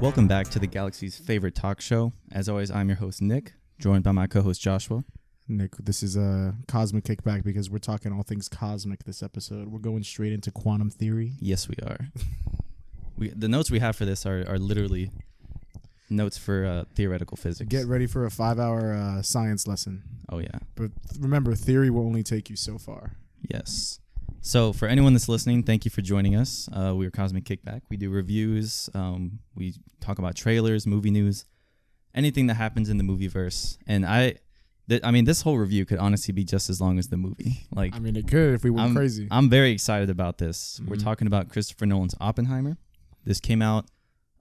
Welcome back to the Galaxy's favorite talk show. As always, I'm your host, Nick, joined by my co-host, Joshua. Nick, this is a cosmic kickback because we're talking all things cosmic this episode. We're going straight into quantum theory. Yes, we are. The notes we have for this are literally notes for theoretical physics. Get ready for a 5-hour science lesson. Oh, yeah. But remember, theory will only take you so far. Yes. So for anyone that's listening, thank you for joining us. We are Cosmic Kickback. We do reviews. We talk about trailers, movie news, anything that happens in the movieverse. And this whole review could honestly be just as long as the movie. It could if we went crazy. I'm very excited about this. Mm-hmm. We're talking about Christopher Nolan's Oppenheimer. This came out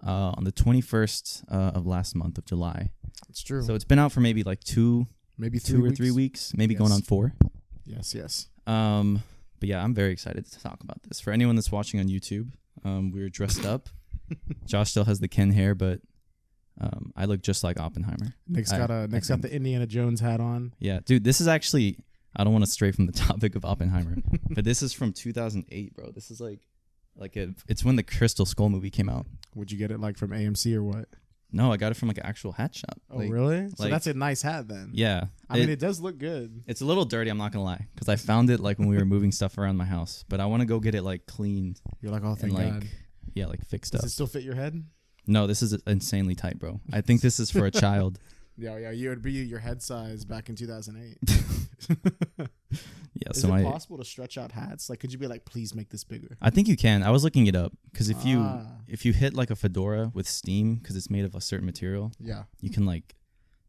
on the 21st of last month of July. It's true. So it's been out for maybe like two or 3 weeks, maybe going on 4. Yes. But yeah, I'm very excited to talk about this. For anyone that's watching on YouTube, we're dressed up. Josh still has the Ken hair, but I look just like Oppenheimer. Nick's got the Indiana Jones hat on. Yeah, dude, this is actually, I don't want to stray from the topic of Oppenheimer, but this is from 2008, bro. This is it's when the Crystal Skull movie came out. Would you get it from AMC or what? No, I got it from an actual hat shop. Oh, really? So that's a nice hat then. Yeah. It does look good. It's a little dirty, I'm not going to lie, because I found it when we were moving stuff around my house, but I want to go get it cleaned. You're like, oh, thank God. Yeah, fixed up. Does it still fit your head? No, this is insanely tight, bro. I think this is for a child. Yeah, you would be your head size back in 2008. Yeah, is it possible to stretch out hats? Could you be please make this bigger? I think you can. I was looking it up because if you hit a fedora with steam because it's made of a certain material, yeah, you can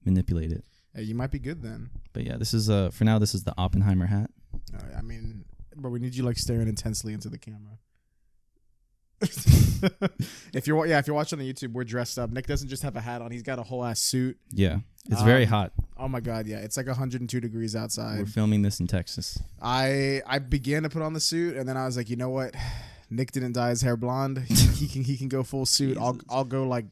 manipulate it. Hey, you might be good then. But yeah, this is for now. This is the Oppenheimer hat. But we need you staring intensely into the camera. If you're watching on YouTube, we're dressed up. Nick doesn't just have a hat on; he's got a whole ass suit. Yeah, it's very hot. Oh my God, yeah, it's 102 degrees outside. We're filming this in Texas. I began to put on the suit, and then I was like, you know what? Nick didn't dye his hair blonde. He can go full suit. I'll go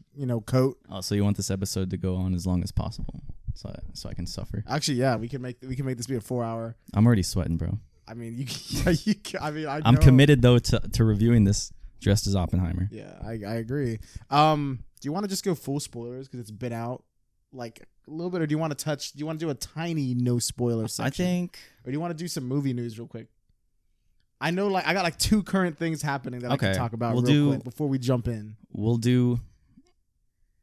coat. Oh, so you want this episode to go on as long as possible, so I can suffer. Actually, yeah, we can make this be a 4-hour. I'm already sweating, bro. I'm committed though to reviewing this dressed as Oppenheimer. Yeah, I agree. Do you want to just go full spoilers because it's been out a little bit, or do you want to do a tiny no spoiler section? Or do you want to do some movie news real quick? I know I got 2 current things happening that I can talk about real quick before we jump in. We'll do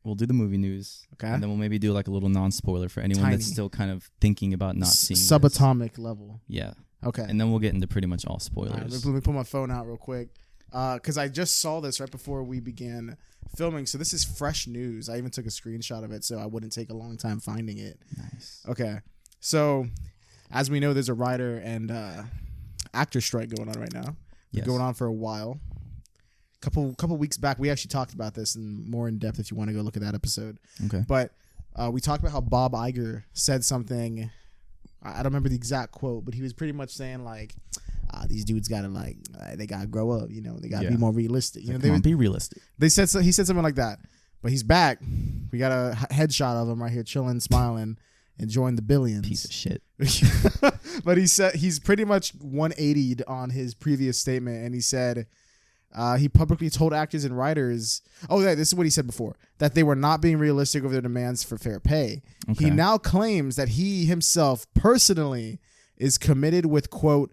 the movie news. Okay. And then we'll maybe do a little non-spoiler for anyone that's still kind of thinking about not seeing subatomic level. Yeah. Okay. And then we'll get into pretty much all spoilers. All right, let me put my phone out real quick. Because I just saw this right before we began filming. So this is fresh news. I even took a screenshot of it so I wouldn't take a long time finding it. Nice. Okay. So as we know, there's a writer and actor strike going on right now. Yes. Going on for a while. Couple weeks back, we actually talked about this more in depth if you want to go look at that episode. Okay. But we talked about how Bob Iger said something. I don't remember the exact quote, but he was pretty much saying these dudes gotta they gotta grow up, they gotta be more realistic. Be realistic. He said something like that, but he's back. We got a headshot of him right here, chilling, smiling, enjoying the billions. Piece of shit. But he said he's pretty much 180'd on his previous statement, and he said he publicly told actors and writers, this is what he said before, that they were not being realistic over their demands for fair pay. Okay. He now claims that he himself personally is committed with, quote,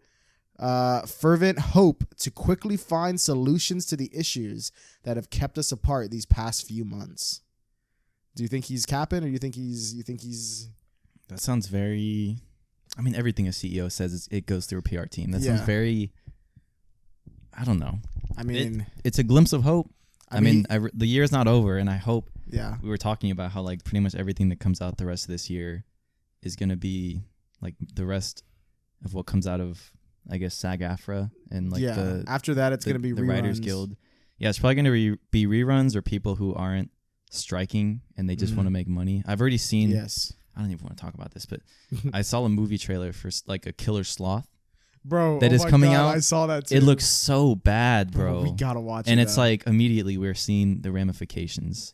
fervent hope to quickly find solutions to the issues that have kept us apart these past few months. Do you think he's capping, or you think he's? That sounds very. Everything a CEO says it goes through a PR team. That sounds very. I don't know. It's a glimpse of hope. The year's not over, and I hope. Yeah. We were talking about how pretty much everything that comes out the rest of this year is gonna be the rest of what comes out of, I guess, SAG-AFTRA and after that it's going to be the reruns. Writers Guild. Yeah, it's probably going to be reruns or people who aren't striking and they just want to make money. I've already seen. Yes. I don't even want to talk about this, but I saw a movie trailer for a killer sloth. Bro, that is coming out. I saw that too. It looks so bad, bro. We gotta watch it. And it's immediately we're seeing the ramifications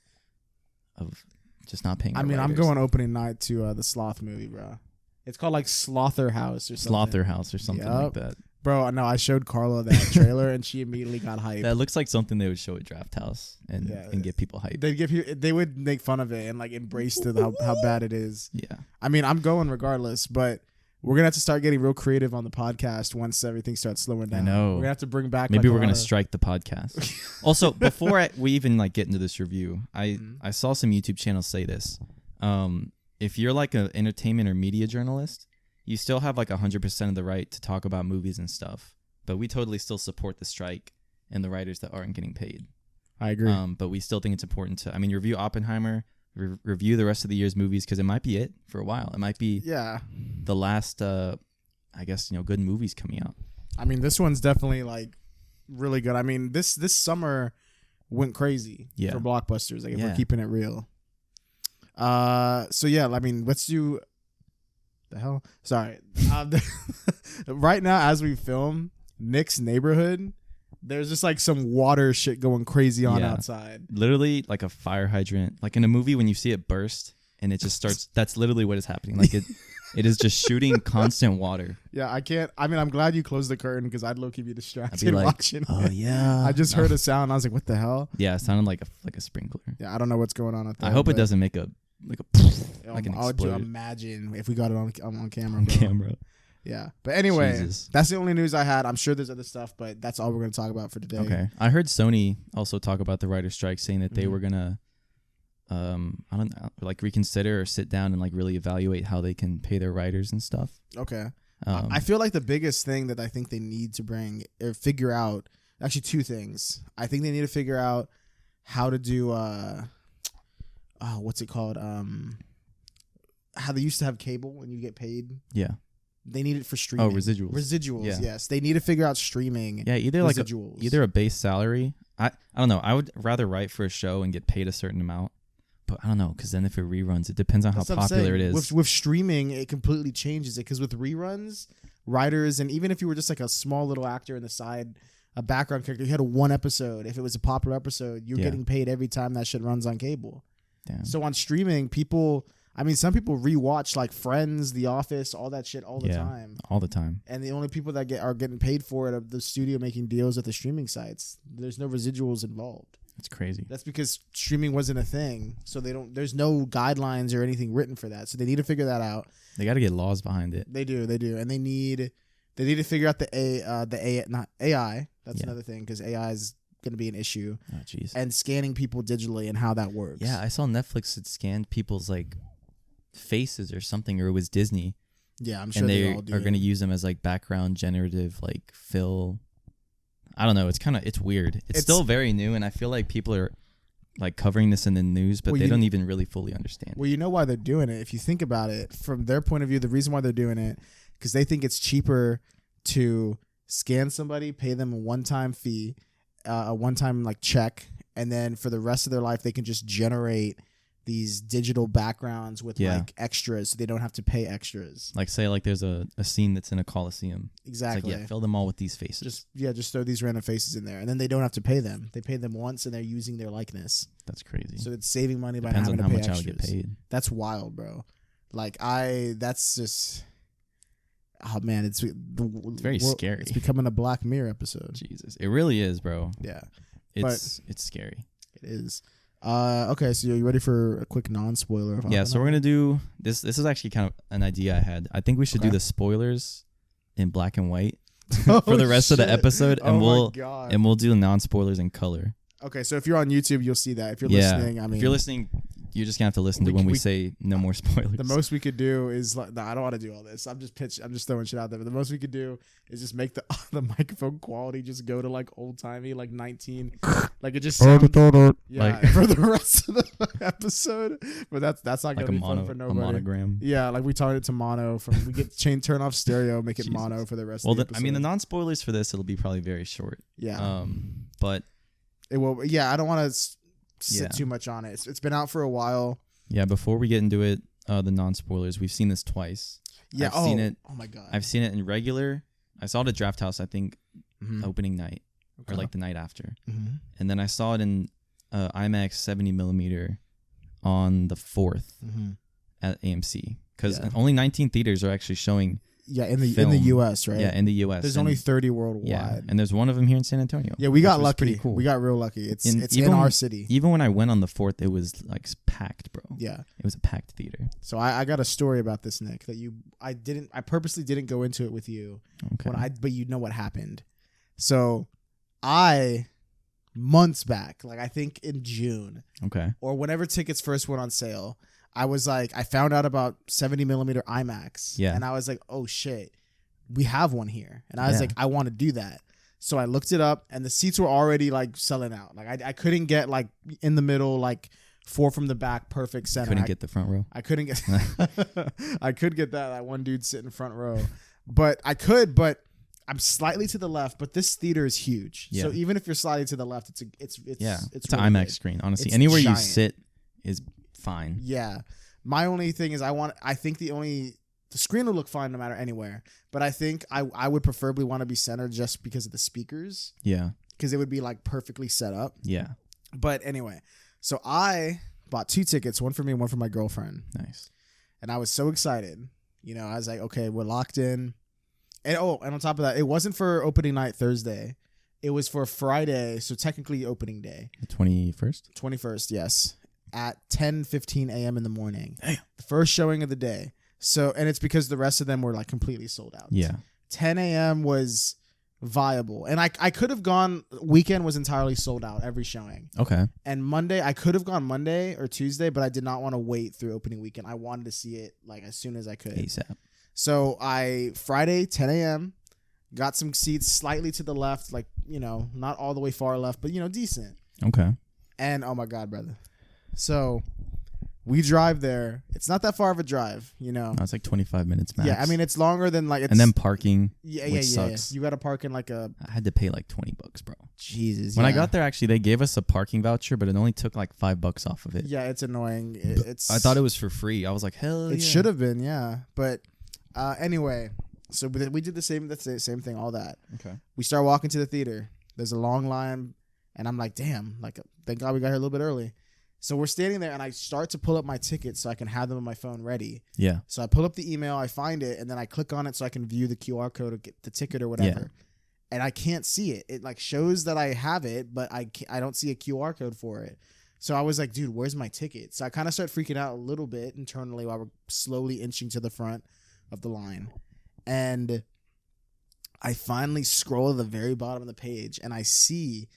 of just not paying. I'm going opening night to the Sloth movie, bro. It's called Slaughterhouse or something. Slaughterhouse or something like that. Bro, no, I showed Carla that trailer and she immediately got hyped. That looks like something they would show at Draft House and get people hyped. They would make fun of it and like embrace how bad it is. Yeah. I mean, I'm going regardless, but we're gonna have to start getting real creative on the podcast once everything starts slowing down. I know. We're gonna have to bring back. Maybe like, we're gonna strike the podcast. Also, before we even like get into this review, I saw some YouTube channels say this. If you're like an entertainment or media journalist, you still have like 100% of the right to talk about movies and stuff. But we totally still support the strike and the writers that aren't getting paid. I agree. But we still think it's important to, review Oppenheimer, review the rest of the year's movies because it might be it for a while. It might be the last, I guess, good movies coming out. I mean, this one's definitely like really good. I mean, this summer went crazy for blockbusters. Like if we're keeping it real. So yeah, I mean, let's do. The hell? Sorry. Right now, as we film Nick's neighborhood, there's just like some water shit going crazy on outside. Literally like a fire hydrant. Like in a movie when you see it burst and it just starts. That's literally what is happening. Like it is just shooting constant water. Yeah, I can't. I mean, I'm glad you closed the curtain because I'd low-key be distracted I'd be like, watching. Oh yeah. I just heard a sound. I was like, what the hell? Yeah, it sounded like a sprinkler. Yeah, I don't know what's going on out there. I hope it doesn't make an explode. Imagine if we got it on camera. On camera. Yeah, but anyway, Jesus. That's the only news I had. I'm sure there's other stuff, but that's all we're going to talk about for today. Okay, I heard Sony also talk about the writer's strike, saying that they were gonna, I don't know, like reconsider or sit down and like really evaluate how they can pay their writers and stuff. Okay, I feel like the biggest thing that I think they need to bring or figure out, actually two things. I think they need to figure out how to do what's it called? How they used to have cable and you get paid. Yeah. They need it for streaming. Oh, residuals. Residuals, yeah. Yes. They need to figure out streaming. Yeah, either residuals. like either a base salary. I don't know. I would rather write for a show and get paid a certain amount. But I don't know, because then if it reruns, it depends on how popular it is. With streaming, it completely changes it. Because with reruns, writers, and even if you were just like a small little actor in the side, a background character, you had one episode. If it was a popular episode, you're getting paid every time that shit runs on cable. Damn. So on streaming, some people rewatch like Friends, The Office, all that shit all the time. All the time. And the only people that are getting paid for it are the studio making deals with the streaming sites. There's no residuals involved. It's crazy. That's because streaming wasn't a thing. So there's no guidelines or anything written for that. So they need to figure that out. They got to get laws behind it. They do. And they need to figure out not AI. That's another thing, because AI is going to be an issue. Oh, jeez. And scanning people digitally and how that works. Yeah, I saw Netflix had scanned people's like faces or something, or it was Disney. Yeah, I'm sure and they all do are going to use them as like background generative like fill. I don't know. It's weird. It's still very new, and I feel like people are like covering this in the news, but they don't even really fully understand. Well, you know why they're doing it. If you think about it from their point of view, the reason why they're doing it, because they think it's cheaper to scan somebody, pay them a one-time fee, a one-time like check, and then for the rest of their life they can just generate these digital backgrounds with like extras, so they don't have to pay extras. Like say like there's a scene that's in a Coliseum. Exactly. It's like, fill them all with these faces. Just throw these random faces in there, and then they don't have to pay them. They pay them once, and they're using their likeness. That's crazy. So it's saving money by Depends having on to how pay much extras. I would get paid. That's wild, bro. Like that's just. Oh man, it's very scary. It's becoming a Black Mirror episode. Jesus, it really is, bro. Yeah, it's scary. It is. Okay, so you ready for a quick non-spoiler? Yeah, so we're gonna do this. This is actually kind of an idea I had. I think we should do the spoilers in black and white for the rest of the episode, and we'll do the non-spoilers in color. Okay, so if you're on YouTube, you'll see that. If you're listening, if you're listening, you're just gonna have to listen to when we say no more spoilers. The most we could do is I don't want to do all this. I'm just throwing shit out there. But the most we could do is just make the microphone quality just go to like old timey, like 19, like it just sounds, for the rest of the episode. But that's not gonna be fun for nobody. A monogram. Yeah, like we turned it to mono. We get turn off stereo, make it mono for the rest. Of the episode. the non-spoilers for this, it'll be probably very short. Yeah. But it will. Yeah, I don't want to sit too much on it. It's been out for a while. Yeah, before we get into it, the non-spoilers, we've seen this twice. Yeah, I've seen it. Oh my god. I've seen it in regular. I saw it at Draft House, I think, opening night or like the night after. Mm-hmm. And then I saw it in IMAX 70 millimeter on the 4th at AMC, because only 19 theaters are actually showing in the film. U.S., right? Yeah, in the U.S. There's and, only 30 worldwide. Yeah, and there's one of them here in San Antonio. Yeah, we got which was lucky. Pretty cool. We got real lucky. It's even in our city. Even when I went on the 4th, it was like packed, bro. Yeah, it was a packed theater. So I got a story about this, Nick, that I purposely didn't go into it with you. Okay. But you know what happened. So months back, like I think in June, Okay. or whenever tickets first went on sale, I was like, I found out about 70 millimeter IMAX. Yeah. And I was like, oh shit, we have one here. And I was Yeah. like, I want to do that. So I looked it up, and the seats were already like selling out. Like I couldn't get like in the middle, like 4 from the back, perfect center. Couldn't get the front row. I couldn't get. I could get that one dude sitting front row, but I'm slightly to the left. But this theater is huge, Yeah. so even if you're slightly to the left, it's It's really an IMAX big. screen. Honestly, It's anywhere giant. you sit is fine. Yeah. My only thing is I think the screen will look fine no matter anywhere, but I think I would preferably want to be centered just because of the speakers, Yeah. because it would be like perfectly set up. Yeah. But anyway, so I bought 2 tickets, one for me and one for my girlfriend. Nice. And I was so excited. You know, I was like, okay, we're locked in. And on top of that, it wasn't for opening night Thursday. It was for Friday, so technically opening day. The 21st. 21st, yes. At 10:15 a.m. in the morning. Damn. The first showing of the day. So, and it's because the rest of them were like completely sold out. Yeah. 10 a.m. was viable. And I could have gone, weekend was entirely sold out, every showing. Okay. And Monday, I could have gone Monday or Tuesday, but I did not want to wait through opening weekend. I wanted to see it like as soon as I could. ASAP. So Friday, 10 a.m., got some seats slightly to the left, like, you know, not all the way far left, but, you know, decent. Okay. And oh my God, brother. So we drive there. It's not that far of a drive, you know. No, it's like 25 minutes max. Yeah, I mean, it's longer than like it's. and then parking. Yeah. sucks. You got to park in like a. I had to pay like $20, bro. Jesus. When I got there, actually, they gave us a parking voucher, but it only took like $5 off of it. Yeah, it's annoying. It's. I thought it was for free. I was like, hell yeah. It should have been, yeah. But anyway, so we did the same thing, all that. Okay. We start walking to the theater. There's a long line, and I'm like, damn, like, thank God we got here a little bit early. So we're standing there, and I start to pull up my tickets so I can have them on my phone ready. Yeah. So I pull up the email, I find it, and then I click on it so I can view the QR code or get the ticket or whatever. Yeah. And I can't see it. It like shows that I have it, but I don't see a QR code for it. So I was like, dude, where's my ticket? So I kind of start freaking out a little bit internally while we're slowly inching to the front of the line. And I finally scroll to the very bottom of the page, and I see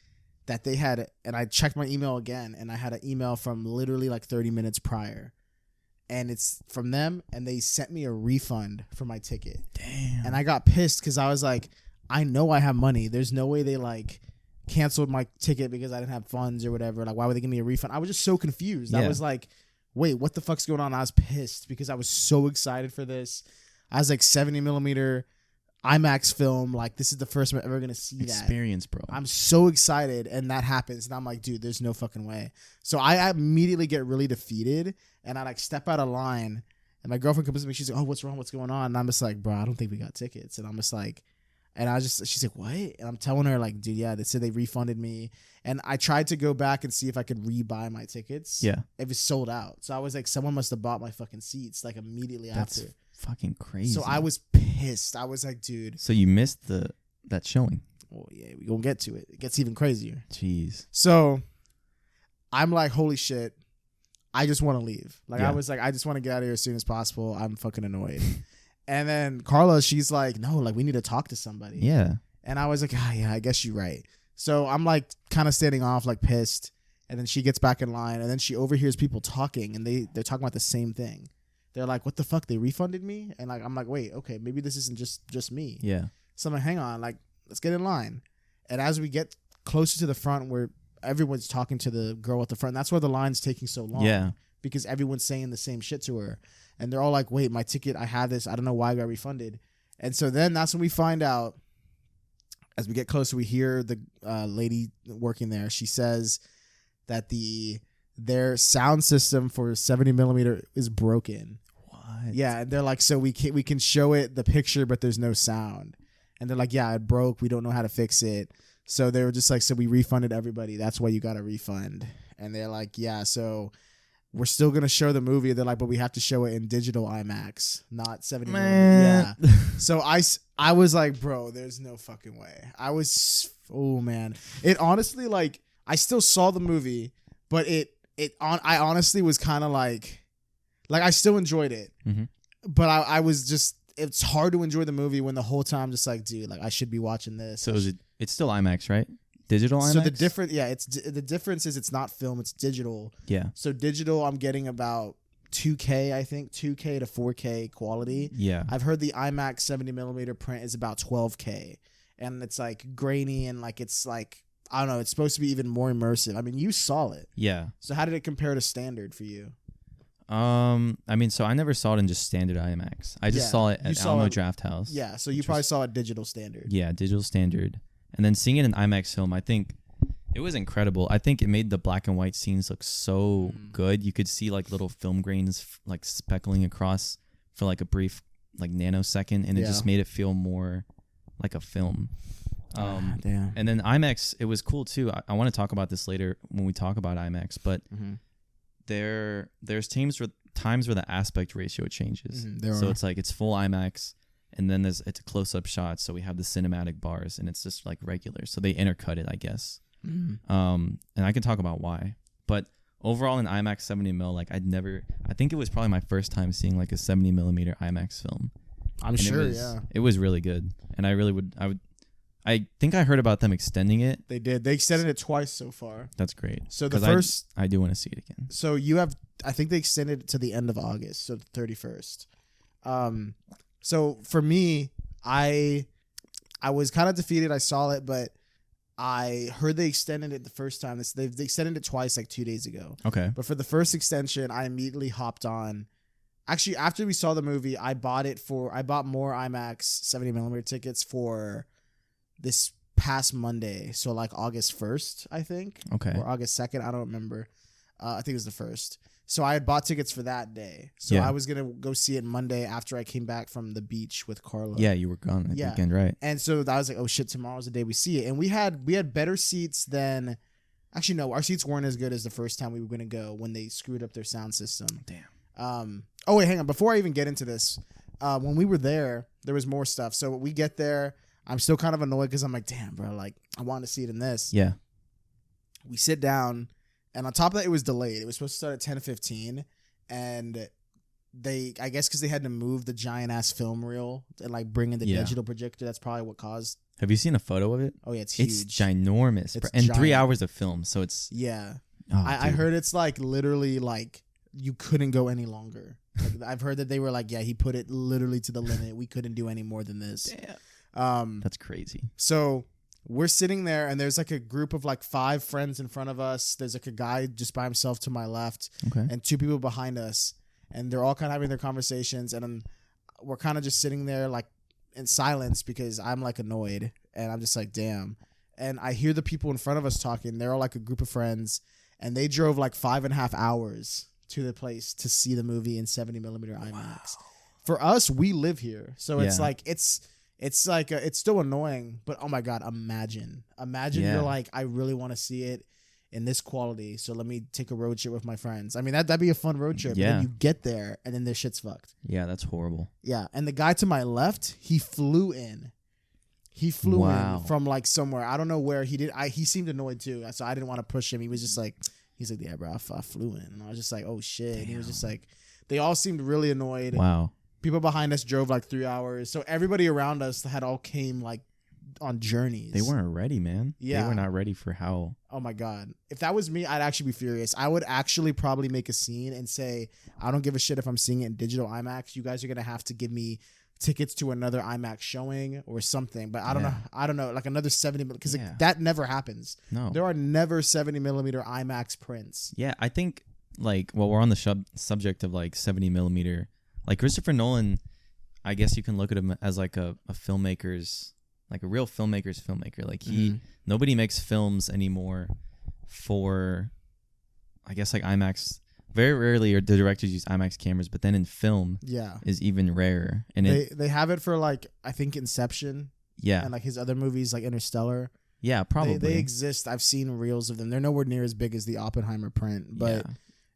that they had, and I checked my email again, and I had an email from literally like 30 minutes prior. And it's from them, and they sent me a refund for my ticket. Damn. And I got pissed because I was like, I know I have money. There's no way they like canceled my ticket because I didn't have funds or whatever. Like, why would they give me a refund? I was just so confused. I Yeah. was like, wait, what the fuck's going on? I was pissed because I was so excited for this. I was like 70 millimeter IMAX film. Like, this is the first time I'm ever going to see that. Experience, bro. I'm so excited, and that happens, and I'm like, dude, there's no fucking way. So I immediately get really defeated, and I like step out of line, and my girlfriend comes to me. She's like, oh, what's wrong? What's going on? And I'm just like, bro, I don't think we got tickets. And I'm just like, she's like, what? And I'm telling her, like, dude, yeah, they said they refunded me. And I tried to go back and see if I could rebuy my tickets. Yeah. It was sold out. So I was like, someone must have bought my fucking seats like immediately That's after. fucking crazy. So I was pissed. I was like, dude. So you missed that showing. Oh, yeah, we gonna get to it. It gets even crazier. Jeez. So I'm like, holy shit. I just want to leave. Like, Yeah. I was like, I just want to get out of here as soon as possible. I'm fucking annoyed. And then Carla, she's like, no, like, we need to talk to somebody. Yeah. And I was like, yeah, I guess you're right. So I'm like kind of standing off, like pissed. And then she gets back in line, and then she overhears people talking, and they're talking about the same thing. They're like, what the fuck? They refunded me? And like, I'm like, wait, okay, maybe this isn't just me. Yeah. So I'm like, hang on, like, let's get in line. And as we get closer to the front where everyone's talking to the girl at the front, that's where the line's taking so long. Yeah. Because everyone's saying the same shit to her. And they're all like, wait, my ticket, I have this. I don't know why I got refunded. And so then that's when we find out, as we get closer, we hear the lady working there. She says that their sound system for 70 millimeter is broken. What? Yeah, and they're like, so we can show it the picture, but there's no sound. And they're like, yeah, it broke. We don't know how to fix it. So they were just like, so we refunded everybody. That's why you got a refund. And they're like, yeah, so we're still gonna show the movie. They're like, but we have to show it in digital IMAX, not 70 Man. millimeter. Yeah. So I was like, bro, there's no fucking way. Oh man. It honestly, like, I still saw the movie, but I honestly was kind of like I still enjoyed it, Mhm. but I was just, it's hard to enjoy the movie when the whole time just like, dude, like I should be watching this. So it's still IMAX, right? Digital IMAX. So the difference is it's not film, it's digital. Yeah. So digital, I'm getting about 2K, I think 2K to 4K quality. Yeah. I've heard the IMAX 70 millimeter print is about 12K, and it's like grainy and like it's like, I don't know, it's supposed to be even more immersive. I mean, you saw it. Yeah. So how did it compare to standard for you? I mean, so I never saw it in just standard IMAX. I just Yeah, saw it you at saw Alamo it- Draft House. Yeah, so you Which probably was- saw a digital standard. Yeah, digital standard. And then seeing it in IMAX film, I think it was incredible. I think it made the black and white scenes look so good. You could see like little film grains like speckling across for like a brief like nanosecond, and it Yeah. just made it feel more like a film. Damn. And then IMAX, it was cool too. I want to talk about this later when we talk about IMAX, but Mhm. there's times where the aspect ratio changes. There So are. it's like it's full IMAX, and then it's a close-up shot, so we have the cinematic bars, and it's just like regular. So they intercut it, I guess. Mhm. And I can talk about why. But overall, in IMAX 70 mil, like I think it was probably my first time seeing like a 70 millimeter IMAX film. I'm And sure, it was really good, and I think I heard about them extending it. They did. They extended it twice so far. That's great. So the 'Cause first, I do want to see it again. so you have, I think they extended it to the end of August, so the 31st. So for me, I was kind of defeated. I saw it, but I heard they extended it the first time. They extended it twice, like 2 days ago. Okay. But for the first extension, I immediately hopped on. Actually, after we saw the movie, I bought more IMAX 70 millimeter tickets for this past Monday. So like August 1st, I think. Okay. Or August 2nd. I don't remember. I think it was the 1st. So I had bought tickets for that day. So Yeah. I was going to go see it Monday after I came back from the beach with Carla. Yeah, you were gone that Yeah. weekend, right? And so I was like, oh shit, tomorrow's the day we see it. And we had better seats than, actually no, our seats weren't as good as the first time we were going to go when they screwed up their sound system. Damn. Oh wait, hang on. Before I even get into this, when we were there was more stuff. So we get there, I'm still kind of annoyed because I'm like, damn, bro, like I want to see it in this. Yeah. We sit down, and on top of that, it was delayed. It was supposed to start at 10:15, and I guess because they had to move the giant ass film reel and like bring in the Yeah. digital projector. That's probably what caused. Have you seen a photo of it? Oh yeah, it's huge. It's ginormous. It's and 3 giant. hours of film, so it's. Yeah, Oh, I dude. heard it's like literally like you couldn't go any longer. Like, I've heard that they were like, yeah, he put it literally to the limit. We couldn't do any more than this. Damn. That's crazy. So we're sitting there, and there's like a group of like 5 friends in front of us. There's like a guy just by himself to my left, Okay. and 2 people behind us, and they're all kind of having their conversations, and then we're kind of just sitting there like in silence because I'm like annoyed, and I'm just like, damn. And I hear the people in front of us talking. They're all like a group of friends, and they drove like 5.5 hours to the place to see the movie in 70 millimeter IMAX. For us, we live here, so it's Yeah. like it's like it's still annoying, but oh my god, imagine Yeah. you're like, I really want to see it in this quality, so let me take a road trip with my friends. I mean, that'd be a fun road trip. Yeah. And then you get there, and then their shit's fucked. Yeah, that's horrible. Yeah, and the guy to my left, he flew in. He flew Wow. in from like somewhere. I don't know where he did. He seemed annoyed too, so I didn't want to push him. He was just like, he's like, yeah, bro, I flew in. And I was just like, oh shit. And he was just like, they all seemed really annoyed. Wow. People behind us drove like 3 hours. So everybody around us had all came like on journeys. They weren't ready, man. They Yeah. were not ready for how. Oh my god. If that was me, I'd actually be furious. I would actually probably make a scene and say, I don't give a shit if I'm seeing it in digital IMAX. You guys are going to have to give me tickets to another IMAX showing or something. But I don't know. I don't know. Like another 70, because Yeah. that never happens. No. There are never 70 millimeter IMAX prints. Yeah, I think like we're on the subject of like 70 millimeter. Like Christopher Nolan, I guess you can look at him as like a filmmaker's, like a real filmmaker's filmmaker. Like nobody makes films anymore for, I guess like IMAX. Very rarely are the directors use IMAX cameras, but then in film Yeah. is even rarer. And They have it for like, I think Inception yeah, and like his other movies like Interstellar. yeah, probably. They exist. I've seen reels of them. They're nowhere near as big as the Oppenheimer print, but yeah.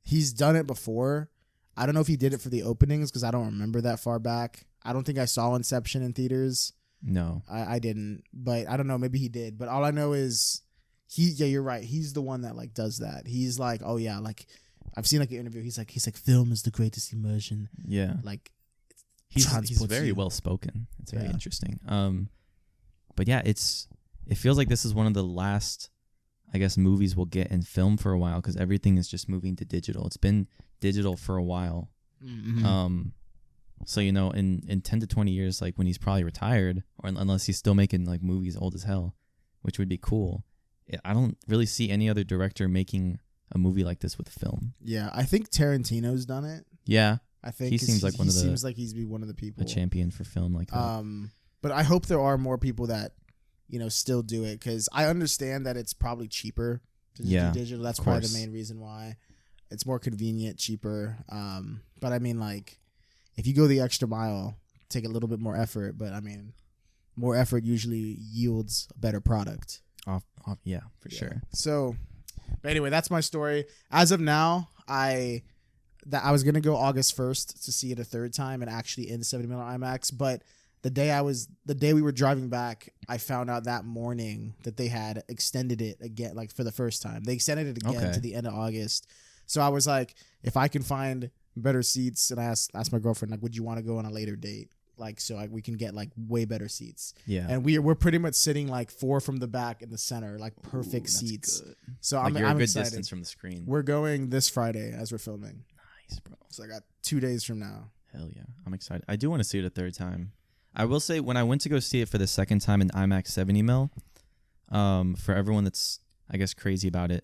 He's done it before. I don't know if he did it for the openings because I don't remember that far back. I don't think I saw Inception in theaters. No. I didn't, but I don't know. Maybe he did. But all I know is you're right. He's the one that like does that. He's like, oh yeah, like I've seen like an interview. He's like, film is the greatest immersion. Yeah. Like He's transports very you. well spoken. It's very Yeah. interesting. But yeah, it feels like this is one of the last, I guess, movies we'll get in film for a while because everything is just moving to digital. It's been digital for a while. Mm-hmm. So in 10 to 20 years, like when he's probably retired, or unless he's still making like movies old as hell, which would be cool. I don't really see any other director making a movie like this with film. Yeah, I think Tarantino's done it. Yeah, I think he seems like he seems like he's be one of the people. a champion for film like that. But I hope there are more people that still do it because I understand that it's probably cheaper to just do digital. That's probably the main reason why. It's more convenient, cheaper. But I mean, like, if you go the extra mile, take a little bit more effort. But I mean, more effort usually yields a better product. Yeah, for sure. So, but anyway, that's my story. As of now, I was gonna go August 1st to see it a third time and actually in 70mm IMAX. But the day we were driving back, I found out that morning that they had extended it again, like for the first time. They extended it again to the end of August. So I was like, if I can find better seats, and I asked my girlfriend, like, would you want to go on a later date? Like, so we can get like way better seats. Yeah. And we're pretty much sitting like 4 from the back in the center, like perfect seats. Good. So like I'm you're a good excited. distance from the screen. We're going this Friday as we're filming. Nice, bro. So I got 2 days from now. Hell yeah. I'm excited. I do want to see it a third time. I will say when I went to go see it for the second time in IMAX 70mm, for everyone that's, I guess, crazy about it,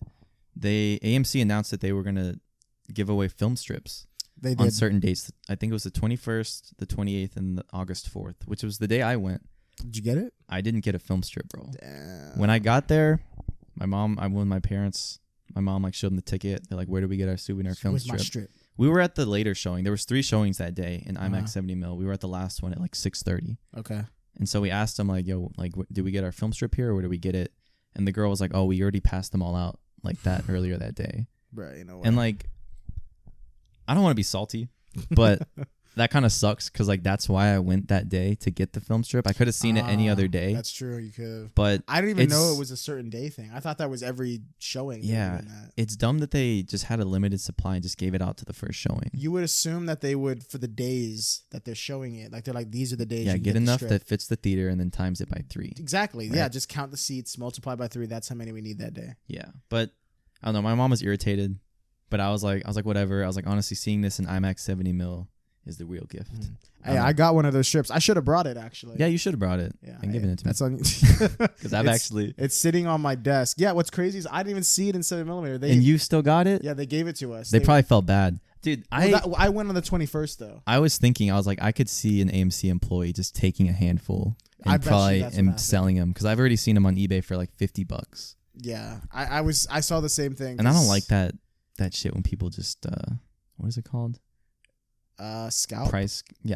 AMC announced that they were going to give away film strips. They did. On certain dates. I think it was the 21st, the 28th, and the August 4th, which was the day I went. Did you get it? I didn't get a film strip, bro. Damn. When I got there, I went with my parents. My mom like showed them the ticket. They're like, "Where do we get our souvenir film Where's strip?" my strip? We were at the later showing. There was 3 showings that day in IMAX 70mm. We were at the last one at like 6:30. Okay. And so we asked them like, "Yo, like, do we get our film strip here, or where do we get it?" And the girl was like, "Oh, we already passed them all out like that earlier that day." Right. You know what? And like, I don't want to be salty, but that kind of sucks because like that's why I went that day to get the film strip. I could have seen it any other day. That's true. You could have. But I didn't even know it was a certain day thing. I thought that was every showing. Yeah, it's dumb that they just had a limited supply and just gave it out to the first showing. You would assume that they would for the days that they're showing it. Like they're like, these are the days. Yeah, you get enough the that fits the theater and then times it by 3. Exactly. Right? Yeah, just count the seats, multiply by 3. That's how many we need that day. Yeah, but I don't know. My mom was irritated, but I was like, whatever. I was like, honestly, seeing this in IMAX 70mm is the real gift. Hey, I got one of those strips. I should have brought it actually. Yeah, you should have brought it. Yeah, and given it to me. That's on because I've actually. It's sitting on my desk. Yeah, what's crazy is I didn't even see it in 7mm. And you still got it? Yeah, they gave it to us. They probably felt bad, dude. I went on the 21st though. I was thinking, I was like, I could see an AMC employee just taking a handful and probably selling them because I've already seen them on eBay for like $50. Yeah, I saw the same thing. And I don't like that shit when people just what is it called? Scalp.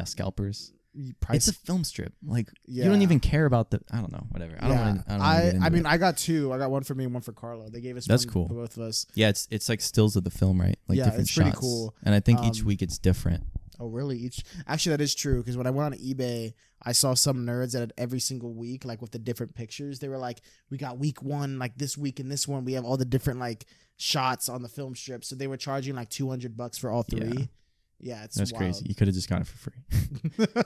Scalpers. Price. It's a film strip. Like you don't even care about the. I don't know. Whatever. I mean, I got 2. I got one for me and one for Carlo. They gave us. That's one cool for both of us. Yeah, it's like stills of the film, right? Like different it's shots. pretty cool. And I think each week it's different. Oh, really? Actually, that is true. Because when I went on eBay, I saw some nerds that had every single week, like with the different pictures. They were like, "We got week 1, like this week and this one. We have all the different like shots on the film strip." So they were charging like $200 for all 3. Yeah, that's wild. Crazy. You could have just got it for free.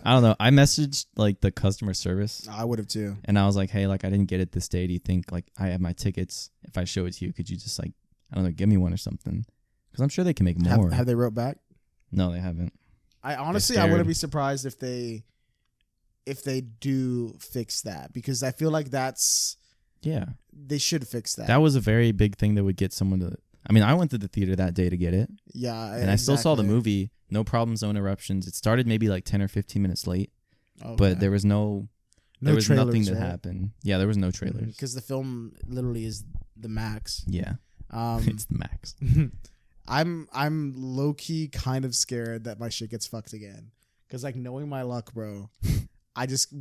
I don't know. I messaged like the customer service. I would have too. And I was like, "Hey, like I didn't get it this day. Do you think like I have my tickets? If I show it to you, could you just like I don't know, give me one or something? Because I'm sure they can make more." Have they wrote back? No, they haven't. I wouldn't be surprised if they do fix that because I feel like they should fix that. That was a very big thing that would get someone to. I mean, I went to the theater that day to get it. Yeah, and I still saw the movie. No problems, no interruptions. It started maybe like 10 or 15 minutes late, but there was nothing that happened. Yeah, there was no trailers because the film literally is the max. Yeah, it's the max. I'm low key kind of scared that my shit gets fucked again. Cause like knowing my luck, bro, I just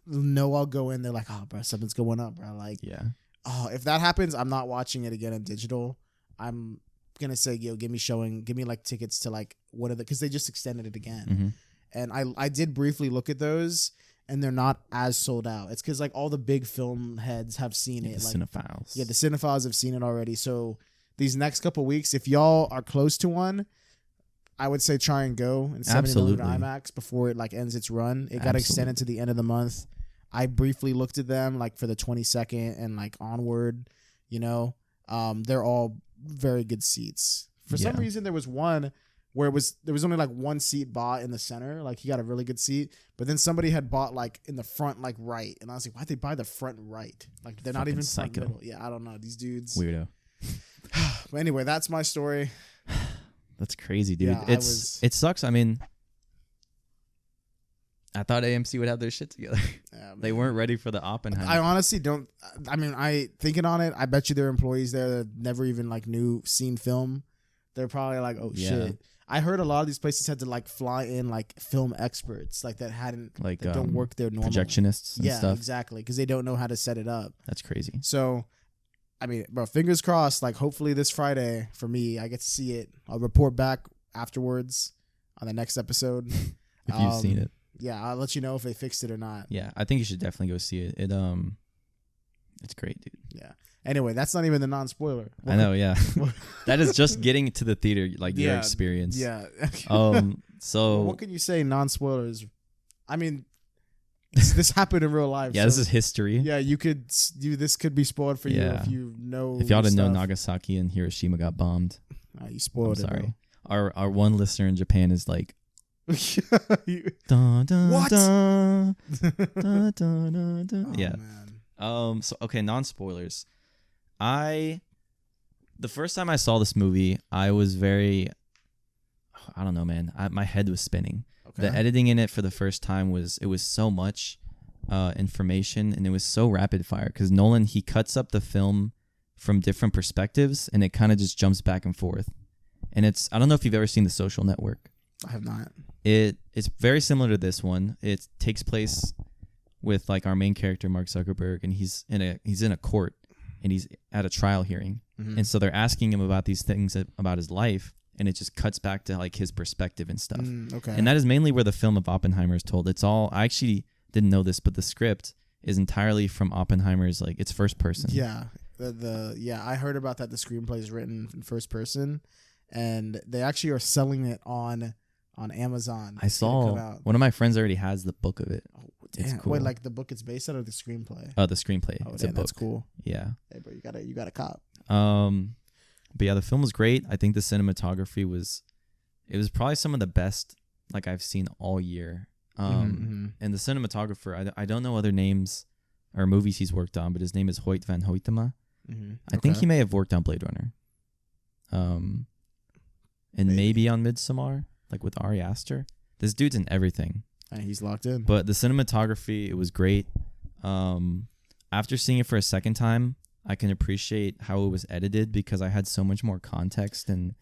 know I'll go in there like, oh, bro, something's going up, bro. Like, yeah. Oh, if that happens, I'm not watching it again in digital. I'm gonna say, yo, give me like tickets to like what are the, because they just extended it again. Mm-hmm. And I did briefly look at those, and they're not as sold out. It's because like all the big film heads have seen it. The Like, cinephiles. yeah, the cinephiles have seen it already. So these next couple weeks, if y'all are close to one, I would say try and go in 70mm IMAX before it like ends its run. It got extended to the end of the month. I briefly looked at them like for the 22nd and like onward. You know, they're all very good seats. For some reason, there was one where there was only like one seat bought in the center. Like he got a really good seat, but then somebody had bought like in the front, like right. And I was like, why'd they buy the front right? Like they're not even front middle. Yeah, I don't know. These dudes. Weirdo. But anyway, that's my story. That's crazy, dude. Yeah, it sucks. I mean, I thought AMC would have their shit together. Yeah, they weren't ready for the Oppenheimer. I honestly don't. I mean, thinking on it, I bet you there are employees there that never even like seen film. They're probably like, oh shit. I heard a lot of these places had to like fly in like film experts like that that don't work there normally. Projectionists and stuff. Yeah, exactly, because they don't know how to set it up. That's crazy. So, I mean, bro, fingers crossed. Like, hopefully this Friday for me, I get to see it. I'll report back afterwards on the next episode. If you've seen it. Yeah, I'll let you know if they fixed it or not. Yeah, I think you should definitely go see it. It's great, dude. Yeah. Anyway, that's not even the non-spoiler. I know, yeah. That is just getting to the theater, like your experience. Yeah. So what can you say non-spoilers? I mean, this happened in real life. Yeah, so, this is history. Yeah, this could be spoiled for you if you know. If y'all didn't know, Nagasaki and Hiroshima got bombed. You spoiled it. Sorry. Our one listener in Japan is like, what? Dun, dun, dun. Yeah. Man. So okay, non-spoilers. The first time I saw this movie, I was I don't know, man. My head was spinning. Okay. The editing in it for the first time was so much information, and it was so rapid fire because Nolan, he cuts up the film from different perspectives, and it kind of just jumps back and forth. And I don't know if you've ever seen The Social Network. I have not. It's very similar to this one. It takes place with like our main character, Mark Zuckerberg, and he's in a court, and he's at a trial hearing. Mm-hmm. And so they're asking him about these things about his life, and it just cuts back to like his perspective and stuff. Okay. And that is mainly where the film of Oppenheimer is told. It's all, I actually didn't know this, but the script is entirely from Oppenheimer's, like, it's first person. Yeah. I heard about that. The screenplay is written in first person, and they actually are selling it on Amazon. I saw one of my friends already has the book of it. Oh, damn. It's cool. Wait, like the book it's based on, or the screenplay? Oh, the screenplay. Oh, it's damn, a book. That's cool. Yeah. Hey, bro, you got a cop. But yeah, the film was great. I think the cinematography was probably some of the best like I've seen all year. And the cinematographer, I don't know other names or movies he's worked on, but his name is Hoyt van Hoytema. Mm-hmm. I think he may have worked on Blade Runner. And maybe on Midsommar, like with Ari Aster. This dude's in everything. And he's locked in. But the cinematography, it was great. After seeing it for a second time, I can appreciate how it was edited because I had so much more context, and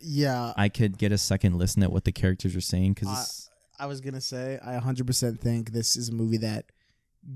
I could get a second listen at what the characters were saying. Because I was gonna say, I 100% think this is a movie that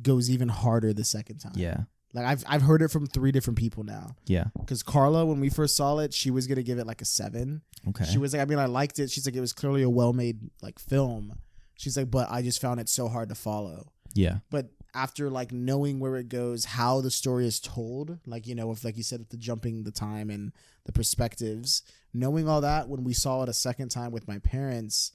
goes even harder the second time. Yeah, like I've heard it from 3 different people now. Yeah, because Carla, when we first saw it, she was gonna give it like a 7. Okay, she was like, I mean, I liked it. She's like, it was clearly a well-made like film. She's like, but I just found it so hard to follow. Yeah, but after like knowing where it goes, how the story is told, like, you know, if like you said, with the jumping the time and the perspectives, knowing all that, when we saw it a second time with my parents,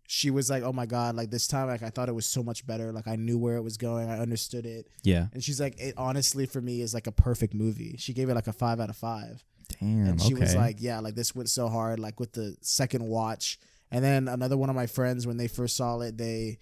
she was like, oh my God, like this time, like I thought it was so much better. Like I knew where it was going. I understood it. Yeah. And she's like, it honestly for me is like a perfect movie. She gave it like a 5 out of 5. Damn. And she was like, yeah, like this went so hard, like with the second watch. And then another one of my friends, when they first saw it, they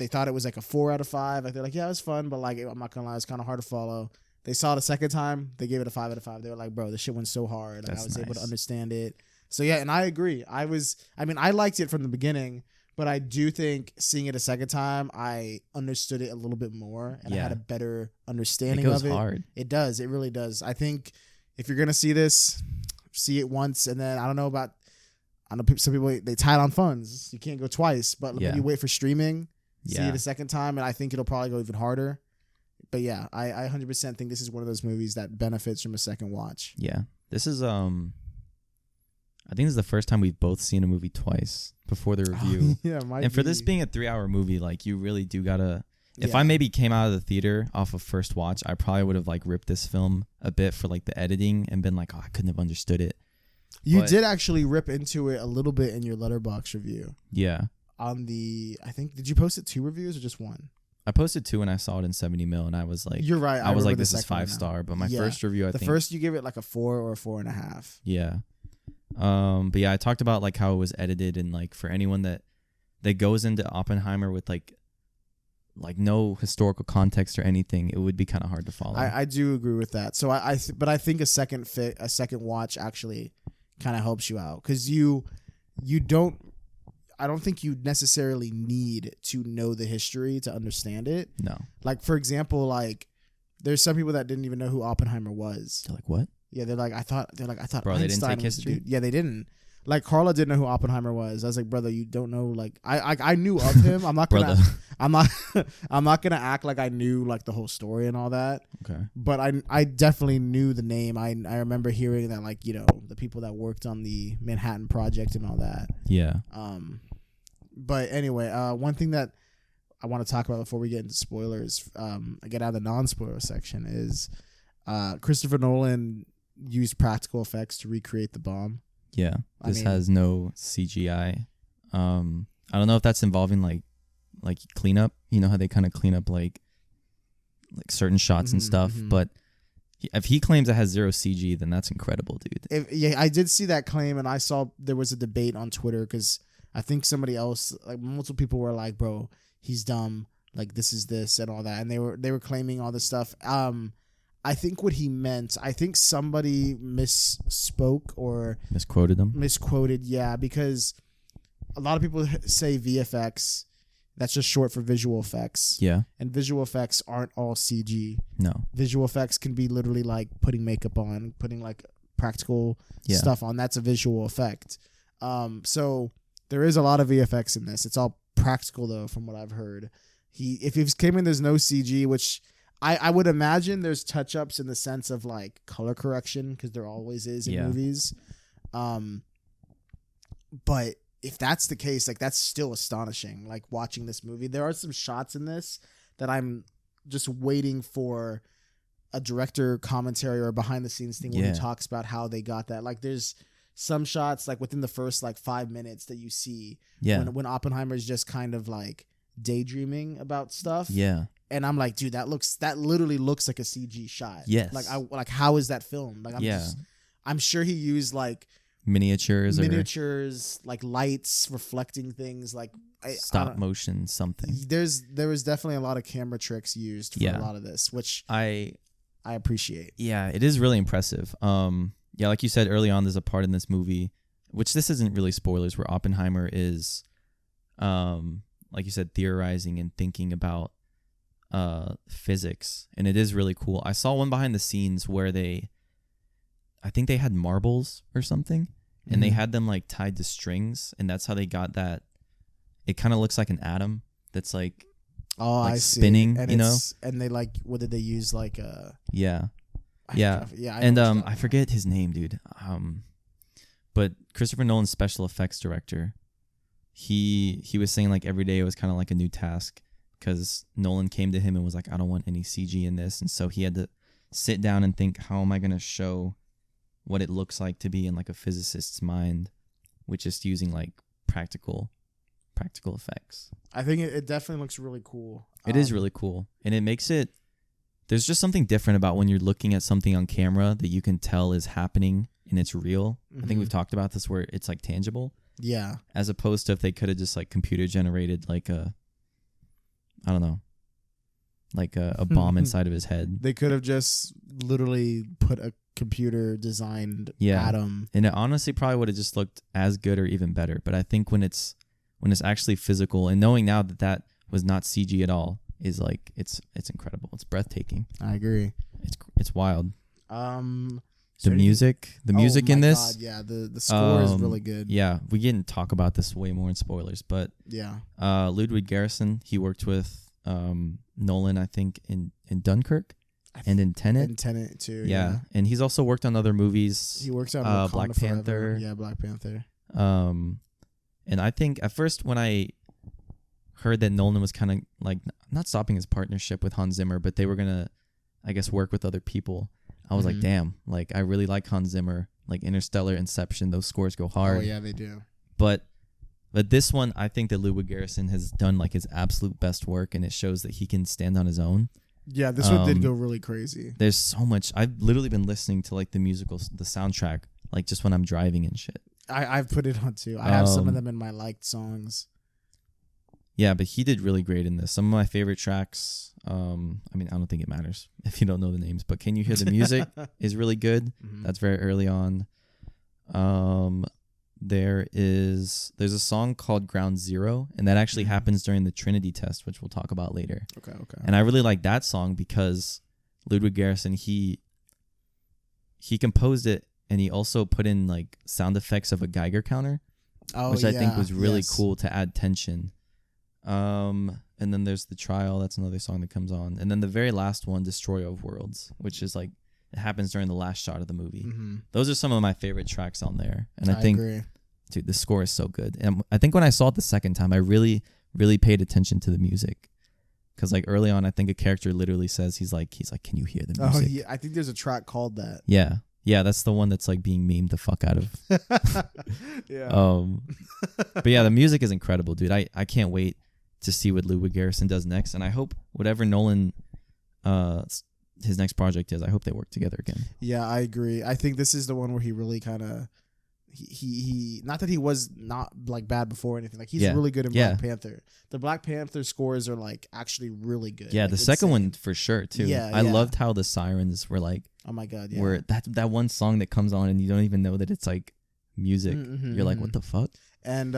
thought it was like a 4 out of 5. Like they're like, yeah, it was fun, but like I'm not gonna lie, it's kind of hard to follow. They saw it a second time, they gave it a 5 out of 5. They were like, bro, this shit went so hard. Like, I was able to understand it. So yeah, and I agree. I liked it from the beginning, but I do think seeing it a second time, I understood it a little bit more, and I had a better understanding of it. It goes hard. It does. It really does. I think if you're gonna see this, see it once, and then I don't know, some people they tie it on funds. You can't go twice, but when you wait for streaming. See it a second time, and I think it'll probably go even harder. But yeah, I 100% think this is one of those movies that benefits from a second watch. Yeah, this is I think this is the first time we've both seen a movie twice before the review. Yeah, it might And for be. this being a 3-hour movie, like you really do gotta. If Yeah. I maybe came out of the theater off of first watch, I probably would have like ripped this film a bit for like the editing and been like, oh, I couldn't have understood it. You but- did actually rip into it a little bit in your Letterboxd review. Yeah, On the, I think, did you post it 2 reviews or just 1? I posted 2 when I saw it in 70 mil, and I was like, You're right. I was remember like, the this is second one 5-star. But my Yeah. first review, I The think, first you give it like a 4 or a 4.5. yeah. But yeah, I talked about like how it was edited, and like for anyone that goes into Oppenheimer with like no historical context or anything, it would be kind of hard to follow. I do agree with that. So but I think a second watch actually kind of helps you out because you don't. I don't think you necessarily need to know the history to understand it. No. Like for example, like there's some people that didn't even know who Oppenheimer was. They're like, what? Yeah, I thought Bro, they didn't Einstein take was the history? dude. Yeah, they didn't. Like Carla didn't know who Oppenheimer was. I was like, brother, you don't know. Like I knew of him. I'm not gonna. Brother. I'm not gonna act like I knew like the whole story and all that. Okay. But I definitely knew the name. I remember hearing that like the people that worked on the Manhattan Project and all that. Yeah. But anyway, one thing that I want to talk about before we get into spoilers, get out of the non-spoiler section is Christopher Nolan used practical effects to recreate the bomb. Yeah. I This mean- has no CGI. I don't know if that's involving like cleanup. You know how they kind of clean up like certain shots and Mhm, stuff. mhm. But if he claims it has 0 CG, then that's incredible, dude. Yeah, I did see that claim, and I saw there was a debate on Twitter because I think somebody else, like multiple people, were like, "Bro, he's dumb. Like this is this and all that," and they were claiming all this stuff. I think what he meant, I think somebody misspoke or Misquoted them. misquoted. Yeah, because a lot of people say VFX. That's just short for visual effects, Yeah. and visual effects aren't all CG. No. Visual effects can be literally like putting makeup on, putting like practical Yeah. stuff on. That's a visual effect. So there is a lot of VFX in this. It's all practical though, from what I've heard. If he came in, there's no CG, which I would imagine there's touch ups in the sense of like color correction because there always is in Yeah. movies. But if that's the case, like that's still astonishing. Like watching this movie, there are some shots in this that I'm just waiting for a director commentary or a behind the scenes thing where Yeah. he talks about how they got that. Like there's some shots like within the first like 5 minutes that you see Yeah. when Oppenheimer's just kind of like daydreaming about stuff. Yeah. And I'm like, dude, that literally looks like a CG shot. Yes. Like how is that filmed? Like Yeah. I'm sure he used like Miniatures or miniatures, like lights reflecting things, like I stop don't- motion something. there was definitely a lot of camera tricks used for Yeah. a lot of this, which I appreciate. Yeah, it is really impressive. Yeah, like you said early on, there's a part in this movie, which this isn't really spoilers, where Oppenheimer is, like you said, theorizing and thinking about physics, and it is really cool. I saw one behind the scenes where I think they had marbles or something, and they Mhm. had them like tied to strings, and that's how they got that. It kind of looks like an atom that's like, Oh, like I see. spinning, and you know? and they like what did they use like yeah. I Yeah. forgot- yeah, I And know what you're I talking forget his name, dude. But Christopher Nolan's special effects director, he was saying like every day it was kind of like a new task because Nolan came to him and was like, I don't want any CG in this, and so he had to sit down and think, how am I gonna show what it looks like to be in like a physicist's mind, which is using like practical effects. I think it definitely looks really cool. It is really cool, and it makes it. There's just something different about when you're looking at something on camera that you can tell is happening and it's real. I think Mhm. we've talked about this where it's like tangible, Yeah. as opposed to if they could have just like computer generated like I don't know, like a bomb inside of his head. They could have just literally put a computer designed Yeah. atom. And it honestly probably would have just looked as good or even better. But I think when it's actually physical, and knowing now that was not CG at all, is like it's incredible. It's breathtaking. I agree. It's wild. So The music oh in my this. God, yeah, the score is really good. Yeah, we can talk about this way more in spoilers, but Yeah. Ludwig Göransson, he worked with Nolan, I think, in Dunkirk. and in Tenet. And Tenet too. Yeah, and he's also worked on other movies. He works on Wakanda Black Forever. Panther. Yeah, Black Panther. And I think at first when I heard that Nolan was kind of like not stopping his partnership with Hans Zimmer, but they were gonna, I guess, work with other people. I was like, damn, like I really like Hans Zimmer, like Interstellar, Inception. Those scores go hard. Oh yeah, they do. But this one, I think that Ludwig Göransson has done like his absolute best work, and it shows that he can stand on his own. Yeah, this one did go really crazy. There's so much. I've literally been listening to like the musicals, the soundtrack, like just when I'm driving and shit. I've put it on too. I have some of them in my liked songs. Yeah, but he did really great in this. Some of my favorite tracks. I mean, I don't think it matters if you don't know the names, but Can You Hear the Music is really good. That's very early on. There's a song called Ground Zero, and that actually happens during the Trinity test, which we'll talk about later. Okay. And I really like that song because Ludwig Göransson, he composed it, and he also put in like sound effects of a Geiger counter, which I think was really cool to add tension. And then there's The Trial. That's another song that comes on. And then the very last one, Destroyer of Worlds, which is like, it happens during the last shot of the movie. Those are some of my favorite tracks on there. And I think, agree. Dude, the score is so good. And I think when I saw it the second time, I really, really paid attention to the music. Because like early on, I think a character literally says, he's like, can you hear the music? Oh, yeah. I think there's a track called that. Yeah. Yeah, that's the one that's like being memed the fuck out of. Yeah. But yeah, the music is incredible, dude. I can't wait to see what Ludwig Göransson does next, and I hope whatever Nolan, his next project is, I hope they work together again. Yeah, I agree. I think this is the one where he really kind of he not that he was not like bad before or anything. Like he's really good in Black Panther. The Black Panther scores are like actually really good. Yeah, like, the second one for sure too. Yeah, I loved how the sirens were like, oh my god, yeah. Where that one song that comes on and you don't even know that it's like music. You're like, what the fuck? And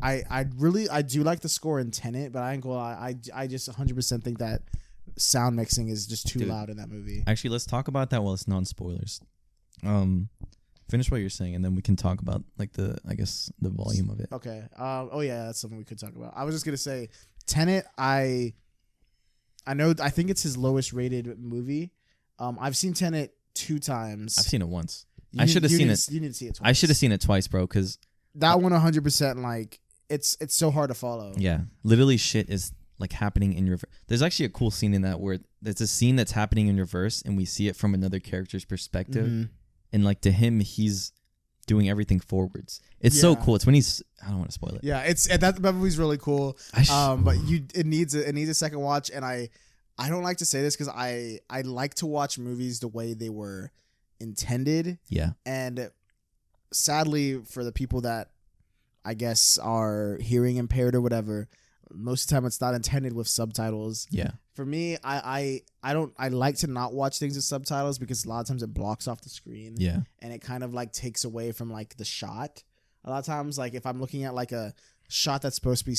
I do like the score in Tenet, but I ain't gonna lie, I just 100% think that sound mixing is just too loud in that movie. Actually, let's talk about that while it's non-spoilers. Finish what you're saying, and then we can talk about like the volume of it. Okay. Oh yeah, that's something we could talk about. I was just gonna say, Tenet. I think it's his lowest rated movie. I've seen Tenet 2 times. I've seen it once. I should have seen it. You need to see it twice. I should have seen it twice, bro. Because that one 100% like it's so hard to follow. Yeah, literally shit is like happening in reverse. There's actually a cool scene in that where there's a scene that's happening in reverse, and we see it from another character's perspective. And like to him, he's doing everything forwards. It's so cool. It's when he's. I don't want to spoil it. Yeah, that movie's really cool. But it needs a second watch, and I don't like to say this because I like to watch movies the way they were intended. Yeah. And sadly, for the people that I guess are hearing impaired or whatever, most of the time it's not intended with subtitles. Yeah. For me, I like to not watch things with subtitles because a lot of times it blocks off the screen. Yeah. And it kind of like takes away from like the shot. A lot of times, like if I'm looking at like a shot that's supposed to be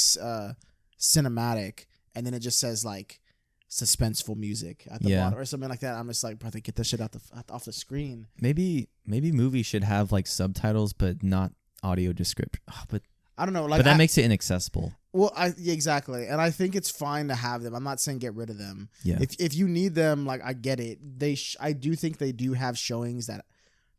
cinematic, and then it just says like suspenseful music at the bottom or something like that, I'm just like, brother, get this shit off the screen. Maybe movies should have like subtitles, but not audio description. But I don't know. Like, but that makes it inaccessible. Well, exactly, and I think it's fine to have them. I'm not saying get rid of them. Yeah. If you need them, like I get it. I do think they do have showings that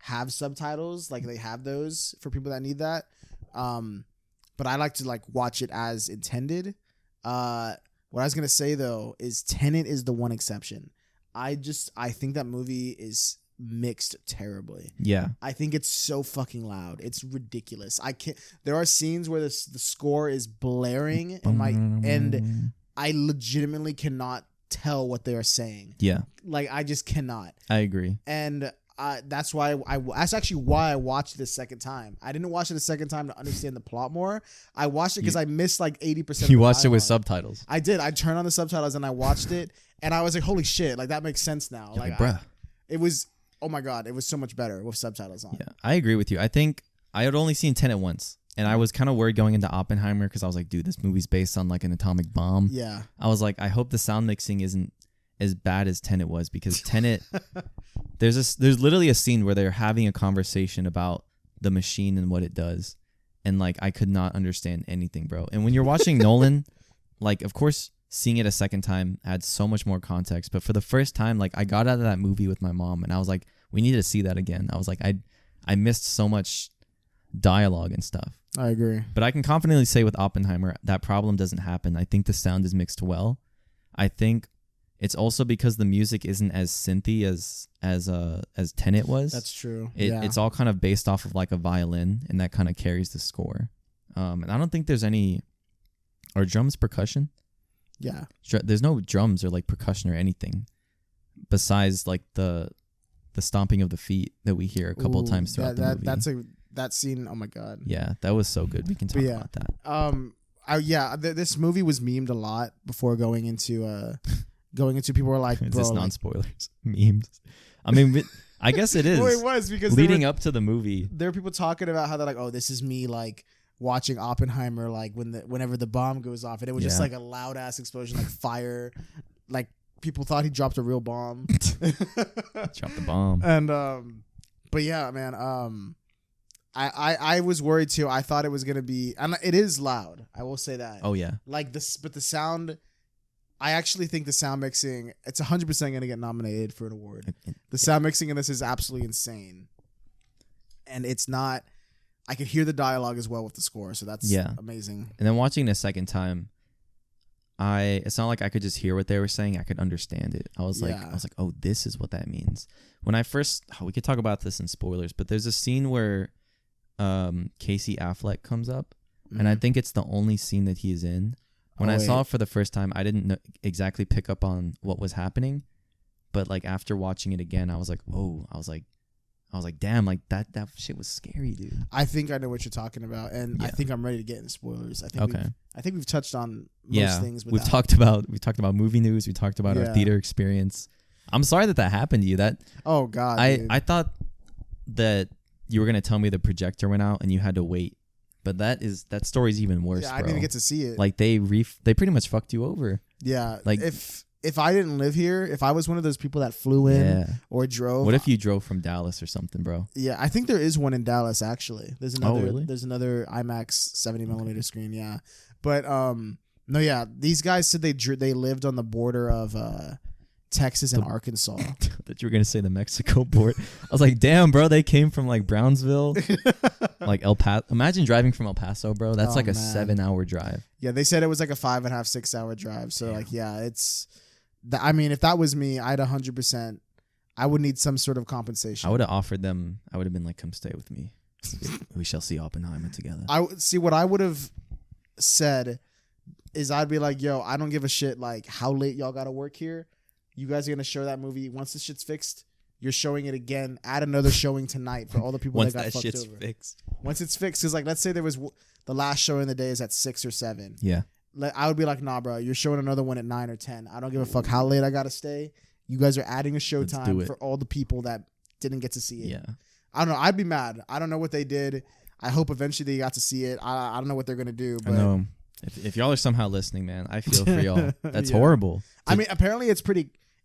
have subtitles. Like they have those for people that need that. But I like to like watch it as intended. What I was gonna say though is Tenet is the one exception. I think that movie is mixed terribly. Yeah. I think it's so fucking loud. It's ridiculous. There are scenes where the score is blaring and I legitimately cannot tell what they are saying. Yeah. Like I just cannot. I agree. And that's actually why I watched it the second time. I didn't watch it the second time to understand the plot more. I watched it because I missed like 80%. You watched it with subtitles. I did. I turned on the subtitles and I watched it, and I was like, "Holy shit! Like that makes sense now." Like bruh. It was. Oh my god! It was so much better with subtitles on. Yeah, I agree with you. I think I had only seen Tenet once, and I was kind of worried going into Oppenheimer because I was like, dude, this movie's based on like an atomic bomb. Yeah. I was like, I hope the sound mixing isn't as bad as Tenet was, because Tenet, there's literally a scene where they're having a conversation about the machine and what it does, and like I could not understand anything, bro. And when you're watching Nolan, like of course seeing it a second time adds so much more context. But for the first time, like I got out of that movie with my mom and I was like, we need to see that again. I was like, I missed so much dialogue and stuff. I agree. But I can confidently say with Oppenheimer, that problem doesn't happen. I think the sound is mixed well. I think it's also because the music isn't as synthy as Tenet was. That's true. It's all kind of based off of like a violin, and that kind of carries the score. And I don't think there's any. Are drums percussion? Yeah. There's no drums or like percussion or anything besides like the stomping of the feet that we hear a couple of times throughout the movie. That scene. Oh my god. Yeah, that was so good. We can talk about that. This movie was memed a lot before going into people were like, is bro, this like, non-spoilers memes? I mean, I guess it is. well, it was because leading up to the movie. There were people talking about how they're like, oh, this is me like watching Oppenheimer, like whenever the bomb goes off, and it was just like a loud ass explosion, like fire, like people thought he dropped a real bomb. Dropped the bomb. And but yeah, man, I was worried too. I thought it was gonna be, and it is loud. I will say that. Oh yeah. Like this, but the sound. I actually think the sound mixing, it's 100% going to get nominated for an award. The sound mixing in this is absolutely insane. And it's not, I could hear the dialogue as well with the score, so that's amazing. And then watching it a second time, it's not like I could just hear what they were saying, I could understand it. I was like, oh, this is what that means. When I first, we could talk about this in spoilers, but there's a scene where Casey Affleck comes up, and I think it's the only scene that he is in. When I saw it for the first time, I didn't exactly pick up on what was happening, but like after watching it again, I was like, oh, I was like, damn, like that shit was scary, dude. I think I know what you're talking about, and I think I'm ready to get into spoilers. I think we've touched on most things. We've talked about movie news. We talked about our theater experience. I'm sorry that happened to you. Oh God, I thought that you were gonna tell me the projector went out and you had to wait. But that story's even worse. Yeah, I didn't even get to see it. Like they pretty much fucked you over. Yeah, like if I didn't live here, if I was one of those people that flew in or drove. What if you drove from Dallas or something, bro? Yeah, I think there is one in Dallas actually. There's another. Oh, really? There's another IMAX 70mm screen. Yeah, but no, yeah, these guys said they lived on the border of Texas and Arkansas. That you were gonna say the Mexico border. I was like, damn, bro, they came from like Brownsville, like El Paso. Imagine driving from El Paso, bro. That's like a 7-hour drive. Yeah, they said it was like a 5.5, 6 hour drive. So like, yeah, it's. I mean, if that was me, I'd 100%. I would need some sort of compensation. I would have offered them. I would have been like, come stay with me. We shall see Oppenheimer together. I see what I would have said is I'd be like, yo, I don't give a shit like how late y'all gotta work here. You guys are going to show that movie. Once this shit's fixed, you're showing it again. Add another showing tonight for all the people that got fucked over. Once that shit's fixed. Once it's fixed. Because, like, let's say there was the last show in the day is at 6 or 7. Yeah. I would be like, nah, bro. You're showing another one at 9 or 10. I don't give a fuck how late I got to stay. You guys are adding a showtime for all the people that didn't get to see it. Yeah. I don't know. I'd be mad. I don't know what they did. I hope eventually they got to see it. I don't know what they're going to do. But I know. If y'all are somehow listening, man, I feel for y'all. That's horrible. I mean, apparently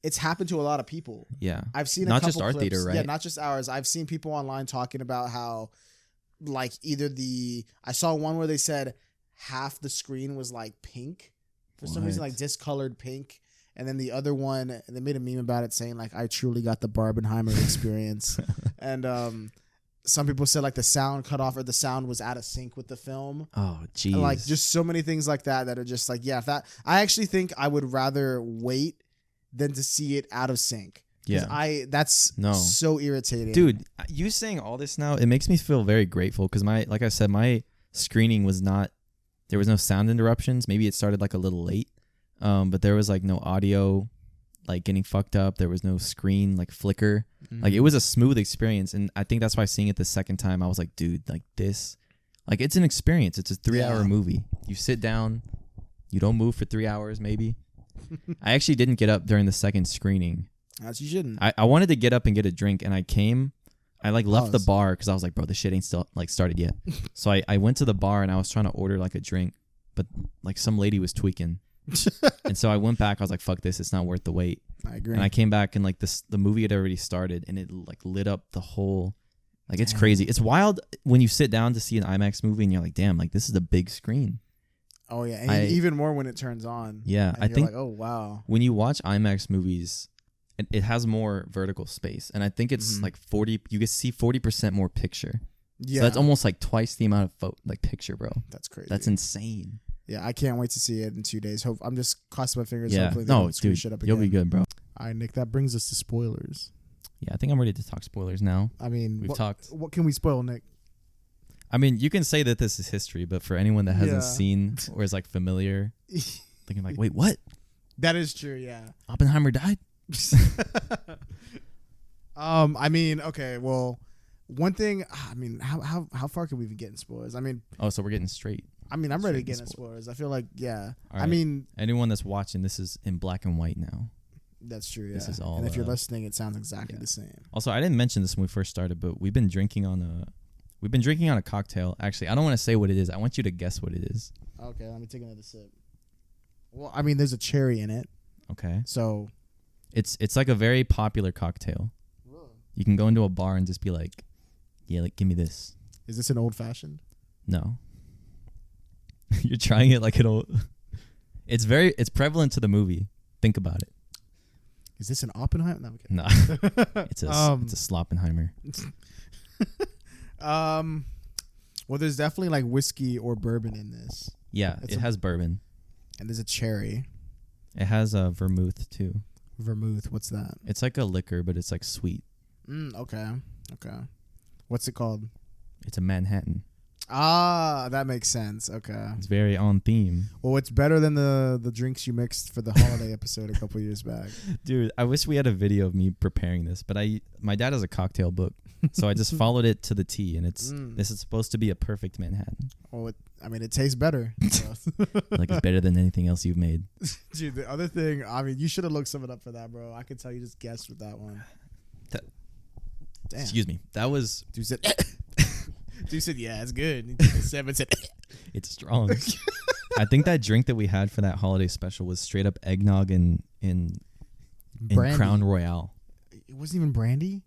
it's happened to a lot of people. Yeah. I've seen not a couple just our clips. theater, right? Yeah, not just ours. I've seen people online talking about how, like, I saw one where they said half the screen was like pink for some reason, like discolored pink. And then the other one, they made a meme about it saying, like, I truly got the Barbenheimer experience. And some people said, like, the sound cut off or the sound was out of sync with the film. Oh, jeez. Like, just so many things like that are just like, yeah, I actually think I would rather wait than to see it out of sync. Yeah. That's so irritating. Dude, you saying all this now, it makes me feel very grateful because like I said, my screening there was no sound interruptions. Maybe it started like a little late. But there was like no audio like getting fucked up. There was no screen like flicker. Mm-hmm. Like it was a smooth experience. And I think that's why seeing it the second time, I was like, dude, like this, like it's an experience. It's a 3-hour movie. You sit down, you don't move for 3 hours maybe. I actually didn't get up during the second screening. As you shouldn't. I wanted to get up and get a drink, and I like left the bar because I was like, bro, this shit ain't still like started yet. So I went to the bar and I was trying to order like a drink, but like some lady was tweaking. And so I went back. I was like, fuck this. It's not worth the wait. I agree. And I came back and like the movie had already started and it like lit up the whole, like it's crazy. It's wild when you sit down to see an IMAX movie and you're like, damn, like this is a big screen. Oh yeah, and even more when it turns on. Yeah, and I you're think like, oh wow. when you watch IMAX movies, it has more vertical space, and I think it's like 40. You can see 40% more picture. Yeah, so that's almost like twice the amount of picture, bro. That's crazy. That's insane. Yeah, I can't wait to see it in 2 days. Hope I'm just crossing my fingers. Yeah, Hopefully they don't screw shit up again. You'll be good, bro. All right, Nick. That brings us to spoilers. Yeah, I think I'm ready to talk spoilers now. I mean, we've talked. What can we spoil, Nick? I mean, you can say that this is history, but for anyone that hasn't seen or is like familiar, thinking like, wait, what? That is true. Yeah. Oppenheimer died. I mean, okay. Well, one thing. I mean, how far can we even get in spoilers? I mean. Oh, so we're getting straight. I mean, I'm ready to get in spoilers. I feel like, yeah. Right. I mean, anyone that's watching, this is in black and white now. That's true. Yeah. This is all. And if you're listening, it sounds exactly the same. Also, I didn't mention this when we first started, but we've been drinking on a cocktail. Actually, I don't want to say what it is. I want you to guess what it is. Okay, let me take another sip. Well, I mean, there's a cherry in it. Okay. So, it's like a very popular cocktail. Really? You can go into a bar and just be like, yeah, like give me this. Is this an old fashioned? No. You're trying it like an old. It's prevalent to the movie. Think about it. Is this an Oppenheimer? No, okay. No. It's a Sloppenheimer. Well, there's definitely like whiskey or bourbon in this. Yeah, it has bourbon. And there's a cherry. It has a vermouth too. Vermouth, what's that? It's like a liquor, but it's like sweet. Okay. What's it called? It's a Manhattan. Ah, that makes sense. Okay. It's very on theme. Well, it's better than the drinks you mixed for the holiday episode a couple years back. Dude, I wish we had a video of me preparing this, but my dad has a cocktail book, so I just followed it to the T, and this is supposed to be a perfect Manhattan. Well, it tastes better. Like it's better than anything else you've made. Dude, the other thing, I mean, you should have looked something up for that, bro. I could tell you just guessed with that one. Damn. Excuse me. That was... Dude said, yeah, it's good. Seven said, it's strong. I think that drink that we had for that holiday special was straight up eggnog in Crown Royale. It wasn't even brandy?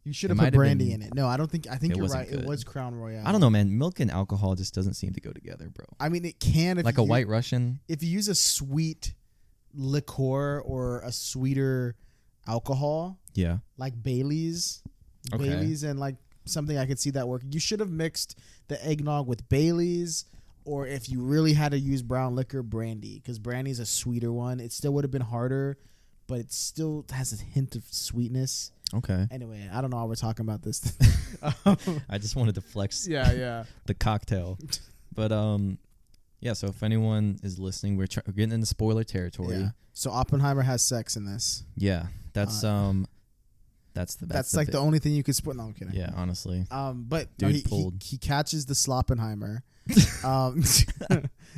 You should have put brandy in it. No, I think you're right. Good. It was Crown Royale. I don't know, man. Milk and alcohol just doesn't seem to go together, bro. I mean, it can. If like a White Russian. If you use a sweet liqueur or a sweeter alcohol. Yeah. Like Bailey's. Okay. Bailey's and like something I could see that working. You should have mixed the eggnog with Bailey's, or if you really had to use brown liquor, brandy, because brandy's a sweeter one. It still would have been harder, but it still has a hint of sweetness. Okay. Anyway, I don't know why we're talking about this. I just wanted to flex. Yeah. The cocktail, but yeah. So if anyone is listening, we're getting into spoiler territory. Yeah. So Oppenheimer has sex in this. Yeah, that's like the only thing you could spoil. No, I'm kidding. Yeah, honestly. But he catches the Sloppenheimer.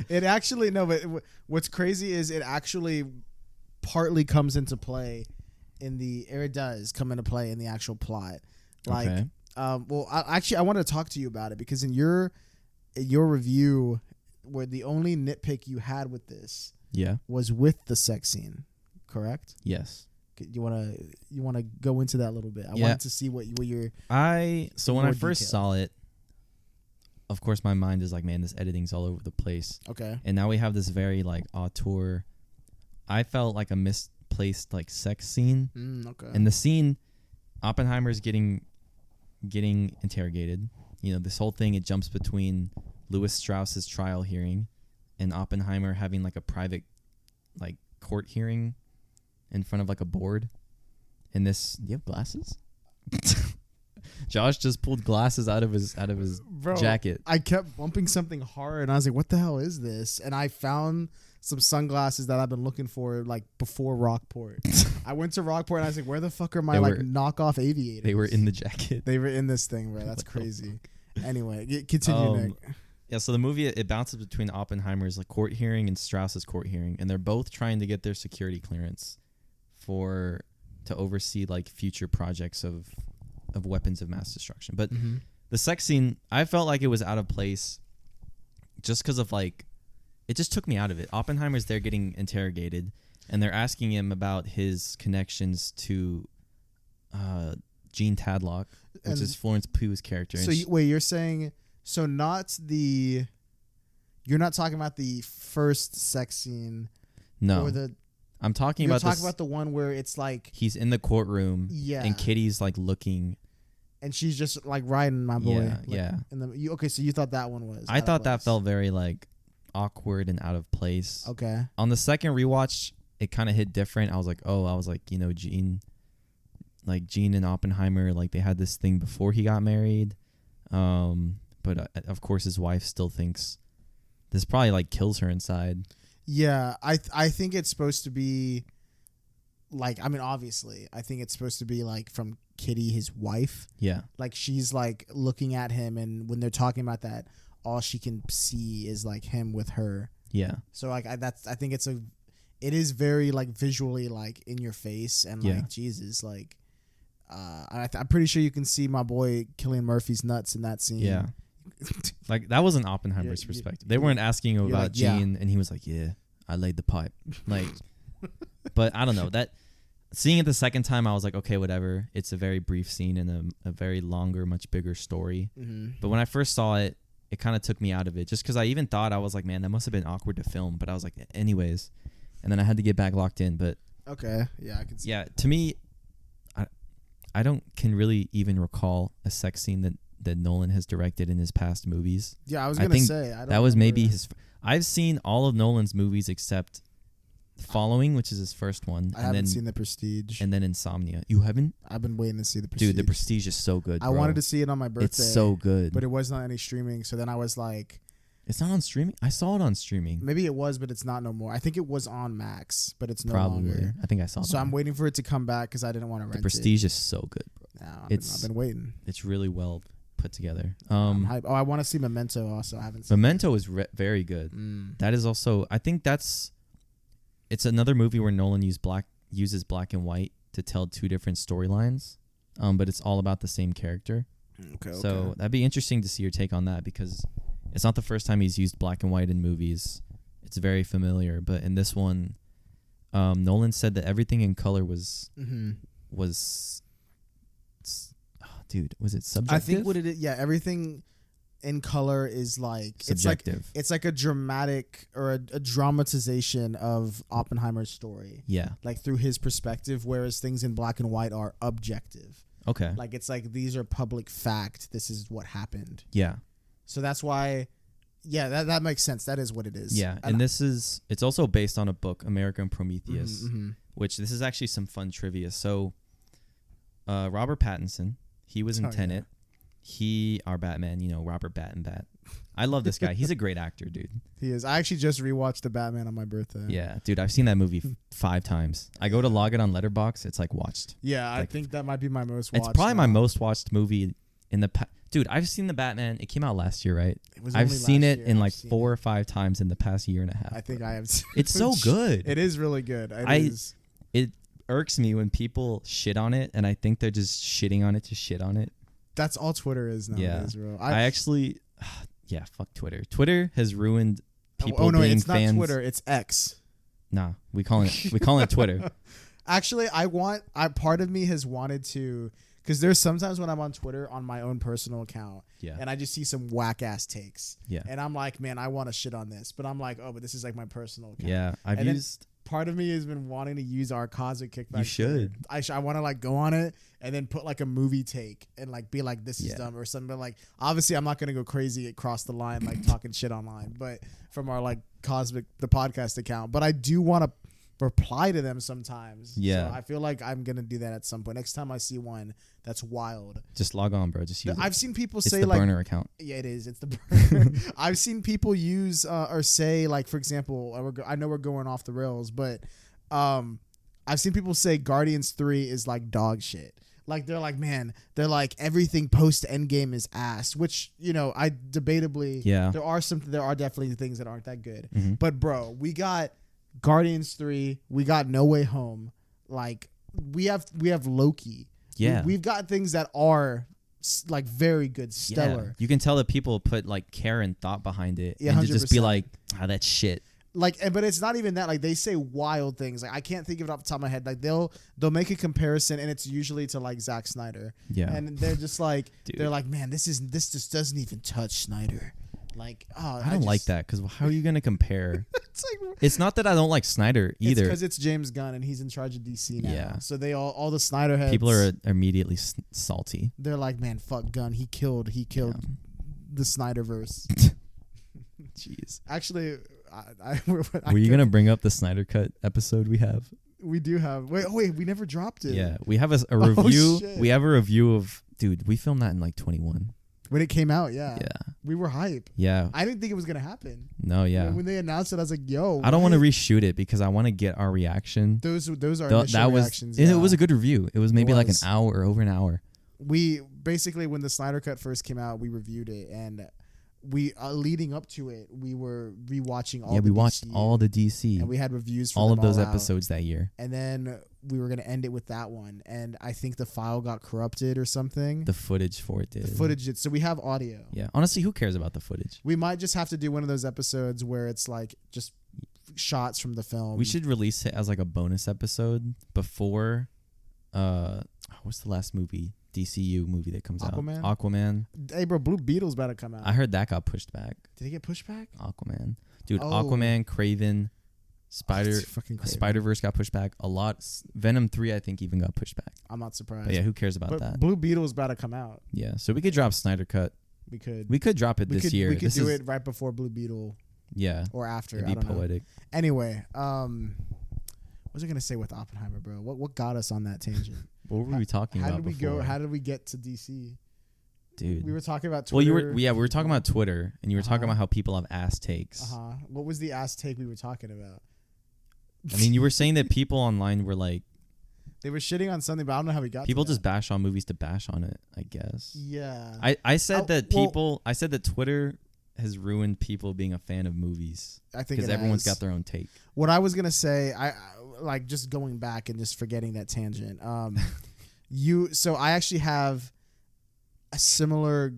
It actually but what's crazy is it actually partly comes into play it does come into play in the actual plot. Like, okay. Well, I wanted to talk to you about it because in your review, where the only nitpick you had with this, was with the sex scene, correct? Yes. You wanna go into that a little bit? I wanted to see what your when I first saw it, of course my mind is like, man, this editing's all over the place. Okay. And now we have this very like auteur. I felt like a misplaced like sex scene. Okay. And the scene, Oppenheimer's getting interrogated. You know, this whole thing, it jumps between Lewis Strauss's trial hearing and Oppenheimer having like a private like court hearing in front of like a board. And this, do you have glasses? Josh just pulled glasses out of his jacket. I kept bumping something hard and I was like, what the hell is this? And I found some sunglasses that I've been looking for like before Rockport. I went to Rockport and I was like, where the fuck are my knockoff aviators? They were in the jacket. They were in this thing, bro. That's crazy. Anyway, continue, Nick. Yeah, so the movie, it bounces between Oppenheimer's like court hearing and Strauss's court hearing, and they're both trying to get their security clearance to oversee like future projects of weapons of mass destruction. But the sex scene, I felt like it was out of place just because of like, it just took me out of it. Oppenheimer's there getting interrogated, and they're asking him about his connections to Jean Tadlock, which is Florence Pugh's character. So wait, you're saying, so not the You're not talking about the first sex scene. No, Or the I'm talking you're about talking this. about the one where it's like, He's in the courtroom. yeah, And Kitty's like looking. and she's just like riding my boy. Yeah, like, yeah. Okay, so you thought that one was? I out of thought that place. felt very like awkward and out of place. Okay. On the second rewatch, it kind of hit different. I was like, Gene and Oppenheimer, like they had this thing before he got married. But of course his wife still thinks this probably like kills her inside. Yeah, I think it's supposed to be like, I mean, obviously, I think it's supposed to be like from Kitty, his wife. Yeah. Like she's like looking at him, and when they're talking about that, all she can see is like him with her. Yeah. So like I think it is very like visually like in your face, and like Yeah. Jesus, like I'm pretty sure you can see my boy Cillian Murphy's nuts in that scene. Yeah. Like that wasn't Oppenheimer's Yeah, perspective. They weren't asking him you're about like, yeah. Gene, and he was like, "Yeah, I laid the pipe." Like, but I don't know that. Seeing it the second time, I was like, okay, whatever. It's a very brief scene and a very longer, much bigger story. Mm-hmm. But when I first saw it, it kind of took me out of it. Just because I even thought, I was like, man, that must have been awkward to film. But I was like, anyways. And then I had to get back locked in. But Okay, yeah, I can see. yeah, to me, I can really even recall a sex scene that Nolan has directed in his past movies. Yeah, I was I gonna think say I don't That was remember. maybe his. I've seen all of Nolan's movies except Following, which is his first one, I and haven't then seen The Prestige. and then Insomnia. You haven't? I've been waiting to see The Prestige. Dude, The Prestige is so good. I bro. wanted to see it on my birthday. It's so good. but it wasn't on any streaming. So then I was like, It's not on streaming. I saw it on streaming. maybe it was, but it's not no more. I think it was on Max, but it's no Probably. longer. I think I saw. So that I'm one. waiting for it to come back because I didn't want to rent The Prestige is so good, bro. it. No, It's- I've been waiting. It's really well put together. I'm hype. I want to see Memento also. I haven't seen Memento is very good. it. That is also. I think it's another movie where Nolan uses black and white to tell two different storylines, but it's all about the same character. Okay. So that'd be interesting to see your take on that because it's not the first time he's used black and white in movies. It's very familiar, but in this one, Nolan said that everything in color was dude, was it subjective? I think what it is, yeah, everything in color is like subjective. it's like a dramatic or a dramatization of Oppenheimer's story, Yeah. like through his perspective, whereas things in black and white are objective. Okay. Like it's like these are public fact. This is what happened. Yeah. So that's why, yeah, that makes sense. That is what it is. Yeah. And it's also based on a book, American Prometheus, Mm-hmm. which this is actually some fun trivia. So, Robert Pattinson, he was in Oh, yeah. Tenet. Our Batman, Robert Bat. I love this guy. He's a great actor, dude. He is. I actually just rewatched The Batman on my birthday. Yeah, dude, I've seen that movie 5 times. I go to log it on Letterboxd. It's like watched. Yeah, I Like, think that might be my most watched. It's probably my now. most watched movie in the past. Dude, I've seen the Batman. It came out last year, right? It was I've only seen last it year. in I've like seen 4 it. or 5 times in the past year and a half. I think I have. It's so good. It is really good. It irks me when people shit on it, and I think they're just shitting on it to shit on it. That's all Twitter is nowadays, bro. I actually, yeah, fuck Twitter. Twitter has ruined people oh no, being it's fans. not Twitter. It's X. Nah, we call it Twitter. Actually, part of me has wanted to, because there's sometimes when I'm on Twitter on my own personal account, Yeah. and I just see some whack ass takes, Yeah. and I'm like, man, I want to shit on this, but I'm like, oh, but this is like my personal account. Yeah, I've And then used. Part of me has been wanting to use our Cosmic Kickback. You should. I want to like go on it and then put like a movie take and like be like, this is Yeah. dumb or something. But like, obviously, I'm not gonna go crazy across the line like talking shit online. But from our like the podcast account, but I do want to reply to them sometimes. Yeah. So I feel like I'm gonna do that at some point. Next time I see one that's wild. Just log on, bro. Just use it. I've seen people It's say the like, burner account. yeah, it is. It's the burner. I've seen people use or say like, for example, I know we're going off the rails, but I've seen people say Guardians 3 is like dog shit. Like they're like, man, they're like everything post Endgame is ass. Which I debatably, Yeah. there are definitely things that aren't that good. Mhm. But bro, we got Guardians 3, we got No Way Home. Like we have Loki. Yeah. We've got things that are like very good, stellar. Yeah. You can tell that people put like care and thought behind it, Yeah, and to just be 100%. like, that's shit. Like, but it's not even that. Like, they say wild things. Like, I can't think of it off the top of my head. Like, they'll make a comparison, and it's usually to like Zack Snyder. Yeah. And they're just like, Dude. they're like, man, this just doesn't even touch Snyder. Like, I don't like that because how are you gonna compare? It's like It's not that I don't like Snyder either. because it's James Gunn and he's in charge of DC now. Yeah. So they all the Snyder heads. People are immediately salty. They're like, man, fuck Gunn. He killed the Snyderverse. Jeez. Actually, Were you gonna bring up the Snyder Cut episode we have? We do have. Wait, we never dropped it. Yeah, we have a review. Shit. We have a review of dude. We filmed that in like 21. When it came out, yeah. Yeah. We were hype. Yeah. I didn't think it was gonna happen. No. Yeah. When they announced it, I was like, "Yo." I don't want to what? reshoot it because I want to get our reaction. Those are That initial was. reactions. It yeah. was a good review. It was maybe like an was. hour or over an hour. We basically, when the Snyder Cut first came out, we reviewed it, and we leading up to it, we were rewatching all. Yeah, the we watched DC, all the DC. and we had reviews for all them of those out. episodes that year. And then we were gonna end it with that one, and I think the file got corrupted or something. The footage for it did. The footage did. So we have audio. Yeah. Honestly, who cares about the footage? We might just have to do one of those episodes where it's like just shots from the film. We should release it as like a bonus episode before. What's the last movie? DCU movie that comes Aquaman? out. Aquaman. Hey, bro, Blue Beetle's about to come out. I heard that got pushed back. Did it get pushed back? Aquaman, dude. Oh. Aquaman, Craven, That's fucking crazy. Spider-Verse got pushed back a lot. Venom 3, I think, even got pushed back. I'm not surprised. But yeah, who cares about But that? Blue Beetle's about to come out. Yeah, so we could drop Snyder Cut. We could. We could drop it this year. We could This do is- it right before Blue Beetle Yeah, or after. it'd I be don't know. poetic. Anyway, what was I gonna say with Oppenheimer, bro? What got us on that tangent? What were we talking How about did we before? go? How did we get to DC? Dude? We were talking about Well, Twitter. we were talking about Twitter, and you were talking Uh-huh. about how people have ass takes. What was the ass take we were talking about? I mean, you were saying that people online were like, They were shitting on something, but I don't know how we got. people to just that. bash on movies to bash on it, I guess. Yeah. I said Oh, that well- people. I said that Twitter has ruined people being a fan of movies I think because it everyone's has. got their own take. What I was gonna say, I like just going back and just forgetting that tangent. So I actually have a similar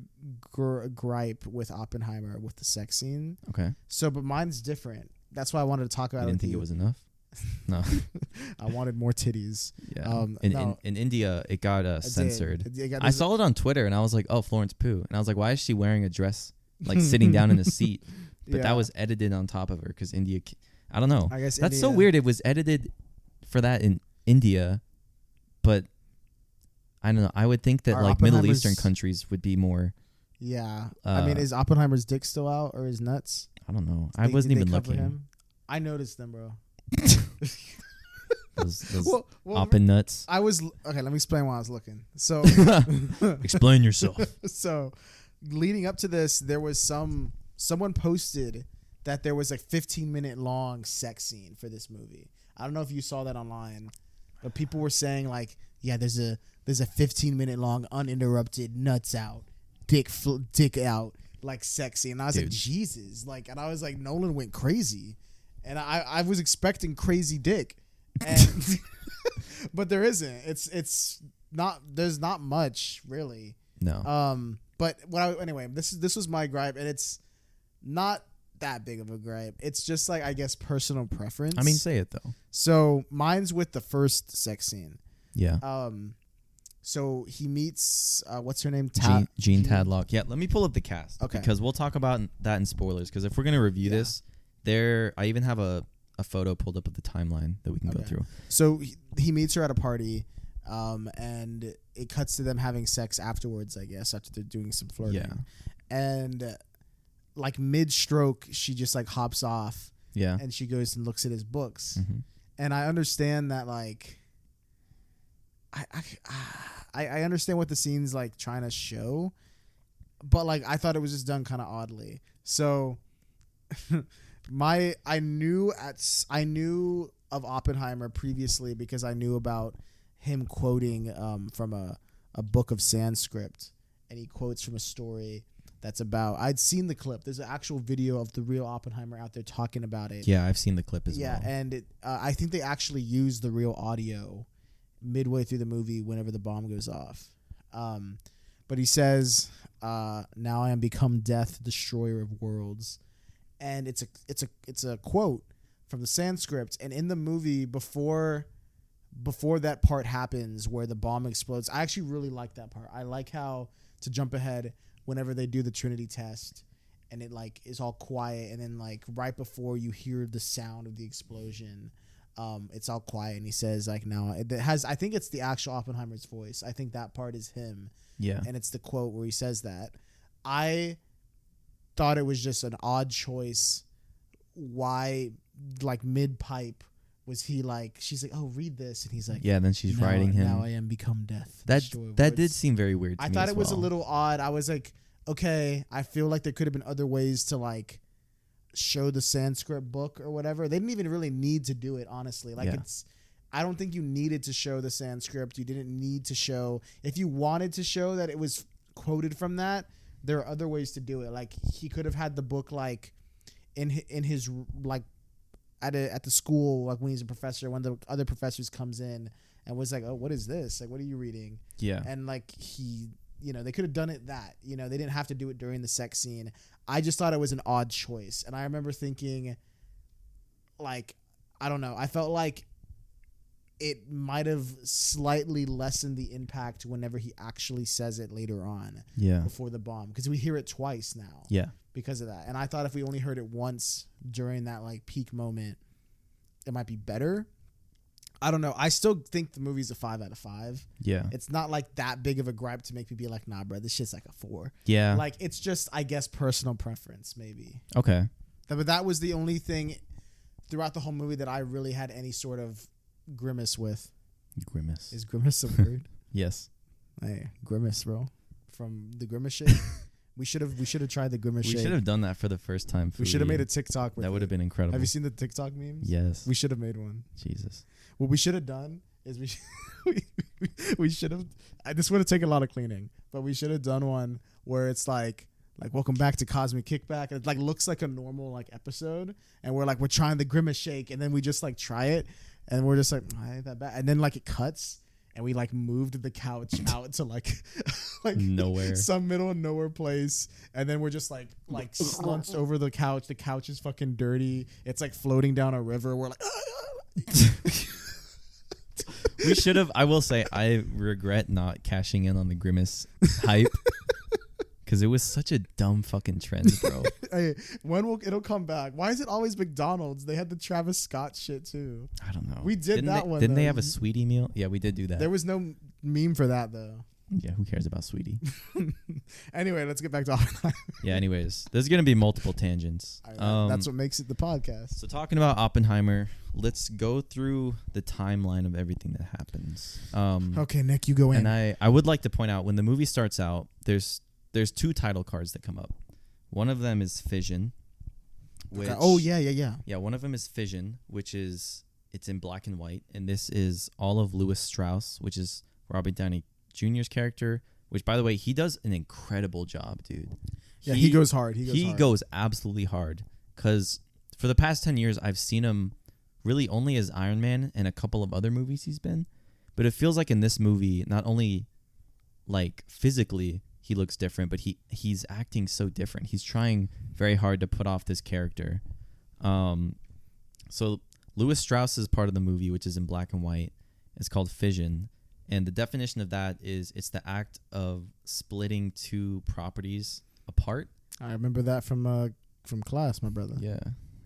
gripe with Oppenheimer with the sex scene. Okay, So, but mine's different. That's why I wanted to talk I about it. didn't with think you. it was enough. No, I wanted more titties. yeah. No. In India, it got I did. censored. It got- I saw it on Twitter, and I was like, "Oh, Florence Pugh," and I was like, "Why is she wearing a dress, like sitting down in a seat?" But Yeah. that was edited on top of her because India. I don't know. I guess That's so India- weird. It was edited for that in India, but I don't know. I would think that Are like Middle Oppenheimer's- Eastern countries would be more. Yeah. I mean, is Oppenheimer's dick still out or his nuts? I don't know. I Did wasn't they even cover looking. him? I noticed them, bro. Those Well, Oppen nuts. I was okay. Let me explain why I was looking. So, Explain yourself. so leading up to this, there was someone posted that there was a 15-minute long sex scene for this movie. I don't know if you saw that online, but people were saying like, yeah, there's a 15-minute long uninterrupted nuts out, dick out like sex scene. And I was like, Dude. Jesus, like, and I was like, Nolan went crazy, and I was expecting crazy dick, and but there isn't. It's not. There's not much really. No. But anyway, this was my gripe, and it's not that big of a gripe. It's just like, I guess, personal preference. I mean, say it though. So mine's with the first sex scene. Yeah. So he meets what's her name? Jean Tadlock. Yeah. Let me pull up the cast. Okay. Because we'll talk about that in spoilers. Because if we're gonna review this, I even have a photo pulled up of the timeline that we can go Okay. through. So he meets her at a party, and it cuts to them having sex afterwards. I guess after they're doing some flirting. Yeah. And like mid-stroke, she just like hops off, Yeah. and she goes and looks at his books. Mhm. And I understand that, like, I understand what the scene's like trying to show, but like I thought it was just done kind of oddly. So I knew of Oppenheimer previously because I knew about him quoting from a book of Sanskrit, and he quotes from a story that's about. I'd seen the clip. There's an actual video of the real Oppenheimer out there talking about it. Yeah, I've seen the clip as well. And I think they actually used the real audio midway through the movie whenever the bomb goes off. But he says, "Now I am become death, destroyer of worlds," and it's a quote from the Sanskrit. And in the movie, before that part happens where the bomb explodes, I actually really like that part. I like how, to jump ahead, whenever they do the Trinity test and it like is all quiet, and then like right before you hear the sound of the explosion, it's all quiet, and he says like, "Now it has." I think it's the actual Oppenheimer's voice. I think that part is him. Yeah. And it's the quote where he says that. I thought it was just an odd choice. Why, like mid pipe, was he like? She's like, "Oh, read this," and he's like, Yeah. Then she's now, writing him. Now I am become death. That destroyer of that did words." seem very weird to I me thought as it was a well. little odd. I was like, okay, I feel like there could have been other ways to like show the Sanskrit book or whatever. They didn't even really need to do it, honestly. Like Yeah. I don't think you needed to show the Sanskrit. You didn't need to show. If you wanted to show that it was quoted from that, there are other ways to do it. Like he could have had the book like in his like at the school, like when he's a professor, one of the other professors comes in and was like, "Oh, what is this? Like, what are you reading?" Yeah. And like he, they could have done it that, they didn't have to do it during the sex scene. I just thought it was an odd choice. And I remember thinking, like, I don't know. I felt like it might have slightly lessened the impact whenever he actually says it later on Yeah. before the bomb. Because we hear it twice now Yeah. because of that. And I thought if we only heard it once during that like peak moment, it might be better. I don't know. I still think the movie's a 5 out of 5. Yeah. It's not like that big of a gripe to make me be like, nah, bro, this shit's like a 4. Yeah. Like, it's just, I guess, personal preference, maybe. Okay. But that was the only thing throughout the whole movie that I really had any sort of grimace with. Grimace. Is grimace a word? Yes. Hey, grimace, bro. From the grimace shake. We should have tried the grimace We shake. should have done that for the first time. We should have made a TikTok with That would have been incredible. Have you seen the TikTok memes? Yes. We should have made one. Jesus. What we should have done is we should have. This would have taken a lot of cleaning, but we should have done one where it's like welcome back to Cosmic Kickback, and it like looks like a normal like episode, and we're trying the grimace shake, and then we just like try it, and we're just like, I ain't that bad, and then like it cuts, and we like moved the couch out to like Nowhere. some middle of nowhere place, and then we're just like slunched over the couch. The couch is fucking dirty. It's like floating down a river. We're like. We should have. I will say, I regret not cashing in on the Grimace hype because it was such a dumb fucking trend, bro. Hey, it'll come back? Why is it always McDonald's? They had the Travis Scott shit too. I don't know. We did one. Didn't they though. have a sweetie meal? Yeah, we did do that. There was no meme for that though. Yeah, who cares about sweetie? Anyway, let's get back to Oppenheimer. Yeah. Anyways, there's gonna be multiple tangents. That's what makes it the podcast. So talking about Oppenheimer, let's go through the timeline of everything that happens. Okay, Nick, you go in. And I would like to point out when the movie starts out, there's 2 title cards that come up. One of them is Fission. Which, Okay. Oh yeah. Yeah, one of them is Fission, which is it's in black and white, and this is all of Lewis Strauss, which is Robert Downey Jr.'s character. Which, by the way, he does an incredible job, dude. Yeah, he goes hard. He goes absolutely hard. Because for the past 10 years, I've seen him really only as Iron Man and a couple of other movies he's been. But it feels like in this movie, not only like physically he looks different, but he's acting so different. He's trying very hard to put off this character. So Lewis Strauss is part of the movie, which is in black and white. It's called Fission. And the definition of that is it's the act of splitting 2 properties apart. I remember that from class, my brother. Yeah.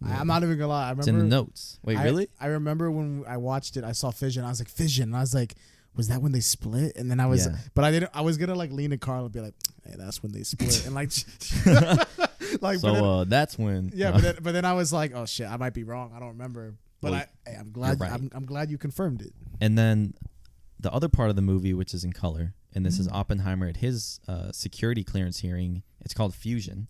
I'm not even gonna lie. I remember It's in the notes. Wait, really? I remember when I watched it, I saw Fission. I was like, Fission. And I was like, was that when they split? And then I was, but I didn't. I was gonna like lean to Carl and be like, hey, that's when they split. And like, like. So then, that's when. Yeah, but then I was like, oh shit, I might be wrong. I don't remember. But Well, I'm glad. you're right. I'm glad you confirmed it. And then the other part of the movie, which is in color, and this is Oppenheimer at his security clearance hearing. It's called Fusion.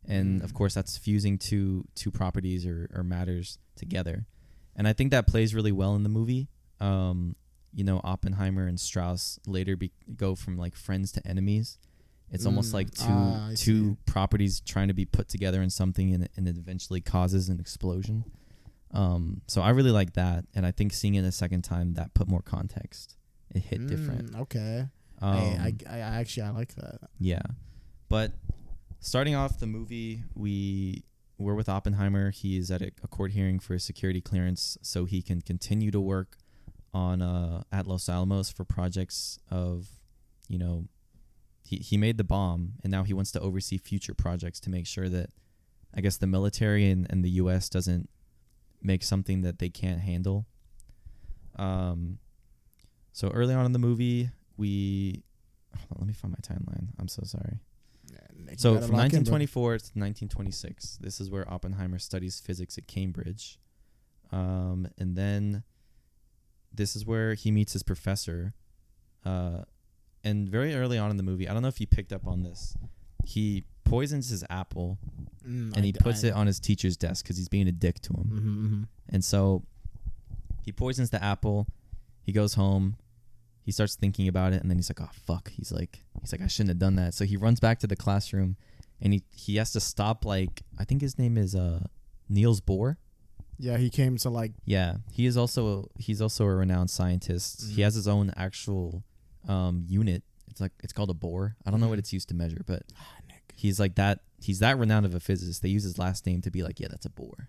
And of course, that's fusing two properties or matters together. And I think that plays really well in the movie. Oppenheimer and Strauss later go from like friends to enemies. It's almost like two properties trying to be put together in something, and it eventually causes an explosion. So I really like that, and I think seeing it a second time, that put more context. It hit different. Okay. I actually like that. Yeah, but starting off the movie, we're with Oppenheimer. He is at a court hearing for a security clearance so he can continue to work on at Los Alamos for projects of, he made the bomb, and now he wants to oversee future projects to make sure that, I guess, the military and the U.S. doesn't make something that they can't handle. So early on in the movie, hold on, let me find my timeline. I'm so sorry. So from 1924 to 1926, this is where Oppenheimer studies physics at Cambridge. And then this is where he meets his professor. And very early on in the movie, I don't know if you picked up on this, he poisons his apple and he puts it on his teacher's desk because he's being a dick to him. Mm-hmm. And so he poisons the apple. He goes home. He starts thinking about it, and then he's like, "Oh fuck!" He's like, "I shouldn't have done that." So he runs back to the classroom, and he has to stop. Like, I think his name is Niels Bohr. Yeah, he came to like. Yeah, he's also a renowned scientist. Mm-hmm. He has his own actual unit. It's called a Bohr. I don't know what it's used to measure, but he's like that. He's that renowned of a physicist. They use his last name to be like, yeah, that's a Bohr.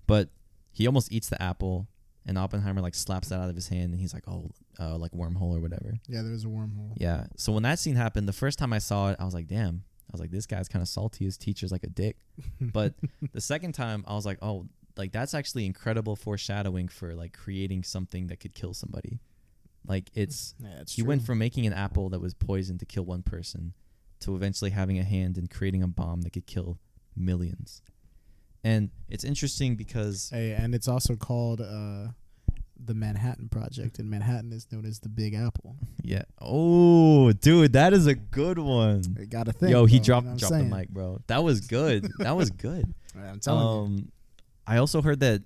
But he almost eats the apple, and Oppenheimer like slaps that out of his hand, and he's like, "Oh, like wormhole or whatever." Yeah, there's a wormhole. Yeah. So when that scene happened, the first time I saw it, I was like, "Damn." I was like, "This guy's kind of salty. His teacher's like a dick." But the second time, I was like, "Oh, like that's actually incredible foreshadowing for like creating something that could kill somebody." Like he went from making an apple that was poisoned to kill one person to eventually having a hand in creating a bomb that could kill millions. And it's interesting because and it's also called the Manhattan Project, and Manhattan is known as the Big Apple. Yeah. Oh, dude, that is a good one. You gotta think. Yo, he bro, dropped the mic, bro. That was good. That was good. I'm telling you. I also heard that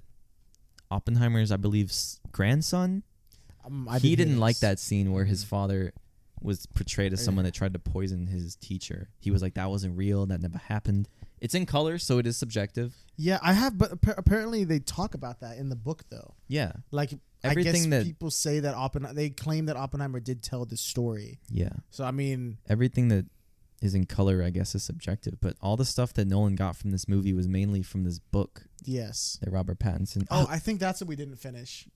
Oppenheimer's, I believe, grandson. He didn't like that scene where his father was portrayed as someone that tried to poison his teacher. He was like, that wasn't real. That never happened. It's in color, so it is subjective. Yeah, I have, but apparently they talk about that in the book, though. Yeah. Like, Everything I guess people say that they claim that Oppenheimer did tell this story. Yeah. So, I mean... Everything that is in color, I guess, is subjective. But all the stuff that Nolan got from this movie was mainly from this book. Yes. That Robert Pattinson... Oh, I think that's what we didn't finish.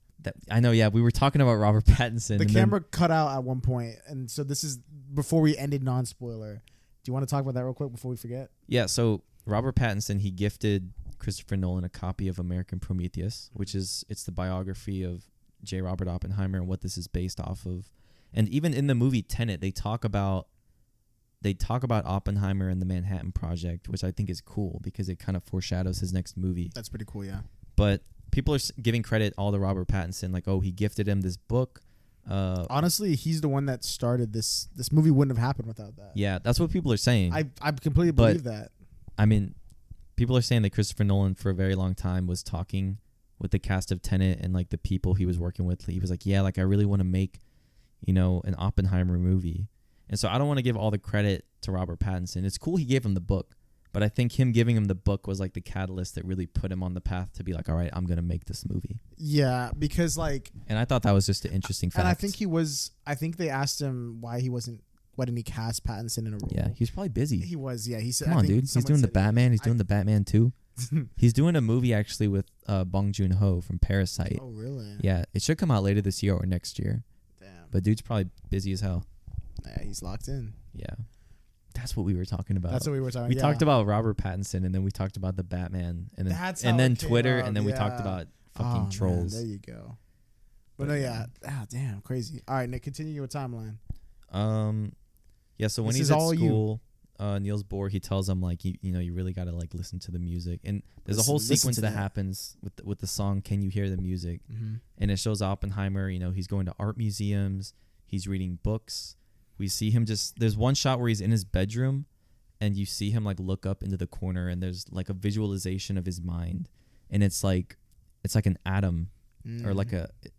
I know, yeah. We were talking about Robert Pattinson. The camera cut out at one point, and so this is before we ended non-spoiler. Do you want to talk about that real quick before we forget? Yeah, so Robert Pattinson, he gifted Christopher Nolan a copy of American Prometheus, which it's the biography of J. Robert Oppenheimer and what this is based off of. And even in the movie Tenet, they talk about Oppenheimer and the Manhattan Project, which I think is cool because it kind of foreshadows his next movie. That's pretty cool, yeah. But people are giving credit all to Robert Pattinson, like, oh, he gifted him this book. Honestly, he's the one that started this. This movie wouldn't have happened without that. Yeah, that's what people are saying. I completely believe that. I mean, people are saying that Christopher Nolan for a very long time was talking with the cast of Tenet and like the people he was working with. He was like, yeah, like I really want to make, an Oppenheimer movie. And so I don't want to give all the credit to Robert Pattinson. It's cool he gave him the book, but I think him giving him the book was like the catalyst that really put him on the path to be like, all right, I'm going to make this movie. Yeah, because like... And I thought that was just an interesting fact. And I think they asked him why didn't he cast Pattinson in a role? Yeah, he was probably busy. He was, yeah. He said, come on, dude. He's doing the Batman. He's doing the Batman too. He's doing a movie actually with Bong Joon-ho from Parasite. Oh, really? Yeah, it should come out later this year or next year. Damn. But dude's probably busy as hell. Yeah, he's locked in. Yeah. That's what we were talking about. That's what we were talking about. We talked about Robert Pattinson, and then we talked about the Batman, and then Twitter, and then we talked about fucking trolls. Man, there you go. But no, yeah. Ah, damn, crazy. All right, Nick, continue your timeline. Yeah. So when he's at school, Niels Bohr, he tells him like you really got to like listen to the music, and there's a whole sequence that happens with the song "Can You Hear the Music," and it shows Oppenheimer. He's going to art museums, he's reading books. We see him there's one shot where he's in his bedroom and you see him like look up into the corner and there's like a visualization of his mind. And it's like an atom or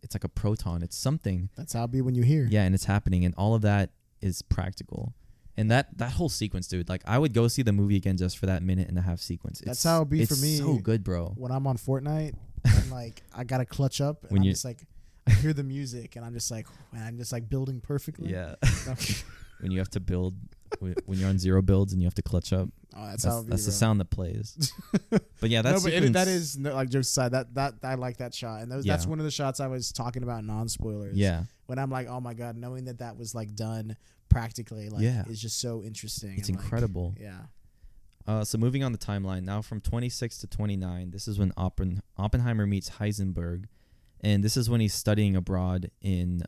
it's like a proton. It's something. That's how it be when you hear. Yeah. And it's happening. And all of that is practical. And that whole sequence, dude, like I would go see the movie again just for that minute and a half sequence. That's how it be for me. It's so good, bro. When I'm on Fortnite and like I got to clutch up and I'm just like, I hear the music and I'm just like building perfectly. Yeah. When you have to build, when you're on zero builds and you have to clutch up. Oh, that's the sound that plays. But yeah, that's that is like jokes aside. That I like that shot, and that's one of the shots I was talking about non-spoilers. Yeah. When I'm like, oh my god, knowing that was like done practically. Like, Yeah. it's just so interesting. It's and, like, incredible. yeah. So moving on the timeline now from 26 to 29, this is when Oppenheimer meets Heisenberg, and this is when he's studying abroad in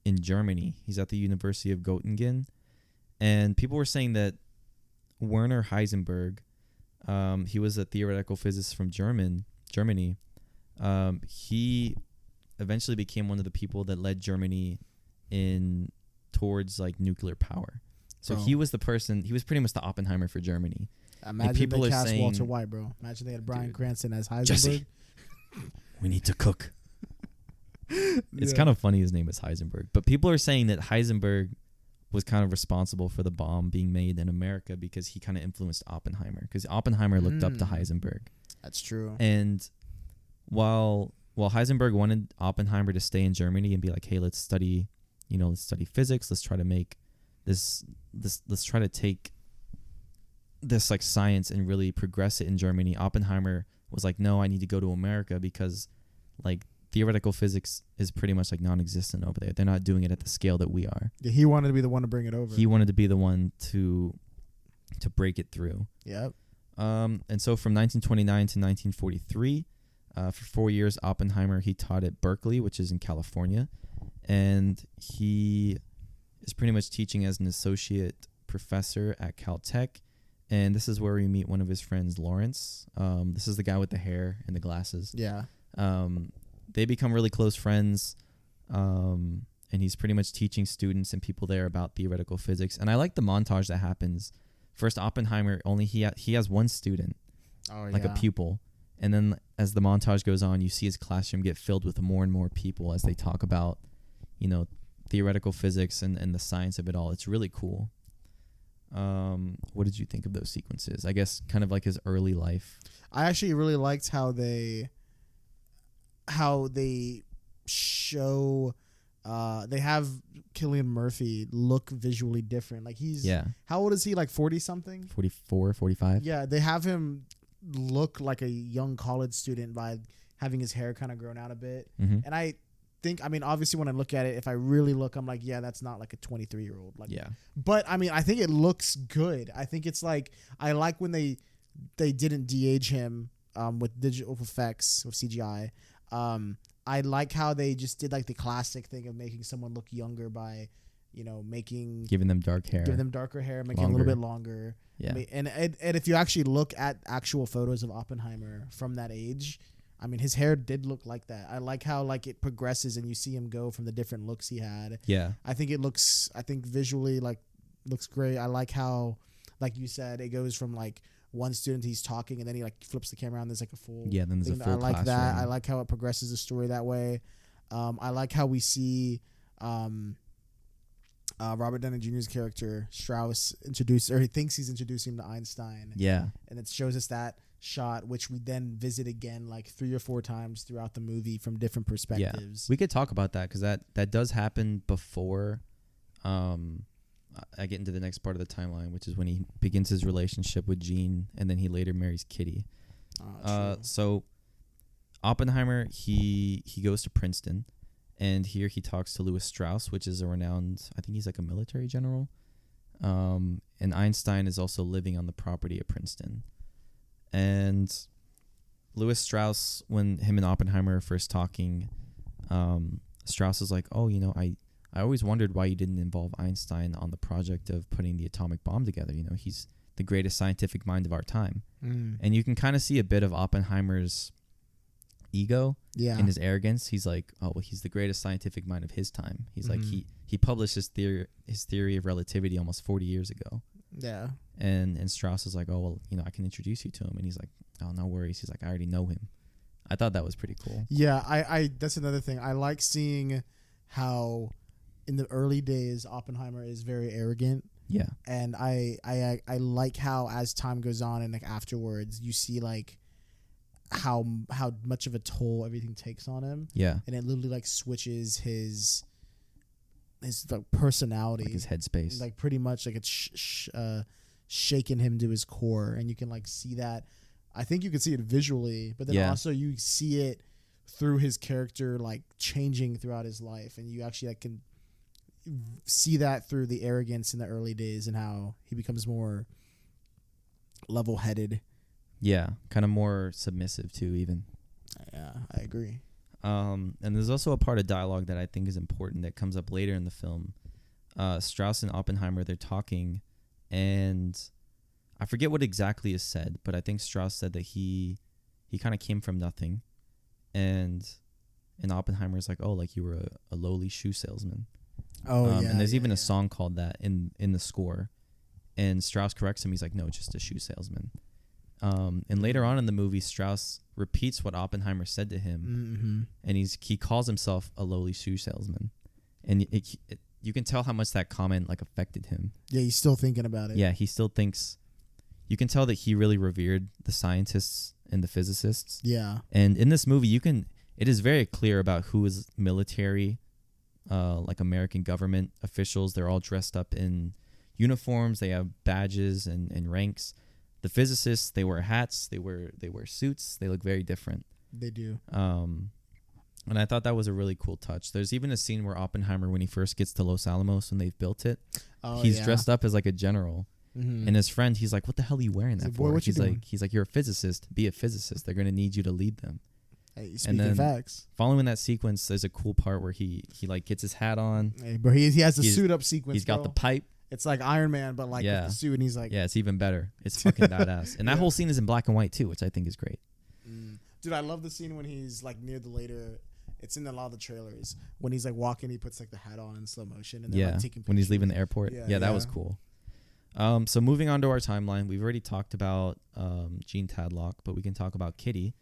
Germany. He's at the University of Göttingen, and people were saying that Werner Heisenberg, he was a theoretical physicist from Germany. He eventually became one of the people that led Germany towards like nuclear power. So Bro. he was the person. He was pretty much the Oppenheimer for Germany. Imagine people they are cast saying- Walter White, bro. Imagine they had Bryan Dude. Cranston as Heisenberg. Jesse. We need to cook. It's Yeah. kind of funny his name is Heisenberg, but people are saying that Heisenberg was kind of responsible for the bomb being made in America because he kind of influenced Oppenheimer, because Oppenheimer looked up to Heisenberg. That's true. And while Heisenberg wanted Oppenheimer to stay in Germany and be like, hey, let's study physics, let's try to make let's try to take this like science and really progress it in Germany. Oppenheimer was like, no, I need to go to America because like theoretical physics is pretty much like non-existent over there. They're not doing it at the scale that we are. Yeah, he wanted to be the one to bring it over. He wanted to be the one to break it through. Yep. And so from 1929 to 1943, for 4 years, Oppenheimer, he taught at Berkeley, which is in California. And he is pretty much teaching as an associate professor at Caltech. And this is where we meet one of his friends, Lawrence. This is the guy with the hair and the glasses. Yeah. They become really close friends. And he's pretty much teaching students and people there about theoretical physics. And I like the montage that happens. First, Oppenheimer, he has one student, like a pupil. And then as the montage goes on, you see his classroom get filled with more and more people as they talk about, theoretical physics and the science of it all. It's really cool. What did you think of those sequences? I guess kind of like his early life. I actually really liked how they show they have Cillian Murphy look visually different. Like how old is he? Like 40 something? 44, 45? Yeah, they have him look like a young college student by having his hair kind of grown out a bit. Mm-hmm. And I think, obviously when I look at it, if I really look, I'm like, yeah, that's not like a 23-year-old. Like, Yeah. But I think it looks good. I think it's like, I like when they didn't de-age him with digital effects, with CGI. I like how they just did like the classic thing of making someone look younger by, Giving them dark hair. giving them darker hair, making it a little bit longer. Yeah. And if you actually look at actual photos of Oppenheimer from that age, his hair did look like that. I like how like it progresses and you see him go from the different looks he had. Yeah. I think visually like looks great. I like how, like you said, it goes from like one student, he's talking, and then he like flips the camera around. There's like a full Then there's a full I like that. classroom. I like how it progresses the story that way. I like how we see Robert Downey Jr.'s character Strauss he thinks he's introducing him to Einstein. Yeah. And it shows us that shot, which we then visit again like 3 or 4 times throughout the movie from different perspectives. We could talk about that because that does happen before I get into the next part of the timeline, which is when he begins his relationship with Jean, and then he later marries Kitty. True. So Oppenheimer, he goes to Princeton, and here he talks to Louis Strauss, which is a renowned, I think he's like a military general. And Einstein is also living on the property of Princeton. And Louis Strauss, when him and Oppenheimer are first talking, Strauss is like, oh, I always wondered why you didn't involve Einstein on the project of putting the atomic bomb together. He's the greatest scientific mind of our time. And you can kind of see a bit of Oppenheimer's ego and his arrogance. He's like, oh, well, he's the greatest scientific mind of his time. He's like, he published his theory of relativity almost 40 years ago. Yeah. And Strauss is like, oh, well, I can introduce you to him. And he's like, oh, no worries. He's like, I already know him. I thought that was pretty cool. Yeah, I that's another thing. I like seeing how in the early days Oppenheimer is very arrogant. Yeah. And I like how as time goes on and like afterwards you see like how much of a toll everything takes on him. Yeah. And it literally like switches his like personality, like his headspace. Like pretty much like it's shaken him to his core, and you can like see that. I think you can see it visually, but then also you see it through his character like changing throughout his life, and you actually like see that through the arrogance in the early days and how he becomes more level-headed. Yeah, kind of more submissive too, even. Yeah, I agree. And there's also a part of dialogue that I think is important that comes up later in the film. Strauss and Oppenheimer, they're talking, and I forget what exactly is said, but I think Strauss said that he kind of came from nothing, and Oppenheimer's like, oh, like you were a lowly shoe salesman. Oh, yeah. And there's even a song called that in the score, and Strauss corrects him. He's like, no, just a shoe salesman. And later on in the movie, Strauss repeats what Oppenheimer said to him, and he calls himself a lowly shoe salesman, and you can tell how much that comment like affected him. Yeah, he's still thinking about it. Yeah, he still thinks. You can tell that he really revered the scientists and the physicists. Yeah. And in this movie, it is very clear about who is military, like American government officials. They're all dressed up in uniforms. They have badges and ranks. The physicists, they wear hats. They wear suits. They look very different. They do. And I thought that was a really cool touch. There's even a scene where Oppenheimer, when he first gets to Los Alamos, when they've built it, he's dressed up as like a general. And his friend, he's like, what the hell are you wearing that for? He's like, you're a physicist. Be a physicist. They're going to need you to lead them. Hey, speaking facts. Following that sequence, there's a cool part where he like gets his hat on. Hey, bro, he has the suit up sequence. He's got the pipe. It's like Iron Man, but like with the suit, and he's like, yeah, it's even better. It's fucking badass. And that whole scene is in black and white too, which I think is great. Dude, I love the scene when he's like near the later. It's in a lot of the trailers when he's like walking. He puts like the hat on in slow motion, and they're like taking pictures. When he's leaving the airport. Yeah, that was cool. So moving on to our timeline, we've already talked about Gene Tadlock, but we can talk about Kitty.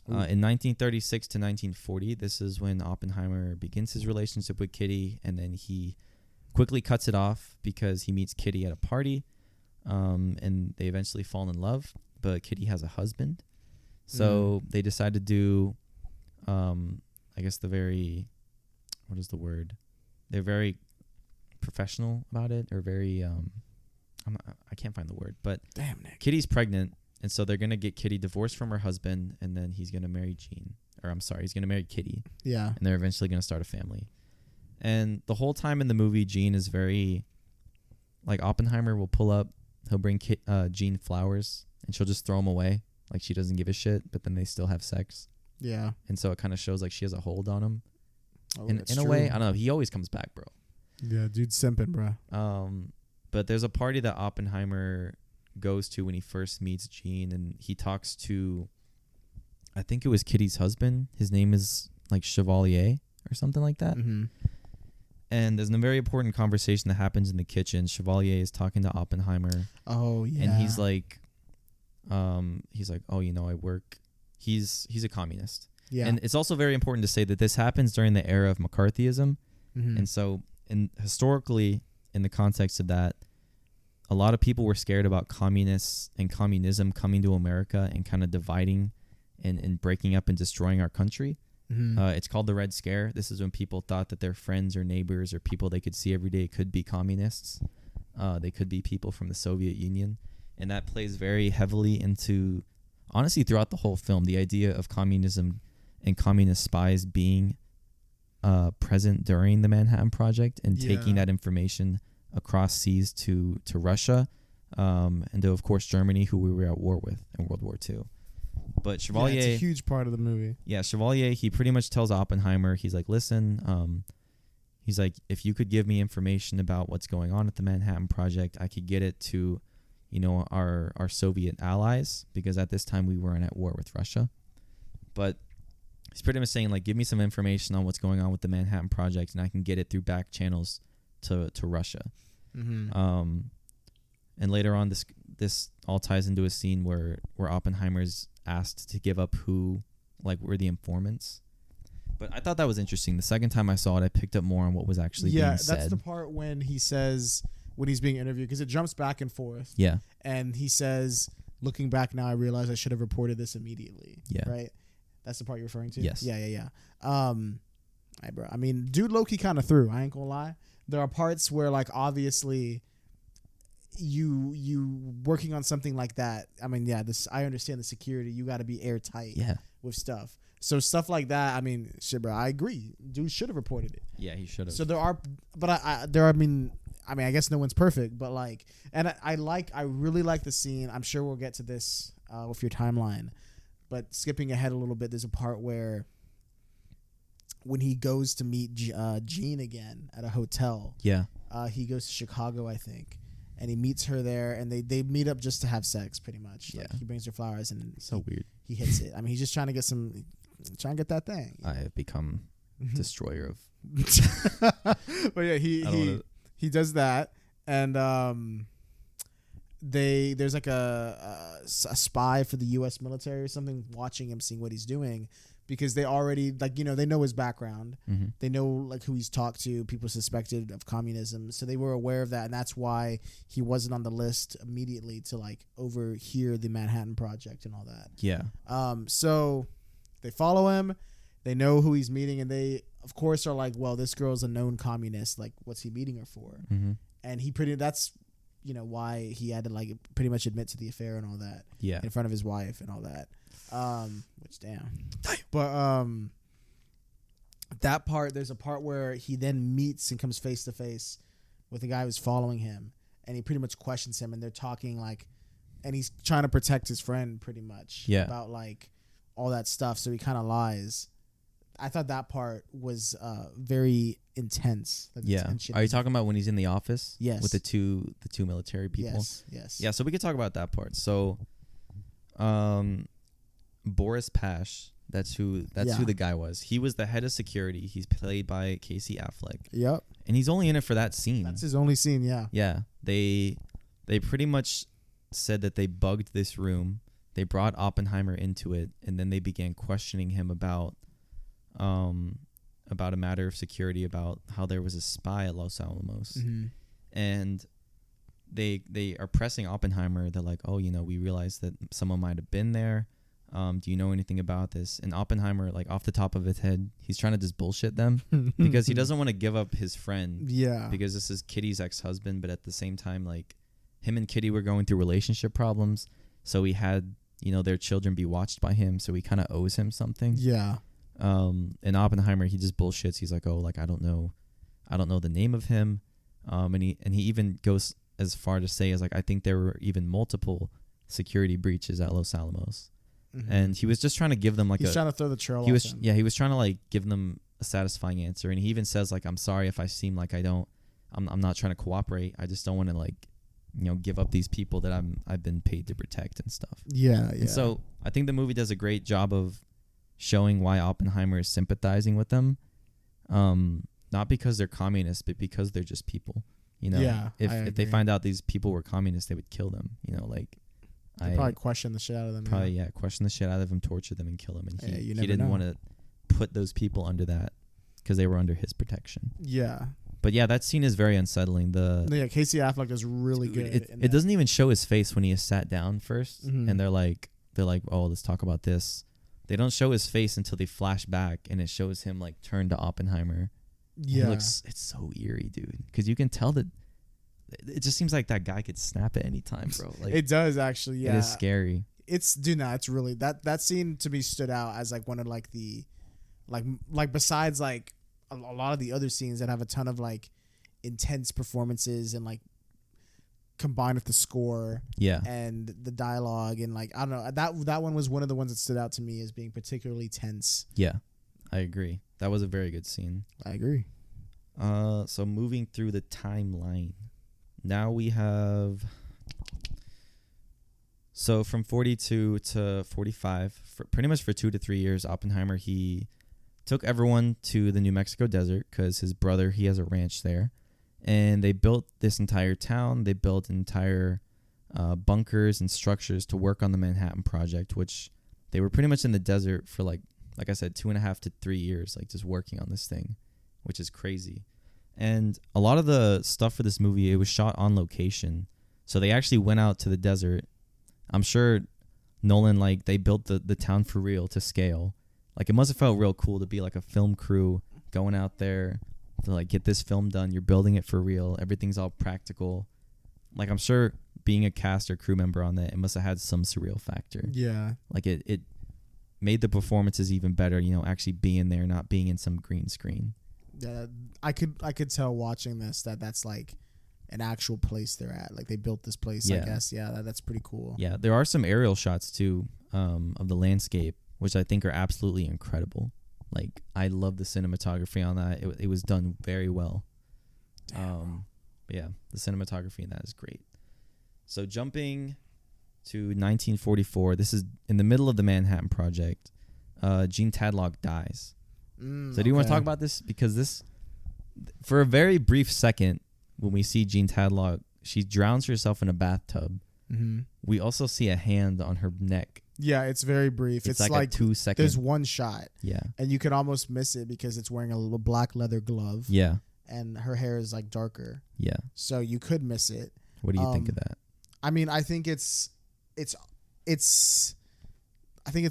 In 1936 to 1940, this is when Oppenheimer begins his relationship with Kitty, and then he quickly cuts it off because he meets Kitty at a party, and they eventually fall in love, but Kitty has a husband. So they decide to do, I guess what is the word? They're very professional about it, or very, I can't find the word, but damn, Nick. Kitty's pregnant, and so they're going to get Kitty divorced from her husband, and then he's going to marry he's going to marry Kitty. Yeah. And they're eventually going to start a family. And the whole time in the movie, Gene is very, like, Oppenheimer will pull up, he'll bring Gene flowers, and she'll just throw them away, like she doesn't give a shit, but then they still have sex. Yeah. And so it kind of shows like she has a hold on him. Oh, in a way, I don't know, he always comes back, bro. Yeah, dude's simping, bro. But there's a party that Oppenheimer goes to when he first meets Gene, and he talks to, I think it was Kitty's husband. His name is like Chevalier or something like that. And there's a very important conversation that happens in the kitchen. Chevalier is talking to Oppenheimer. Oh, yeah. And he's like, oh, you know, I work. He's a communist. Yeah. And it's also very important to say that this happens during the era of McCarthyism. And so historically, in the context of that, a lot of people were scared about communists and communism coming to America and kind of dividing and breaking up and destroying our country. It's called the Red Scare. This is when people thought that their friends or neighbors or people they could see every day could be communists. They could be people from the Soviet Union. And that plays very heavily into, honestly, throughout the whole film, the idea of communism and communist spies being present during the Manhattan Project and taking that information across seas to Russia and to, of course, Germany, who we were at war with in World War II. But Chevalier... it's a huge part of the movie. Yeah, Chevalier, he pretty much tells Oppenheimer, he's like, listen, he's like, if you could give me information about what's going on at the Manhattan Project, I could get it to, you know, our Soviet allies, because at this time we weren't at war with Russia. But he's pretty much saying, like, give me some information on what's going on with the Manhattan Project, and I can get it through back channels to Russia. And later on, this all ties into a scene where Oppenheimer's asked to give up who, like, were the informants. But I thought that was interesting. The second time I saw it, I picked up more on what was actually being said. Yeah, that's the part when he says, when he's being interviewed, because it jumps back and forth. Yeah. And he says, looking back now, I realize I should have reported this immediately. Yeah. Right? That's the part you're referring to? Yes. Yeah. Bro, I mean, dude low-key kind of threw. I ain't gonna lie. There are parts where, like, obviously you working on something like that. I mean, I understand the security. You got to be airtight with stuff. So stuff like that. I mean, shit, bro. I agree. Dude should have reported it. Yeah, he should have. So there are, but I mean, I guess no one's perfect, but like, and I really like the scene. I'm sure we'll get to this with your timeline, but skipping ahead a little bit, there's a part where when he goes to meet Jean again at a hotel. Yeah. He goes to Chicago, I think, and he meets her there, and they meet up just to have sex, pretty much. Yeah. Like, he brings her flowers, and So weird. he hits it. I mean, he's just trying to get that thing. I have become destroyer of. But yeah, he does that, and there's like a spy for the U.S. military or something watching him, seeing what he's doing, because they already, like, you know, they know his background. Mm-hmm. They know, like, who he's talked to, people suspected of communism, so they were aware of that, and that's why he wasn't on the list immediately to, like, overhear the Manhattan Project and all that. Yeah. So they follow him, they know who he's meeting, and they, of course, are like, well, this girl's a known communist, like, what's he meeting her for? Mm-hmm. And that's, you know, why he had to, like, pretty much admit to the affair and all that. Yeah. In front of his wife and all that. Which, damn. But that part, there's a part where he then meets and comes face to face with the guy who's following him, and he pretty much questions him, and they're talking, like, and he's trying to protect his friend pretty much. Yeah. About, like, all that stuff, so he kind of lies. I thought that part was very intense. Like, Yeah. Are you talking about when he's in the office? Yes. With the two military people? Yes. Yeah, so we could talk about that part. So Boris Pash, that's who the guy was. He was the head of security. He's played by Casey Affleck. Yep. And he's only in it for that scene. That's his only scene, yeah. Yeah. They pretty much said that they bugged this room. They brought Oppenheimer into it, and then they began questioning him about a matter of security, about how there was a spy at Los Alamos. Mm-hmm. And they are pressing Oppenheimer. They're like, oh, you know, we realized that someone might have been there. Do you know anything about this? And Oppenheimer, like, off the top of his head, he's trying to just bullshit them because he doesn't want to give up his friend. Yeah. Because this is Kitty's ex-husband, but at the same time, like, him and Kitty were going through relationship problems. So he had, you know, their children be watched by him. So he kind of owes him something. Yeah. And Oppenheimer, he just bullshits. He's like, oh, like, I don't know the name of him. And he even goes as far to say as, like, I think there were even multiple security breaches at Los Alamos. Mm-hmm. And he was just trying to give them, like, he's trying to throw the trail. He was trying to, like, give them a satisfying answer. And he even says, like, I'm sorry if I seem like I'm not trying to cooperate. I just don't want to, like, you know, give up these people that I've been paid to protect and stuff. Yeah. And so I think the movie does a great job of showing why Oppenheimer is sympathizing with them. Not because they're communists, but because they're just people. You know, Yeah, if they find out these people were communists, they would kill them. You know, like, they probably question the shit out of them. Question the shit out of them, torture them, and kill them. And he never didn't know. want to put those people under that because they were under his protection. Yeah. But yeah, that scene is very unsettling. Casey Affleck is really good. It doesn't even show his face when he is sat down first, Mhm. and they're like, oh, let's talk about this. They don't show his face until they flash back, and it shows him, like, turn to Oppenheimer. Yeah. It's so eerie, dude, because you can tell that it just seems like that guy could snap at any time, bro. Like, it does actually. Yeah. It is scary. It's really that scene to me stood out as, like, one of, like, the like besides, like, a lot of the other scenes that have a ton of, like, intense performances and, like, combined with the score, and the dialogue, and, like, I don't know, that one was one of the ones that stood out to me as being particularly tense. Yeah, I agree. That was a very good scene. I agree. So moving through the timeline, now we have. So from 42 to 45, pretty much for 2 to 3 years, Oppenheimer, he took everyone to the New Mexico desert because his brother, he has a ranch there. And they built this entire town. They built entire bunkers and structures to work on the Manhattan Project, which they were pretty much in the desert for, like I said, 2.5 to 3 years, like, just working on this thing, which is crazy. And a lot of the stuff for this movie, it was shot on location. So they actually went out to the desert. I'm sure Nolan, like, they built the town for real to scale. Like, it must have felt real cool to be, like, a film crew going out there to, like, get this film done. You're building it for real. Everything's all practical. Like, I'm sure being a cast or crew member on that, it must have had some surreal factor. Yeah. Like, it made the performances even better. You know, actually being there, not being in some green screen. Yeah, I could tell watching this that's like an actual place they're at. Like they built this place. I Yeah. guess. Yeah, that's pretty cool. Yeah, there are some aerial shots too of the landscape, which I think are absolutely incredible. Like I love the cinematography on that. It was done very well. But yeah, the cinematography in that is great. So jumping to 1944, this is in the middle of the Manhattan Project. Jean Tadlock dies. So do you want to talk about this? Because this, for a very brief second, when we see Jean Tadlock, she drowns herself in a bathtub. Mm-hmm. We also see a hand on her neck. Yeah, it's very brief. It's like a 2 second. there's one shot. Yeah. And you could almost miss it because it's wearing a little black leather glove. Yeah. And her hair is like darker. Yeah. So you could miss it. What do you think of that? I mean, I think it's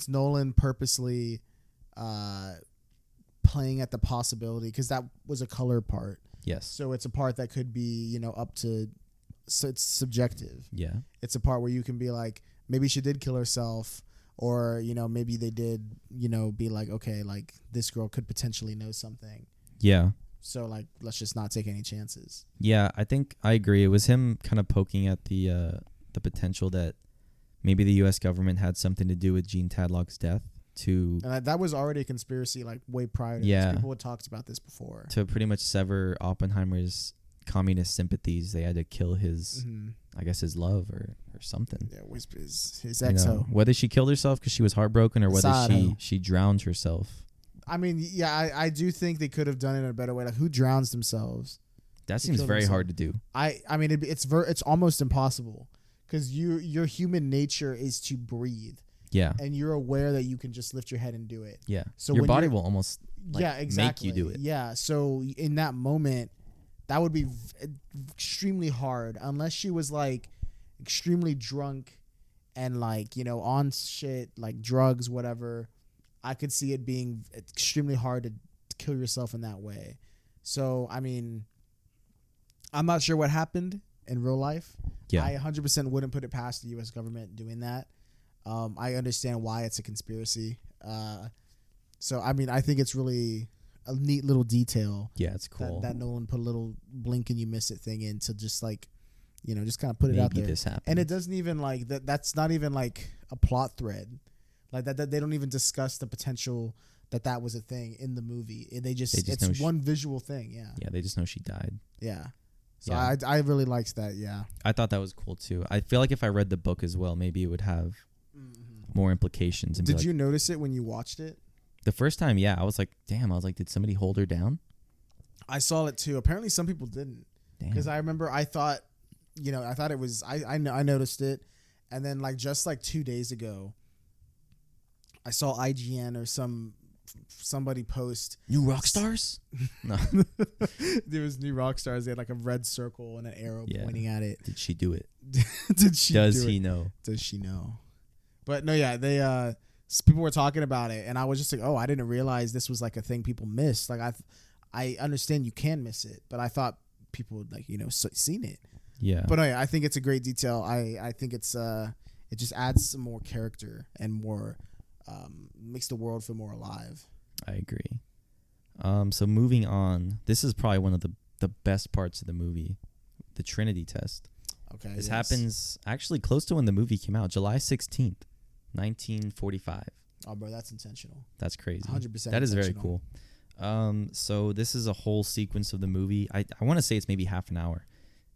Nolan purposely playing at the possibility, because that was a color part. Yes. So it's a part that could be, up to, so it's subjective. Yeah. It's a part where you can be like, maybe she did kill herself, or, maybe they did, be like, okay, like this girl could potentially know something. Yeah. So like, let's just not take any chances. Yeah, I think I agree. It was him kind of poking at the potential that maybe the U.S. government had something to do with Jean Tadlock's death And that was already a conspiracy, like way prior to Yeah. this. People had talked about this before. to pretty much sever Oppenheimer's communist sympathies. They had to kill his, I guess, his love or something. Yeah, was his You ex know, whether she killed herself because she was heartbroken or whether Sad she drowned herself. I mean, yeah, I do think they could have done it in a better way. Like, who drowns themselves? That seems killed very himself. hard to do. I mean, it's almost impossible, because your human nature is to breathe, Yeah. and you're aware that you can just lift your head and do it. Yeah. So your when body you're- will almost Yeah, exactly. make you do it. Yeah, so in that moment, that would be extremely hard, unless she was like extremely drunk and like, on shit, like drugs, whatever. I could see it being extremely hard to kill yourself in that way. So, I mean, I'm not sure what happened in real life. Yeah. I 100% wouldn't put it past the U.S. government doing that. I understand why it's a conspiracy. So, I mean, I think it's really a neat little detail Yeah, it's cool. that Nolan put a little blink and you miss it thing in to just like, just kind of put it out Maybe there. this happened. And it doesn't even like that. That's not even like a plot thread. Like that they don't even discuss the potential that was a thing in the movie. They just know it's one visual thing. Yeah. Yeah, they just know she died. Yeah. So Yeah. I really liked that. Yeah. I thought that was cool too. I feel like if I read the book as well, maybe it would have more implications. And be Did like- you notice it when you watched it? The first time, yeah, I was like, damn. I was like, did somebody hold her down? I saw it too. Apparently, some people didn't. Damn. Because I remember I thought it was I noticed it, and then like just like 2 days ago, I saw IGN or somebody post New rock stars? No. there was new rock stars. They had like a red circle and an arrow Yeah. pointing at it. Did she do it? Did she? Does do he it? know? Does she know? But no, yeah, they people were talking about it, and I was just like, oh, I didn't realize this was like a thing people missed. Like I understand you can miss it, but I thought people would like seen it. Yeah. But no, yeah, I think it's a great detail. I think it's it just adds some more character and more makes the world feel more alive. I agree. So moving on, this is probably one of the best parts of the movie, the Trinity test. Okay, This yes. happens actually close to when the movie came out, July 16th, 1945. Oh, bro, that's intentional. That's crazy. 100% That is very intentional. cool. So this is a whole sequence of the movie. I want to say it's maybe half an hour.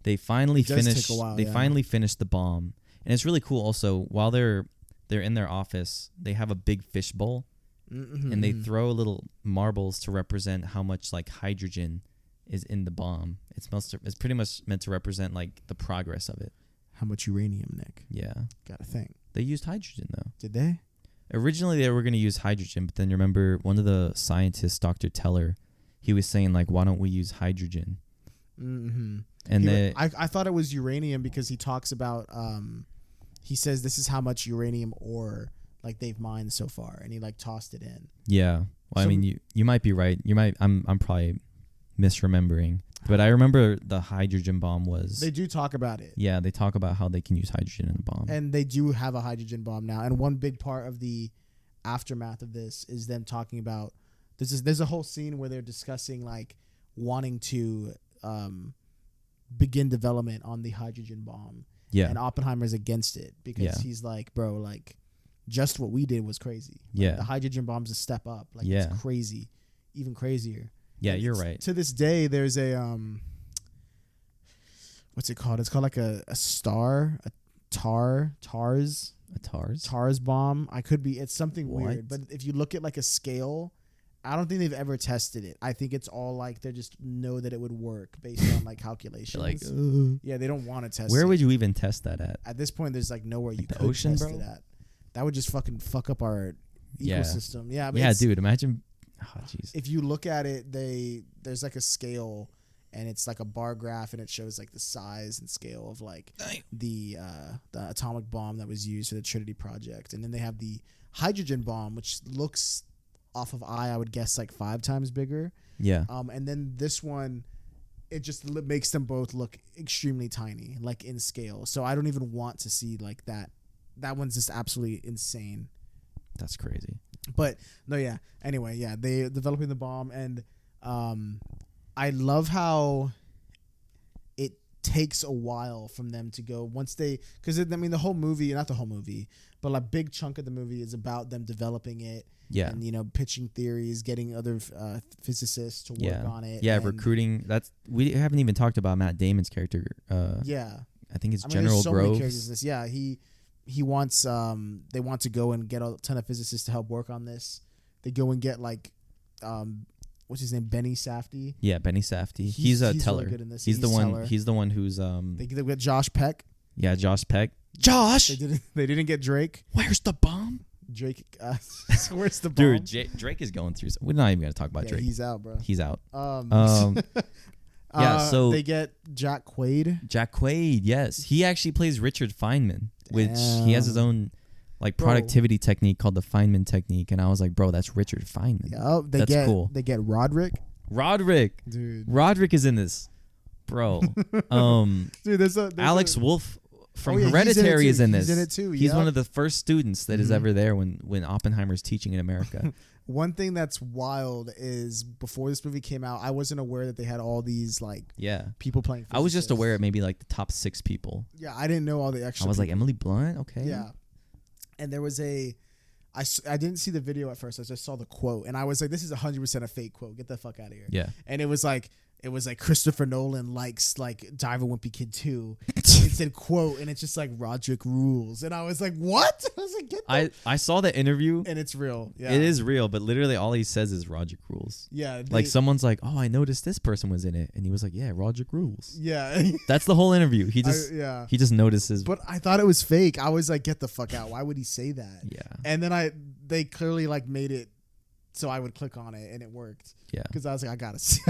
They finally It does finish. take a while, They yeah. finally finish the bomb, and it's really cool. Also, while they're in their office, they have a big fish bowl, and they throw little marbles to represent how much like hydrogen is in the bomb. It's pretty much meant to represent like the progress of it. How much uranium, Nick? Yeah, Got to think. they used hydrogen though. Did they? Originally, they were going to use hydrogen, but then remember one of the scientists, Dr. Teller, he was saying like, why don't we use hydrogen? Mm-hmm. And I thought it was uranium because he talks about he says this is how much uranium ore like they've mined so far, and he like tossed it in. yeah, well, I So- mean, you might be right. I'm probably misremembering, but I remember the hydrogen bomb was. They do talk about it. Yeah, they talk about how they can use hydrogen in a bomb. And they do have a hydrogen bomb now. And one big part of the aftermath of this is them talking about there's a whole scene where they're discussing like wanting to begin development on the hydrogen bomb. Yeah. And Oppenheimer's against it because he's like, bro, like just what we did was crazy. Like, the hydrogen bomb's a step up. Like it's crazy, even crazier. Yeah, like, you're right. To this day, there's a what's it called? It's called like a star, a TARS. A TARS? TARS bomb. It's something What? weird. But if you look at like a scale, I don't think they've ever tested it. I think it's all like they just know that it would work based on like calculations. Like, yeah, they don't want to test it. where would you even test that at? At this point, there's like nowhere you the could ocean, test bro? it at. That would just fucking fuck up our Yeah. ecosystem. Yeah, but Yeah, dude, imagine. Oh, jeez. if you look at it, there's like a scale, and it's like a bar graph, and it shows like the size and scale of like the atomic bomb that was used for the Trinity Project, and then they have the hydrogen bomb, which looks off of I would guess like 5 times bigger. Yeah. And then this one, it just makes them both look extremely tiny, like in scale. So I don't even want to see like that. That one's just absolutely insane. That's crazy. But no, yeah. Anyway, yeah, they developing the bomb, and I love how it takes a while from them to go once they, because I mean the whole movie, not the whole movie, but like big chunk of the movie is about them developing it. Yeah. And pitching theories, getting other physicists to work on it. Yeah, and recruiting. We haven't even talked about Matt Damon's character. Yeah. I think it's I mean, General there's so many Groves. characters in this. Yeah, he wants they want to go and get a ton of physicists to help work on this. They go and get like what's his name, Benny Safdie. Yeah, Benny Safdie. He's a teller. Really good in this. He's the one. Teller. He's the one who's They get Josh Peck. Yeah, Josh Peck. Josh, They didn't get Drake. where's the bomb? Drake, where's the bomb? Dude, Drake is going through. We're not even gonna talk about Drake. He's out, bro. He's out. Yeah, so they get Jack Quaid. Jack Quaid, yes, he actually plays Richard Feynman, which he has his own like productivity technique called the Feynman technique, and I was like, bro, that's Richard Feynman. Yeah, that's cool. They get Roderick. Dude, Roderick is in this, bro. Dude, there's Alex Wolff from yeah, Hereditary is in this. He's in it too. He's one of the first students that is ever there when Oppenheimer's teaching in America. One thing that's wild is before this movie came out, I wasn't aware that they had all these like people playing physicists. I was just aware of maybe like the top 6 people. Yeah, I didn't know all the extra I was people. like, Emily Blunt? Okay. Yeah. And there was I didn't see the video at first. I just saw the quote. And I was like, this is 100% a fake quote. Get the fuck out of here. Yeah. And it was like Christopher Nolan likes like Diver Wimpy Kid 2. It said quote, and it's just like Roderick rules. And I was like, what? I was like, get that. I saw the interview. And it's real. Yeah. It is real, but literally all he says is Roderick rules. Yeah. Like someone's like, oh, I noticed this person was in it. And he was like, yeah, Roderick rules. Yeah. That's the whole interview. He just notices. But I thought it was fake. I was like, get the fuck out. Why would he say that? Yeah. And then they clearly like made it so I would click on it, and it worked. Yeah. Because I was like, I gotta see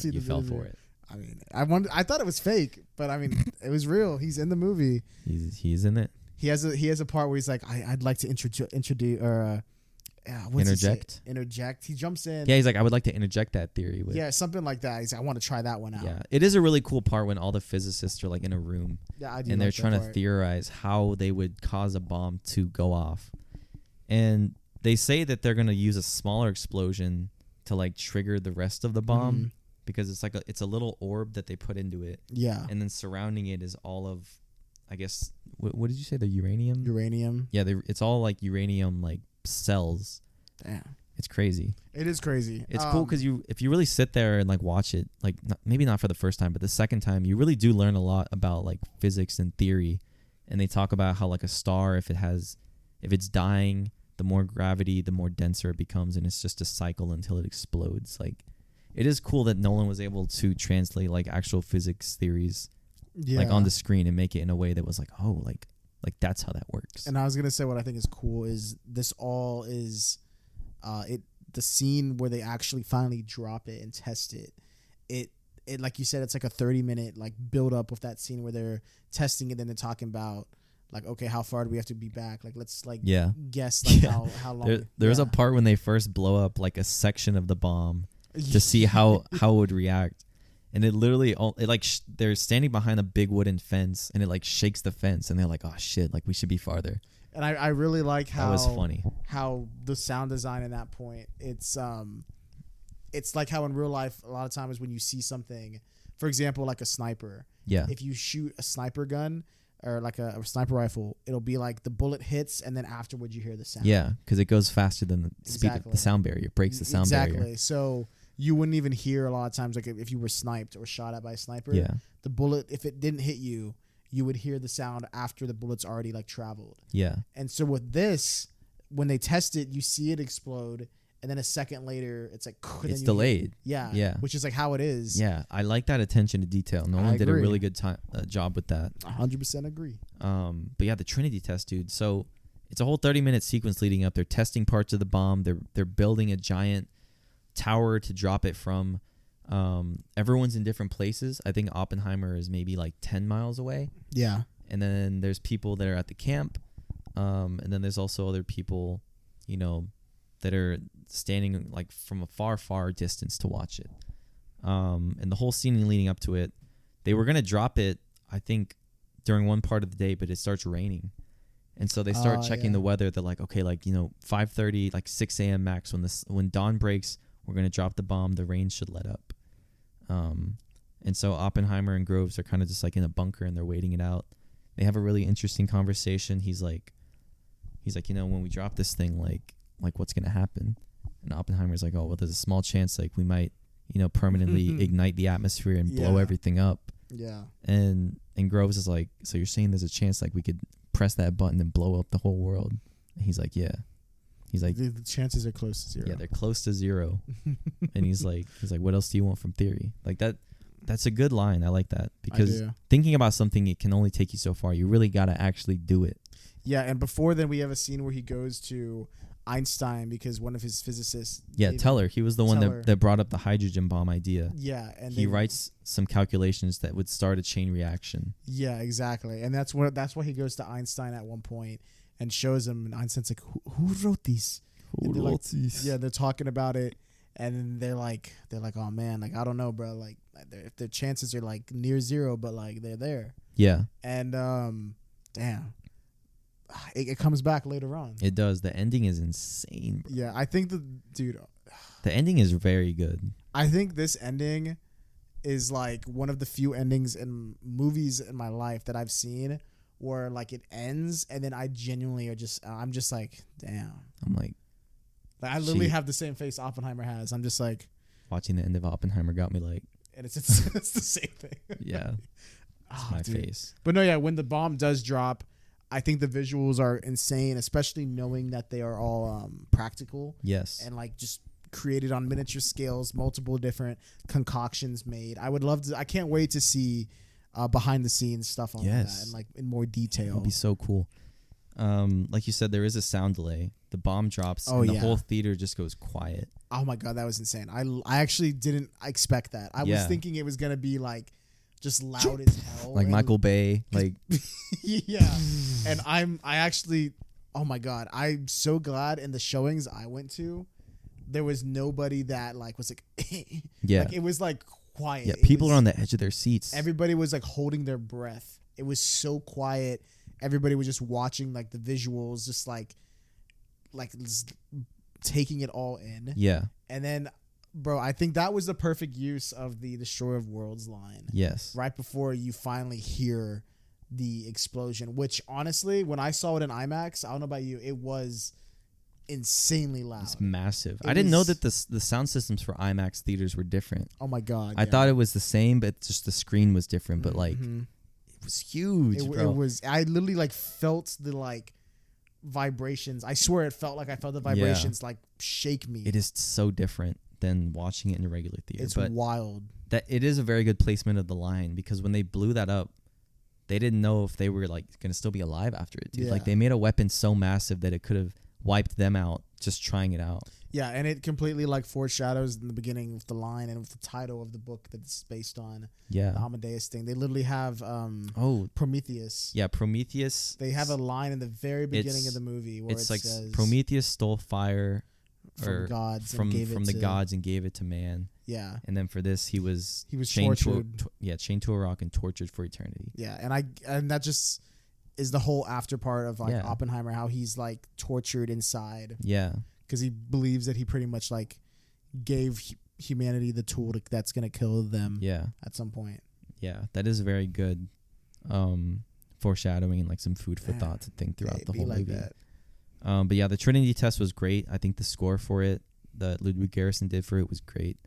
the you fell video. for it. I mean, I thought it was fake, but I mean, it was real. He's in the movie. He's in it. He has a part where he's like, I'd like to introduce or interject. He jumps in. Yeah, he's like, I would like to interject that theory with. Yeah, something like that. He's like, I want to try that one out. Yeah, it is a really cool part when all the physicists are like in a room. Yeah, I do. And they're trying to theorize how they would cause a bomb to go off, and they say that they're gonna use a smaller explosion to like trigger the rest of the bomb. Mm-hmm. Because it's a little orb that they put into it. Yeah. And then surrounding it is all of, I guess, what did you say? The uranium? Uranium. Yeah, it's all like uranium like cells. Damn. It's crazy. It is crazy. It's cool because if you really sit there and like watch it, like maybe not for the first time, but the second time, you really do learn a lot about like physics and theory. And they talk about how like a star, if it's dying, the more gravity, the more denser it becomes, and it's just a cycle until it explodes. Like, it is cool that Nolan was able to translate like actual physics theories like on the screen and make it in a way that was like, oh, like that's how that works. And I was gonna say what I think is cool is this all is the scene where they actually finally drop it and test it. It like you said, it's like a 30-minute like build up of that scene where they're testing it and they're talking about like, okay, how far do we have to be back? Like, let's like guess like how long. There's a part when they first blow up like a section of the bomb to see how it would react, and it literally they're standing behind a big wooden fence, and it like shakes the fence, and they're like, oh shit, like we should be farther. And I really like how That was funny. how the sound design in that point. It's like how in real life a lot of times when you see something, for example, like a sniper. Yeah. If you shoot a sniper gun or like a sniper rifle, it'll be like the bullet hits and then afterwards you hear the sound. Yeah, because it goes faster than the speed of Exactly. the sound barrier. It breaks the sound exactly. barrier. So you wouldn't even hear a lot of times, like if you were sniped or shot at by a sniper. Yeah. The bullet, if it didn't hit you, you would hear the sound after the bullet's already like traveled. Yeah. And so with this, when they test it, you see it explode, and then a second later, it's like and then It's you delayed. Yeah. Yeah. Which is like how it is. Yeah, I like that attention to detail. Nolan did a agree. really good job with that. 100% agree. But yeah, the Trinity test, dude. So it's a whole 30-minute sequence leading up. They're testing parts of the bomb. They're building a giant tower to drop it from. Everyone's in different places. I think Oppenheimer is maybe like 10 miles away. Yeah. And then there's people that are at the camp. And then there's also other people, you know, that are standing like from a far distance to watch it. And the whole scene leading up to it, they were going to drop it, I think, during one part of the day, but it starts raining. And so they start checking the weather. They're like, okay, like, you know, 5:30, like 6 a.m. max. When dawn breaks, we're going to drop the bomb. The rain should let up. And so Oppenheimer and Groves are kind of just like in a bunker and they're waiting it out. They have a really interesting conversation. He's like, you know, when we drop this thing, like what's going to happen? And Oppenheimer's like, oh, well, there's a small chance like we might, you know, permanently ignite the atmosphere and blow everything up. Yeah. And Groves is like, so you're saying there's a chance like we could press that button and blow up the whole world? And he's like, yeah. He's like, the chances are close to zero. yeah, they're close to zero. And he's like, what else do you want from theory? Like that's a good line. I like that because thinking about something, it can only take you so far. You really got to actually do it. Yeah, and before then we have a scene where he goes to Einstein because one of his physicists. Yeah, Teller. He was the one Teller. that brought up the hydrogen bomb idea. Yeah, and he writes some calculations that would start a chain reaction. Yeah, exactly, and that's why he goes to Einstein at one point and shows him. And Einstein's like, "Who wrote these?" Who wrote these? Yeah, they're talking about it, and they're like, "Oh man, like I don't know, bro. Like if the chances are like near zero, but like they're there." Yeah, and damn. It comes back later on. It does. The ending is insane, bro. Yeah, I think the ending is very good. I think this ending is like one of the few endings in movies in my life that I've seen where like it ends and then I genuinely I'm just like, damn. I'm like I literally have the same face Oppenheimer has. I'm just like watching the end of Oppenheimer got me like, and it's the same thing. Yeah, it's my face. But no, yeah, when the bomb does drop, I think the visuals are insane, especially knowing that they are all practical. Yes. And like just created on miniature scales, multiple different concoctions made. I would love to. I can't wait to see behind the scenes stuff on that and like in more detail. It'll be so cool. Like you said, there is a sound delay. The bomb drops and the whole theater just goes quiet. Oh my God, that was insane. I actually didn't expect that. I was thinking it was gonna be like just loud as hell, like Michael Bay, like yeah. And I actually, oh my God, I'm so glad in the showings I went to, there was nobody that like was like, yeah, like it was like quiet. Yeah, people are on the edge of their seats. Everybody was like holding their breath. It was so quiet. Everybody was just watching like the visuals, just like taking it all in. Yeah. And then, bro, I think that was the perfect use of the Destroyer of Worlds line. Yes. Right before you finally hear the explosion, which honestly, when I saw it in IMAX, I don't know about you, it was insanely loud. It's massive. I didn't know that the sound systems for IMAX theaters were different. Oh my God. I thought it was the same, but just the screen was different. But like, it was huge, bro. It was. I literally like felt the like vibrations. I swear, it felt like I felt the vibrations like shake me. It is so different than watching it in a regular theater. It's but wild. That it is a very good placement of the line because when they blew that up, they didn't know if they were like gonna still be alive after it, dude. Yeah. Like they made a weapon so massive that it could have wiped them out just trying it out. Yeah, and it completely like foreshadows in the beginning with the line and with the title of the book that it's based on. Yeah, the Amadeus thing. They literally have Prometheus. Yeah, Prometheus. They have a line in the very beginning of the movie where it's it like says Prometheus stole fire from gods from the gods and gave it to man. Yeah, and then for this he was chained tortured. Chained to a rock and tortured for eternity. Yeah, and that just is the whole after part of like Yeah. Oppenheimer, how he's like tortured inside Yeah. because he believes that he pretty much like gave humanity the tool that's gonna kill them Yeah. at some point. Yeah. That is very good foreshadowing and like some food for Yeah. thought to think throughout It'd the be whole like movie. that. But yeah, the Trinity test was great. I think the score for it that Ludwig Göransson did for it was great.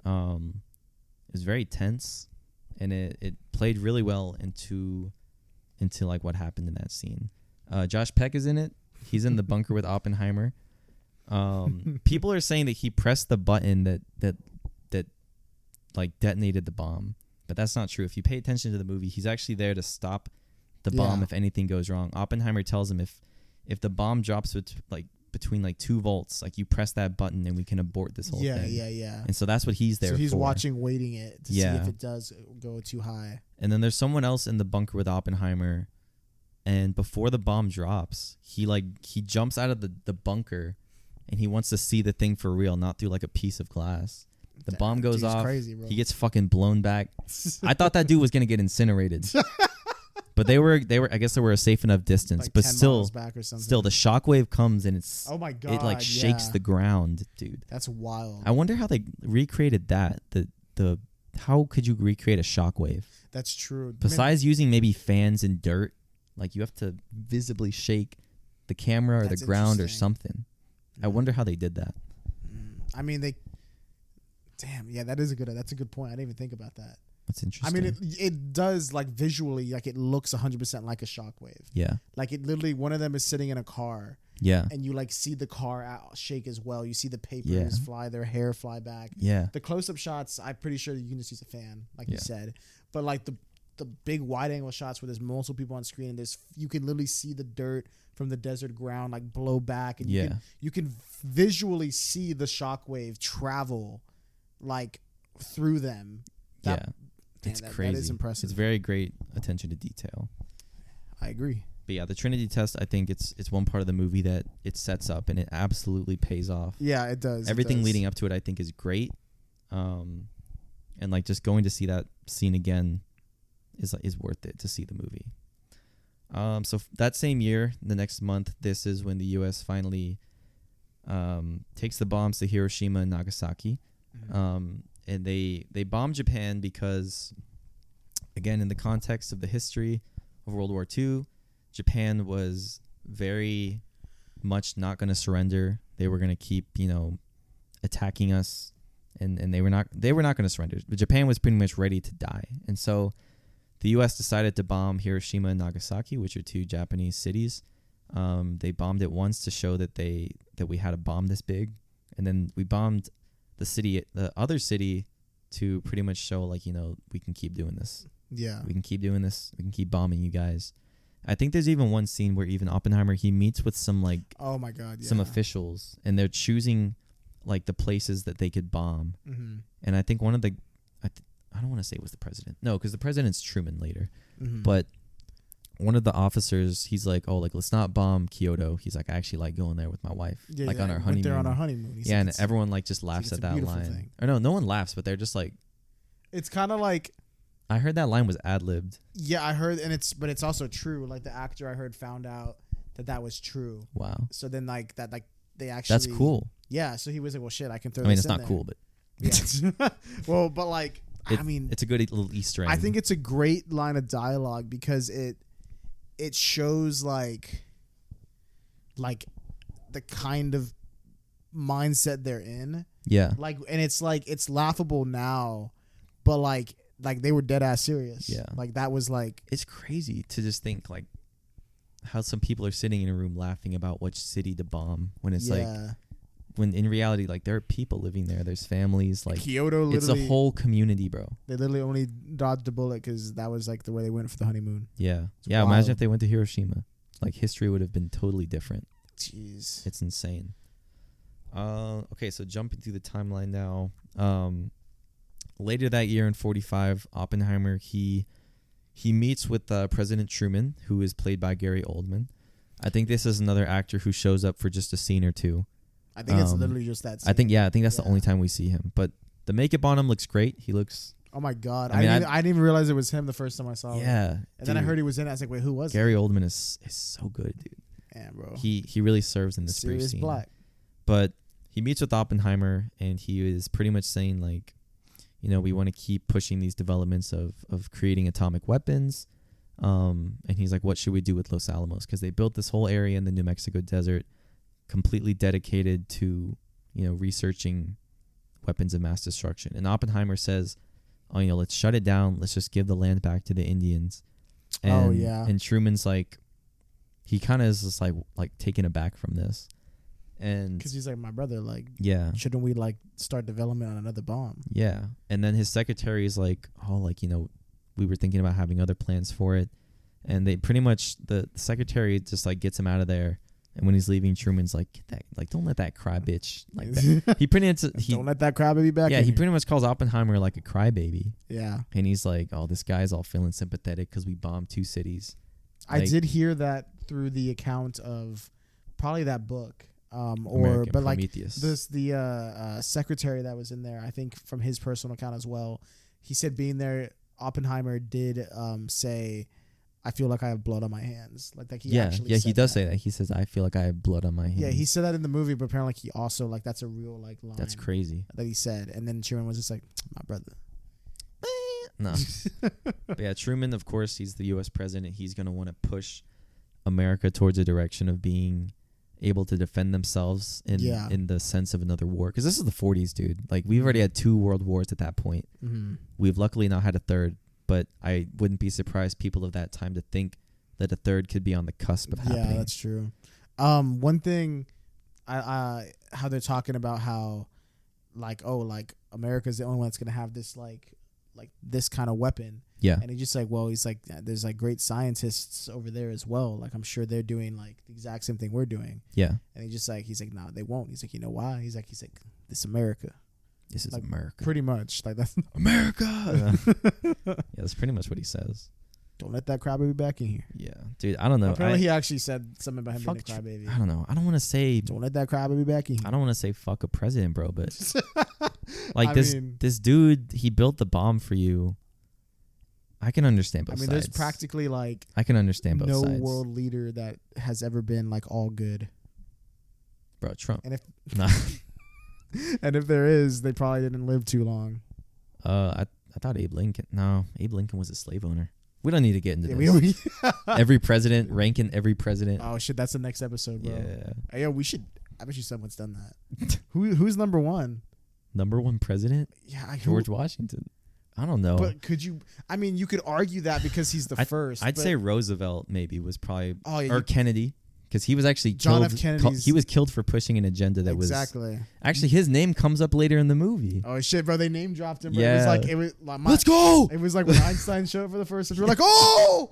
It was very tense, and it played really well into like what happened in that scene. Josh Peck is in it. He's in the bunker with Oppenheimer. People are saying that he pressed the button that like detonated the bomb, but that's not true. If you pay attention to the movie, he's actually there to stop the bomb Yeah. if anything goes wrong. Oppenheimer tells him if the bomb drops between like 2 volts, like you press that button and we can abort this whole thing. Yeah. And so that's what he's there So he's for. watching, waiting it to see Yeah. if it does go too high. And then there's someone else in the bunker with Oppenheimer, and before the bomb drops, he jumps out of the bunker, and he wants to see the thing for real, not through like a piece of glass. The That bomb goes dude's off. Crazy, bro. He gets fucking blown back. I thought that dude was gonna get incinerated, but they were I guess they were a safe enough distance. like but 10 still, miles back or something. still the shockwave comes and it's Oh my god! it like shakes yeah. the ground, dude. That's wild. I wonder how they recreated that. The how could you recreate a shockwave? That's true. Besides using maybe fans and dirt, like you have to visibly shake the camera or the That's ground or interesting. something. I wonder how they did that. I mean, damn, yeah, that's a good point. I didn't even think about that. That's I interesting. mean, it does like visually, like it looks 100% like a shockwave. yeah, Like it literally, one of them is sitting in a car, yeah, and you like see the car shake as well. You see the papers Yeah. fly, their hair fly back. yeah, The close-up shots, I'm pretty sure you can just use a fan, like you Yeah. said. But like the big wide-angle shots where there's multiple people on screen, and you can literally see the dirt from the desert ground like blow back, and Yeah. you can visually see the shockwave travel like through them. yeah. Damn, It's that crazy. is impressive. It's very great attention to detail. I agree. But yeah, the Trinity test, I think it's one part of the movie that it sets up and it absolutely pays off. Yeah, it does. Everything leading up to it, I think, is great. And like just going to see that scene again is worth it to see the movie. So that same year, the next month, this is when the U.S. finally takes the bombs to Hiroshima and Nagasaki. And they bomb Japan because, again, in the context of the history of World War II, Japan was very much not going to surrender. They were going to keep, attacking us, and they were not going to surrender. But Japan was pretty much ready to die, and so the U.S. decided to bomb Hiroshima and Nagasaki, which are 2 Japanese cities. They bombed it once to show that we had a bomb this big, and then we bombed the other city, to pretty much show we can keep doing this. Yeah. We can keep doing this. We can keep bombing you guys. I think there's even one scene where even Oppenheimer, he meets with some Oh my god. Yeah. some officials, and they're choosing the places that they could bomb. Mm-hmm. And I think one of the I don't want to say it was the president. No, because the president's Truman later. Mm-hmm. But one of the officers, he's like, "Oh, let's not bomb Kyoto." He's like, "I actually like going there with my wife, on our Went honeymoon." there on our honeymoon. He's Yeah, like, and it's- everyone just laughs it's at a that beautiful line. thing. Or no one laughs, but they're just like, it's kind of like, I heard that line was ad-libbed. yeah, I heard, and it's also true. Like the actor I heard found out that was true. Wow, So then they actually, that's cool. Yeah. So he was like, well, shit, I can throw. I mean, this it's in not there. cool, but Yeah. Well, but I mean, it's a good little Easter egg. I think it's a great line of dialogue because it shows like the kind of mindset they're in. yeah, And it's laughable now, but they were dead ass serious. Yeah. That was it's crazy to just think how some people are sitting in a room laughing about which city to bomb when it's when in reality there are people living there. There's families. Kyoto. It's Literally, a whole community, bro. They literally only dodged a bullet because that was the way they went for the honeymoon. Yeah, It's yeah. Imagine wild. if they went to Hiroshima. History would have been totally different. Jeez. It's insane. Okay, so jumping through the timeline now. Later that year in 1945, Oppenheimer he meets with President Truman, who is played by Gary Oldman. I think this is another actor who shows up for just a scene or two. I think it's literally just that. I think that's the Yeah. only time we see him. But the makeup on him looks great. He looks Oh my god! I mean, I didn't even realize it was him the first time I saw it. Yeah. And then I heard he was in it. I was like, wait, who was Gary Oldman is so good, dude. it? Yeah, bro. He really serves in this brief Serious scene. black. But he meets with Oppenheimer, and he is pretty much saying, like, you know, we want to keep pushing these developments of creating atomic weapons. And he's like, what should we do with Los Alamos? Because they built this whole area in the New Mexico desert completely dedicated to, you know, researching weapons of mass destruction. And Oppenheimer says, oh, you know, let's shut it down. Let's just give the land back to the Indians. And, Oh, yeah. And Truman's like, he kind of is just like taken aback from this. And Because he's like, my brother, like, yeah. shouldn't we like start development on another bomb? Yeah. And then his secretary is like, oh, like, you know, we were thinking about having other plans for it. And they pretty much, the secretary just like gets him out of there. And when he's leaving, Truman's like, get that, like, don't let that cry bitch like that. He pretty much, Don't let that crybaby back. yeah, in he here. pretty much calls Oppenheimer like a crybaby. Yeah. And he's like, oh, this guy's all feeling sympathetic because we bombed 2 cities. I Like- did hear that through the account of probably that book. Or American but like Prometheus. the secretary that was in there, I think from his personal account as well, he said being there, Oppenheimer did say, I feel like I have blood on my hands. Like he actually he said does that. say that. He says, I feel like I have blood on my hands. Yeah, he said that in the movie, but apparently he also like that's a real like line That's crazy. that he said. And then Truman was just like, my brother. No. But yeah, Truman, of course, he's the U.S. president. He's going to want to push America towards a direction of being able to defend themselves in the sense of another war. Because this is the 40s, dude. Like, we've already had 2 world wars at that point. Mm-hmm. We've luckily now had a third, but I wouldn't be surprised people of that time to think that a third could be on the cusp of happening. Yeah, that's true. One thing, I how they're talking about how, like, oh, like America's the only one that's gonna have this like this kind of weapon. Yeah. And he's just like, well, he's like, there's like great scientists over there as well. Like, I'm sure they're doing like the exact same thing we're doing. Yeah. And he's like, no, they won't. He's like, you know why? He's like, this America. This is Like, America. Pretty much. Like that's America. Yeah, that's pretty much what he says. don't let that crybaby back in here. Yeah. Dude, I don't know. Apparently he actually said something about him being a Fuck crybaby. I don't know. I don't want to say Don't let that crybaby back in here. I don't want to say fuck a president, bro, but like I this mean- this dude, he built the bomb for you. I can understand both I mean, sides. there's practically like I can understand both no sides. world leader that has ever been like all good. Bro, Trump. And if Nah. and if there is, they probably didn't live too long. I thought Abe Lincoln. No, Abe Lincoln was a slave owner. We don't need to get into Yeah, this. Every president, ranking every president. Oh shit, that's the next episode, bro. Yeah. Hey, yo, we should. I bet you someone's done that. Who's number one? Number 1 president? Yeah, George Washington. I don't know. But could you? I mean, you could argue that because he's the first. I'd but- say Roosevelt maybe was probably Oh, yeah, or you- Kennedy, because he was actually John killed. F. Kennedy's- He was killed for pushing an agenda that was exactly. actually his name comes up later in the movie. Oh shit, bro! They name dropped him. Bro. Yeah. It was like Let's go. It was like when Einstein showed up for the first time. We're like, oh,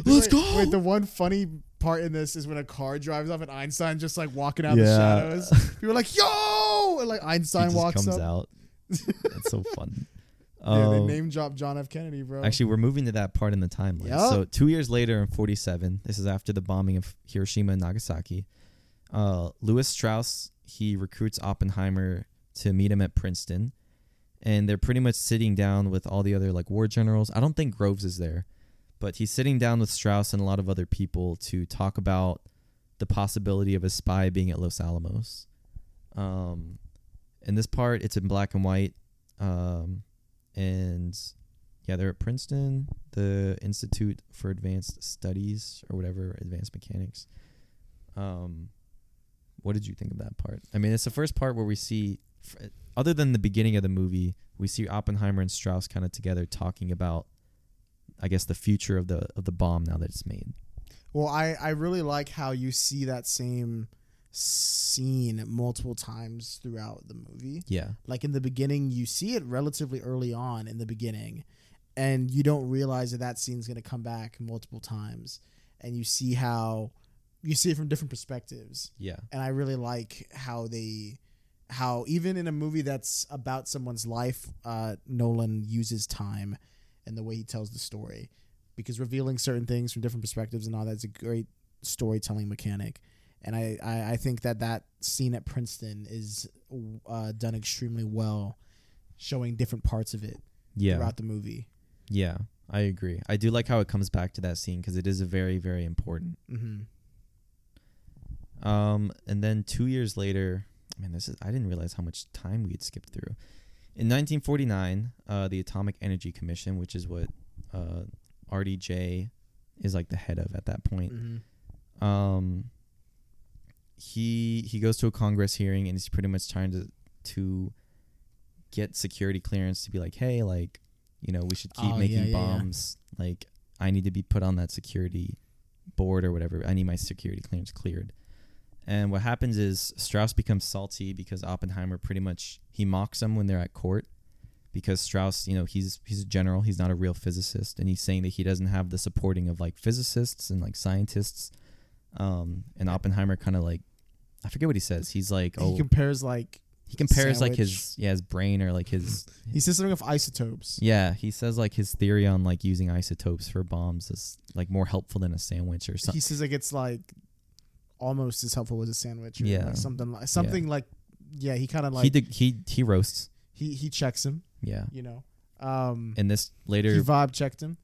Let's Wait, go. Wait, the one funny part in this is when a car drives up and Einstein just like walking out the Yeah. shadows. People are like, yo, and like He Einstein just walks comes up. out. It's so fun. Yeah, they name dropped John F. Kennedy, bro. Actually, we're moving to that part in the timeline. Yup. So 2 years later, in 1947, this is after the bombing of Hiroshima and Nagasaki. Lewis Strauss, he recruits Oppenheimer to meet him at Princeton, and they're pretty much sitting down with all the other like war generals. I don't think Groves is there, but he's sitting down with Strauss and a lot of other people to talk about the possibility of a spy being at Los Alamos. In this part, it's in black and white. And yeah, they're at Princeton, the Institute for Advanced Studies or whatever, Advanced Mechanics. What did you think of that part? I mean, it's the first part where we see, other than the beginning of the movie, we see Oppenheimer and Strauss kind of together talking about, I guess, the future of the bomb now that it's made. Well, I really like how you see that same scene multiple times throughout the movie. Yeah. Like in the beginning, you see it relatively early on in the beginning, and you don't realize that scene's going to come back multiple times, and you see it from different perspectives. Yeah. And I really like how even in a movie that's about someone's life, Nolan uses time and the way he tells the story, because revealing certain things from different perspectives and all that's a great storytelling mechanic. And I think that scene at Princeton is done extremely well, showing different parts of it. Yeah. throughout the movie. Yeah, I agree. I do like how it comes back to that scene because it is a very, very important. Mm-hmm. And then 2 years later, man, I didn't realize how much time we had skipped through. In 1949, the Atomic Energy Commission, which is what RDJ is like the head of at that point, Mm-hmm. he goes to a Congress hearing and he's pretty much trying to get security clearance to be like, hey, like, you know, we should keep making bombs. Like, I need to be put on that security board or whatever. I need my security clearance cleared. And what happens is Strauss becomes salty because Oppenheimer pretty much, he mocks him when they're at court because Strauss, you know, he's a general. He's not a real physicist. And he's saying that he doesn't have the supporting of like physicists and like scientists. And Oppenheimer kind of like, I forget what he says. He's like, He compares like his brain or like his. He says something of isotopes. Yeah, he says like his theory on like using isotopes for bombs is like more helpful than a sandwich or something. He says like it's like almost as helpful as a sandwich. Or Yeah. like something like he kind of like he roasts. he checks him. Yeah. You know. And this later He vibe checked him.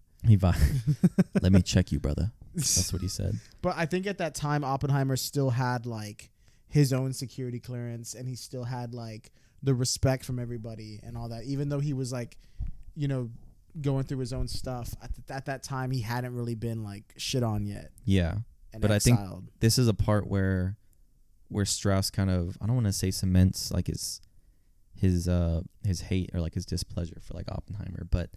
let me check you, brother. That's what he said. But I think at that time Oppenheimer still had like his own security clearance and he still had like the respect from everybody and all that, even though he was like, you know, going through his own stuff at that time. He hadn't really been like shit on yet. Yeah. And But exiled. I think this is a part where Strauss kind of, I don't want to say cements like his hate or like his displeasure for like Oppenheimer, but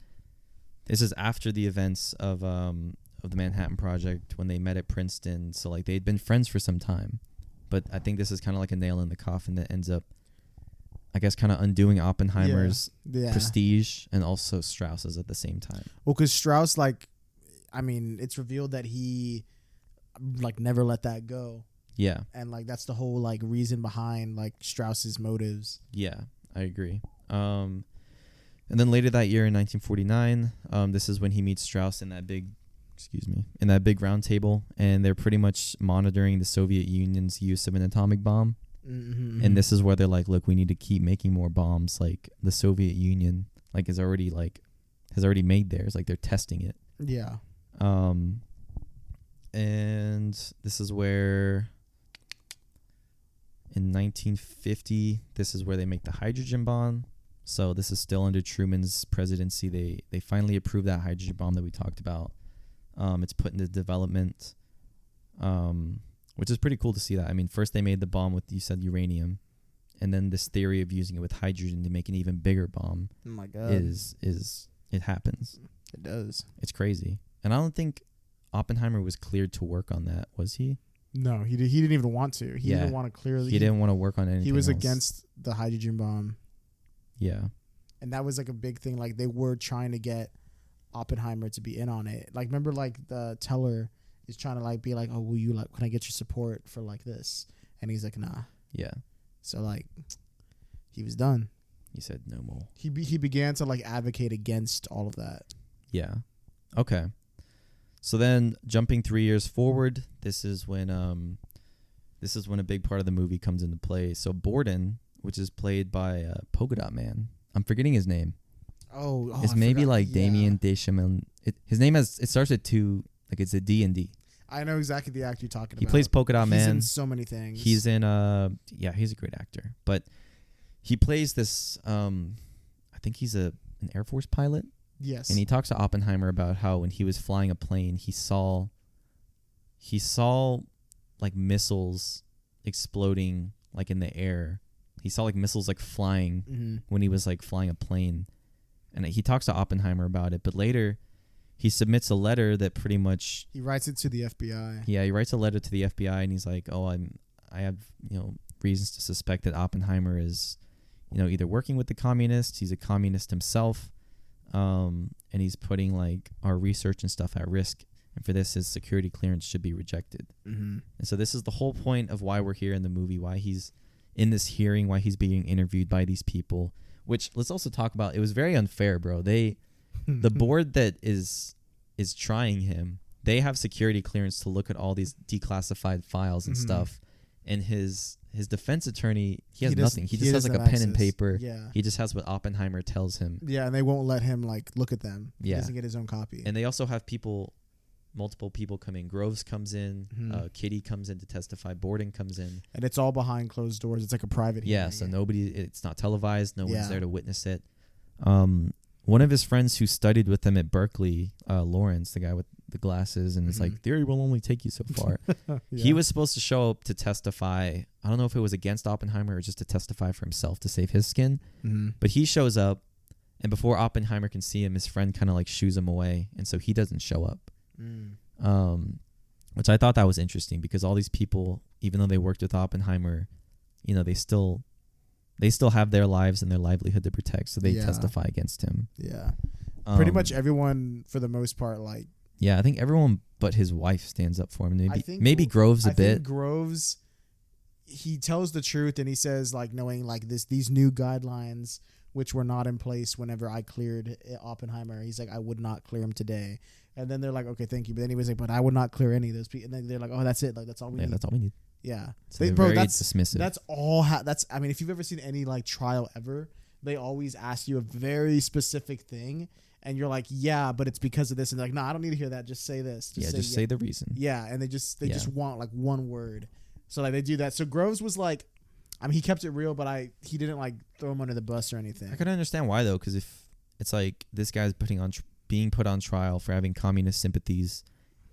this is after the events of the Manhattan Project when they met at Princeton. So like they'd been friends for some time, but I think this is kind of like a nail in the coffin that ends up, I guess, kind of undoing Oppenheimer's prestige and also Strauss's at the same time. Well, because Strauss, like, I mean, it's revealed that he like never let that go. Yeah. And like that's the whole like reason behind like Strauss's motives. Yeah, I agree. And then later that year in 1949, this is when he meets Strauss in that big round table, and they're pretty much monitoring the Soviet Union's use of an atomic bomb. Mm-hmm. And this is where they're like, look, we need to keep making more bombs. Like the Soviet Union has already made theirs. Like they're testing it. Yeah. And this is where in 1950, this is where they make the hydrogen bomb. So this is still under Truman's presidency. They finally approved that hydrogen bomb that we talked about. It's put into development, which is pretty cool to see that. I mean, first they made the bomb with, you said, uranium, and then this theory of using it with hydrogen to make an even bigger bomb. Oh my God. It happens. It does. It's crazy. And I don't think Oppenheimer was cleared to work on that, was he? No, he didn't even want to. He didn't want to clearly. He didn't want to work on anything. He was else. against the hydrogen bomb. Yeah. And that was like a big thing. Like they were trying to get Oppenheimer to be in on it. Like remember, like the teller is trying to like be like, oh, will you like, can I get your support for like this? And he's like, nah. Yeah. So like, he was done. He said no more. He began to like advocate against all of that. Yeah. Okay. So then jumping 3 years forward, this is when a big part of the movie comes into play. So Borden, which is played by Polka Dot Man. I'm forgetting his name. It's maybe like Damien Deschamel. His name it starts with two, like it's a D and D. I know exactly the actor you're talking about. He plays Polka Dot Man. He's in so many things. He's in he's a great actor. But he plays this I think he's an Air Force pilot. Yes. And he talks to Oppenheimer about how when he was flying a plane, he saw like missiles exploding like in the air. He saw like missiles like flying when he was like flying a plane. And he talks to Oppenheimer about it, but later he submits a letter that pretty much he writes it to the FBI. Yeah, he writes a letter to the FBI and he's like, "Oh, I have, reasons to suspect that Oppenheimer is, either working with the communists, he's a communist himself, and he's putting like our research and stuff at risk. And for this, his security clearance should be rejected." Mm-hmm. And so this is the whole point of why we're here in the movie, why he's in this hearing, why he's being interviewed by these people. Which let's also talk about. It was very unfair, bro. The board that is trying him, they have security clearance to look at all these declassified files and stuff. and his defense attorney, he has does- nothing. He just has doesn't like a have pen and access. paper. Yeah. He just has what Oppenheimer tells him. Yeah, and they won't let him like look at them. He Yeah. doesn't get his own copy. And they also have multiple people come in. Groves comes in. Mhm. Kitty comes in to testify. Borden comes in. And it's all behind closed doors. It's like a private Yeah, hearing. so nobody. It's not televised. No Yeah. one's there to witness it. One of his friends who studied with him at Berkeley, Lawrence, the guy with the glasses, and it's Mhm. like theory will only take you so far. Yeah. He was supposed to show up to testify. I don't know if it was against Oppenheimer or just to testify for himself to save his skin. Mhm. But he shows up, and before Oppenheimer can see him, his friend kind of like shoos him away, and so he doesn't show up. Which I thought that was interesting because all these people, even though they worked with Oppenheimer, you know, they still have their lives and their livelihood to protect, so they Yeah. testify against him. Yeah. Pretty much Um, everyone, for the most part, like Yeah, I think everyone but his wife stands up for him. I Maybe think maybe Groves a I bit. think Groves, he tells the truth and he says like knowing like these new guidelines which were not in place whenever I cleared Oppenheimer. He's like, I would not clear him today. And then they're like, okay, thank you. But then he was like, but I would not clear any of those people. And then they're like, oh, that's it. Like that's all we Yeah, need. that's all we need. Yeah. So They- they're bro, very that's dismissive. that's all. That's I mean, if you've ever seen any like trial ever, they always ask you a very specific thing, and you're like, yeah, but it's because of this. And they're like, no, I don't need to hear that. Just say this. Just say the reason. Yeah, and they just Yeah. want like one word. So like they do that. So Groves was like, I mean, he kept it real, but he didn't like throw him under the bus or anything. I could understand why though, because if it's like this guy's being put on trial for having communist sympathies,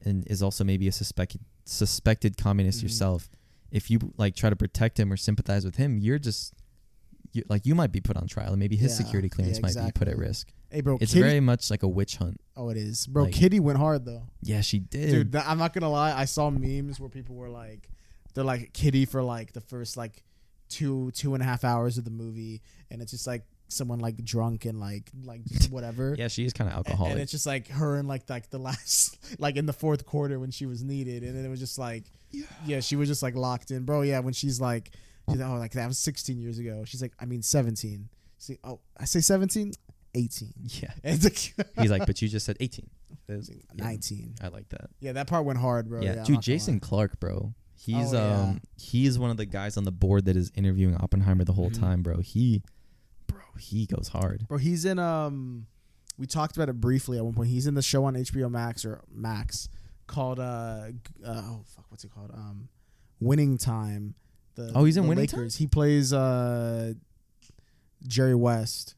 and is also maybe a suspected communist Mhm. yourself, if you like try to protect him or sympathize with him, you might be put on trial, and maybe his Yeah, security clearance yeah, might be put at exactly. risk. Hey, bro, It's Kitty, very much like a witch hunt. oh, it is, bro. like- Kitty went hard though, Yeah, she did. dude. I'm not gonna lie. I saw memes where people were like, they're like Kitty for like the first like 2.5 hours of the movie, and it's just like someone like drunk and like just whatever. Yeah, she is kind of And alcoholic. it's just like her in like the last like in the fourth quarter when she was needed, and then it was just like yeah, she was just like locked in, bro. Yeah, when she's like oh, like that was 16 years ago. She's like, I mean 17. See, oh, I say 17, 18. Yeah. And it's like He's like, but you just said 18. Yeah, 19. I like that. Yeah, that part went hard, bro. Yeah, I'm dude, not gonna Jason lie. Clark, bro. He's Oh, yeah. he's one of the guys on the board that is interviewing Oppenheimer the whole Mhm. time, bro. He goes hard. Bro, he's in we talked about it briefly at one point. He's in the show on HBO Max called oh fuck, what's it called? Winning Time. Oh, he's in the Winning Lakers. He plays Jerry West.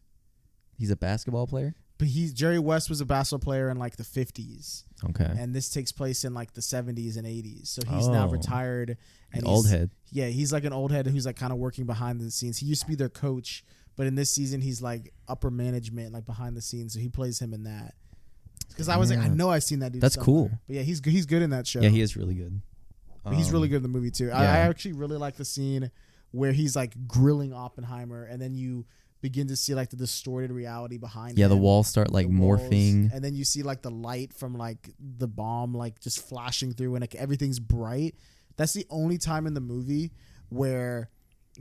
He's a basketball player. But Jerry West was a basketball player in like the 50s, Okay. and this takes place in like the 70s and 80s. So he's now Oh. retired. And An old he's- head. Yeah, he's like an old head who's like kind of working behind the scenes. He used to be their coach, but in this season he's like upper management, like behind the scenes. So he plays him in that. Because I was like, I Yeah. know I've seen that dude. That's somewhere. cool. But yeah, he's good in that show. Yeah, he is really good. But he's really good in the movie too. I yeah. actually really like the scene where he's like grilling Oppenheimer, and then you begin to see like the distorted reality behind Yeah, him. the walls start like The walls, morphing. and then you see like the light from like the bomb like just flashing through, and like everything's bright. That's the only time in the movie where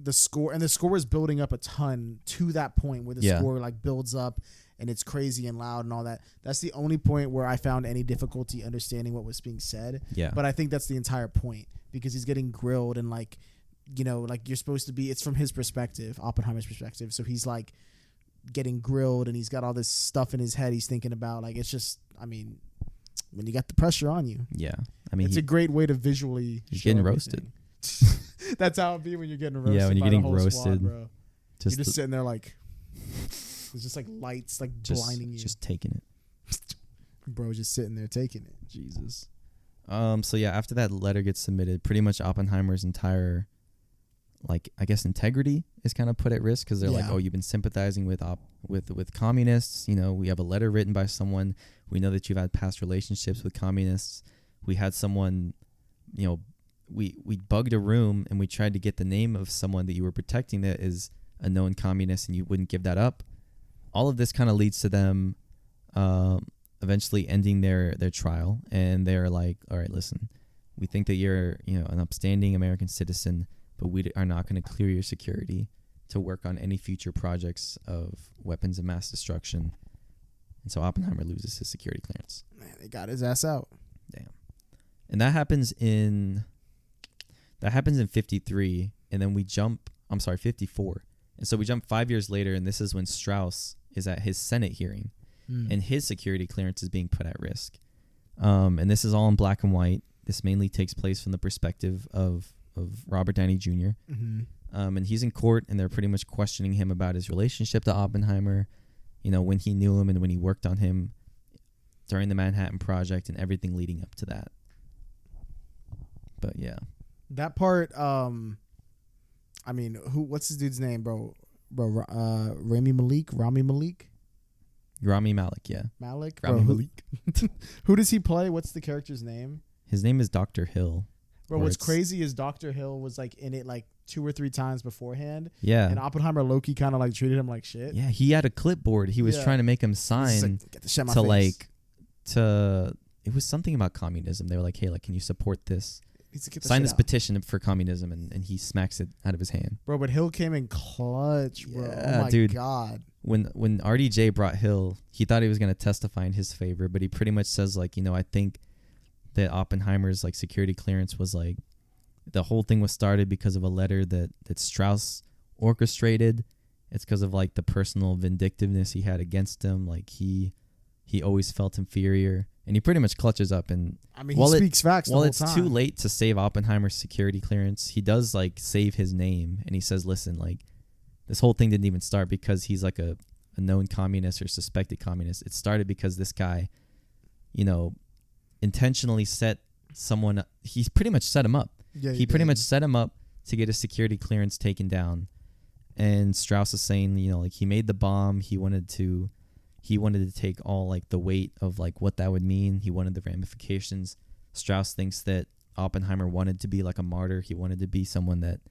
the score is building up a ton to that point where the Yeah. score like builds up and it's crazy and loud and all that. That's the only point where I found any difficulty understanding what was being said. Yeah. But I think that's the entire point, because he's getting grilled and like, you know, like you're supposed to be, it's from his perspective, Oppenheimer's perspective. So he's like getting grilled and he's got all this stuff in his head he's thinking about. Like, it's just, I mean, when you got the pressure on you, Yeah. I mean, it's a great way to visually He's show getting everything. That's how it be when you're getting roasted. Yeah, when you're by the getting whole squad, roasted, bro. You're just just sitting there like, there's just like lights like blinding you. just taking it. Bro, just sitting there taking it. Jesus. So yeah, after that letter gets submitted, pretty much Oppenheimer's entire, like, I guess integrity is kind of put at risk, because they're like, Yeah. oh, you've been sympathizing with communists. You know, we have a letter written by someone. We know that you've had past relationships with communists. We had someone, you know, we bugged a room and we tried to get the name of someone that you were protecting that is a known communist, and you wouldn't give that up. All of this kind of leads to them eventually ending their trial, and they're like, all right, listen, we think that you're, you know, an upstanding American citizen, but we are not going to clear your security to work on any future projects of weapons of mass destruction. And so Oppenheimer loses his security clearance. Man, they got his ass out. Damn. And that happens in that happens in 53, and then we jump. I'm sorry, 54, and so we jump 5 years later, and this is when Strauss is at his Senate hearing, and his security clearance is being put at risk. And this is all in black and white. This mainly takes place from the perspective of Robert Downey Jr. And he's in court, and they're pretty much questioning him about his relationship to Oppenheimer, you know, when he knew him and when he worked on him during the Manhattan Project and everything leading up to that. But yeah, that part. I mean, what's this dude's name, bro? Rami Malek. Rami Malek, yeah. Malik. Rami Bro, Malek. who does he play? What's the character's name? His name is Dr. Hill. Bro, what's crazy is Dr. Hill was like in it like 2 or 3 times beforehand. Yeah. And Oppenheimer Loki kind of like treated him like shit. Yeah, he had a clipboard. He was trying to make him sign like, get the shit out to my face. it was something about communism. They were like, hey, like, can you support this? Get the Sign shit this out. petition for communism, and he smacks it out of his hand. Bro, but Hill came in clutch, bro. Yeah, oh my dude. God. When RDJ brought Hill, he thought he was going to testify in his favor, but he pretty much says, like, you know, I think that Oppenheimer's like security clearance was like, the whole thing was started because of a letter that Strauss orchestrated. It's because of like the personal vindictiveness he had against him. Like he always felt inferior, and he pretty much clutches up. And I mean, he speaks facts the while whole it's time. too late to save Oppenheimer's security clearance, he does like save his name, and he says, listen, like, this whole thing didn't even start because he's like a known communist or suspected communist. It started because this guy, you know, intentionally set someone. He pretty much set him up. Yeah, he pretty much set him up to get his security clearance taken down. And Strauss is saying, you know, like, he made the bomb. He wanted to take all like the weight of like what that would mean. He wanted the ramifications. Strauss thinks that Oppenheimer wanted to be like a martyr. He wanted to be someone that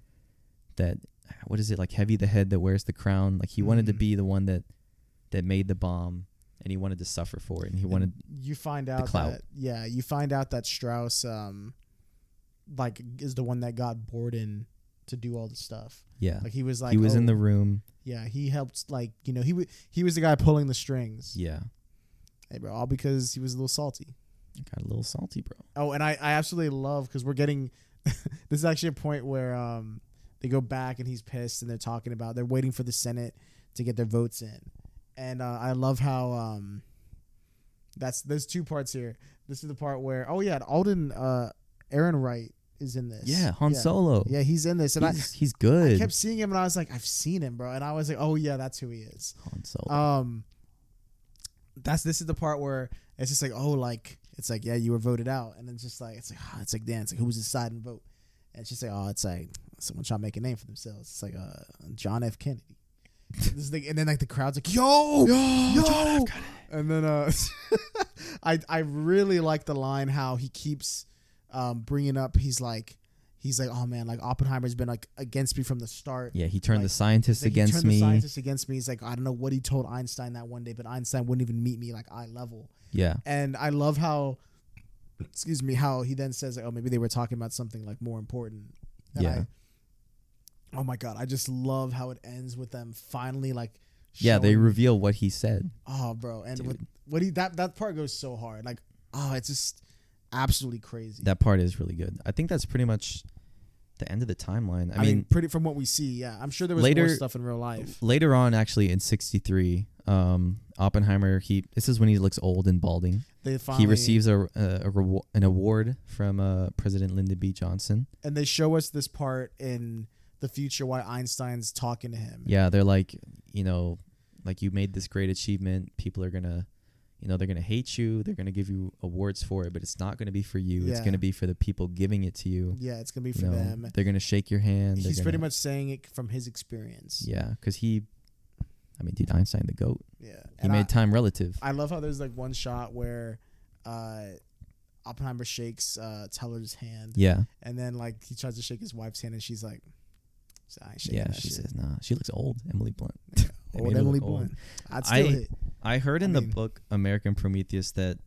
what is it, like Heavy the Head that wears the crown. Like he wanted to be the one that made the bomb, and he wanted to suffer for it, and he wanted. You find out clout. you find out that Strauss like is the one that got Borden to do all the stuff. Yeah, Like he was like, he was in the room. Yeah, he helped, like, you know, he was the guy pulling the strings. Yeah, Hey, bro, all because he was a little salty. got a little salty, bro. Oh, and I absolutely love, because we're getting this is actually a point where they go back and he's pissed, and they're waiting for the Senate to get their votes in. And I love how there's 2 parts here. This is the part where Alden Aaron Wright is in this. Yeah, Han Solo. Yeah, he's in this, and he's good. I kept seeing him, and I was like, I've seen him, bro. And I was like, oh yeah, that's who he is. Han Solo. This is the part where it's just like, oh, like, it's like, yeah, you were voted out, and it's just like, it's like damn, it's like, who was deciding to vote? And it's just like, oh, it's like someone trying to make a name for themselves. It's like John F. Kennedy. This thing, and then like the crowd's like, yo, John F. Kennedy. And then I really like the line how he keeps bringing up. He's like, oh man, like Oppenheimer's been like against me from the start. Yeah, he turned like, the scientists against he turned me. The scientists against me. He's like, I don't know what he told Einstein that one day, but Einstein wouldn't even meet me like eye level. Yeah, And I love how he then says, like, oh, maybe they were talking about something like more important. And yeah. Oh my God, I just love how it ends with them finally like. Yeah, they showing- reveal what he said. Oh, bro, and Dude. what he that part goes so hard. Like, oh, it's just absolutely crazy. That part is really good. I think that's pretty much the end of the timeline. I mean, pretty from what we see, yeah. I'm sure there was later- more stuff in real life. later on, actually, in '63, Oppenheimer, this is when he looks old and balding. He receives an award from President Lyndon B. Johnson. and they show us this part in the future why Einstein's talking to him. Yeah, they're like, you know, like, you made this great achievement. People are gonna, you know, they're gonna hate you. They're gonna give you awards for it, but it's not gonna be for you. It's Yeah. gonna be for the people giving it to you. Yeah, it's gonna be You for know, them. they're gonna shake your hand. He's They're pretty gonna- much saying it from his experience. Yeah, because I mean, dude, Einstein, the GOAT. Yeah. He And made time relative. I love how there's like one shot where Oppenheimer shakes Teller's hand. Yeah, And then like he tries to shake his wife's hand, and she's like, I ain't shaking yeah. that She shit. says, "Nah, she looks old." Emily Blunt. They Old made her Emily look old. Blunt. I'd still hit. I heard in I the mean- book American Prometheus that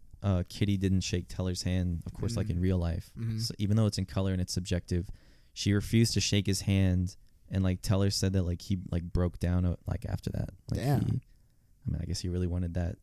Kitty didn't shake Teller's hand, of course, like in real life. Mhm. So even though it's in color and it's subjective, she refused to shake his hand, and like Teller said that like he like broke down like after that. Like Damn. I guess he really wanted that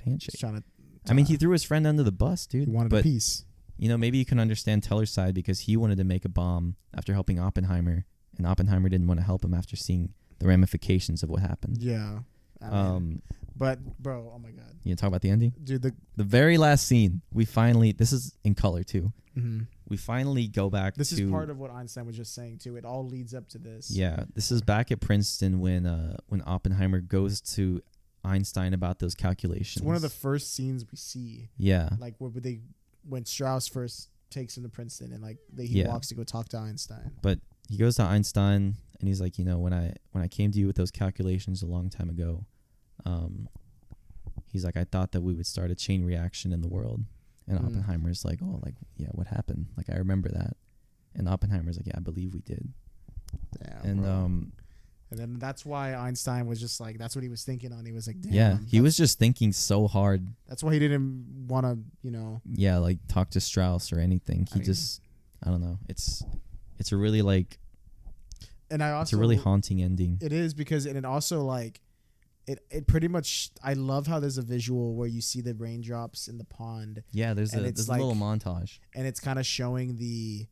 handshake. Just trying to. I mean, he threw his friend under the bus, dude. He wanted a but piece. maybe you can understand Teller's side because he wanted to make a bomb after helping Oppenheimer, and Oppenheimer didn't want to help him after seeing the ramifications of what happened. Yeah. I mean, but bro, oh my god, You talk about the ending? dude, The very last scene, this is in color too. mhm. We finally go back This to is part of what Einstein was just saying too. It all leads up to this. Yeah, this is back at Princeton when Oppenheimer goes to Einstein about those calculations. It's one of the first scenes we see, Yeah. like when Strauss first takes him to Princeton and like he Yeah. walks to go talk to Einstein. But he goes to Einstein and he's like, when I came to you with those calculations a long time ago, he's like, I thought that we would start a chain reaction in the world. And Oppenheimer's like, oh, like, yeah, what happened? Like, I remember that. And Oppenheimer's like, yeah, I believe we did. Damn, And bro. And then that's why Einstein was just like, that's what he was thinking on. He was like, damn. yeah, he was just thinking so hard. That's why he didn't want to, Yeah, like talk to Strauss or anything. He just, I don't know. It's a really like, and I also, it's a really haunting ending. it is because, and it also like, it pretty much, I love how there's a visual where you see the raindrops in the pond Yeah, there's and a it's little like- montage. and it's kind of showing the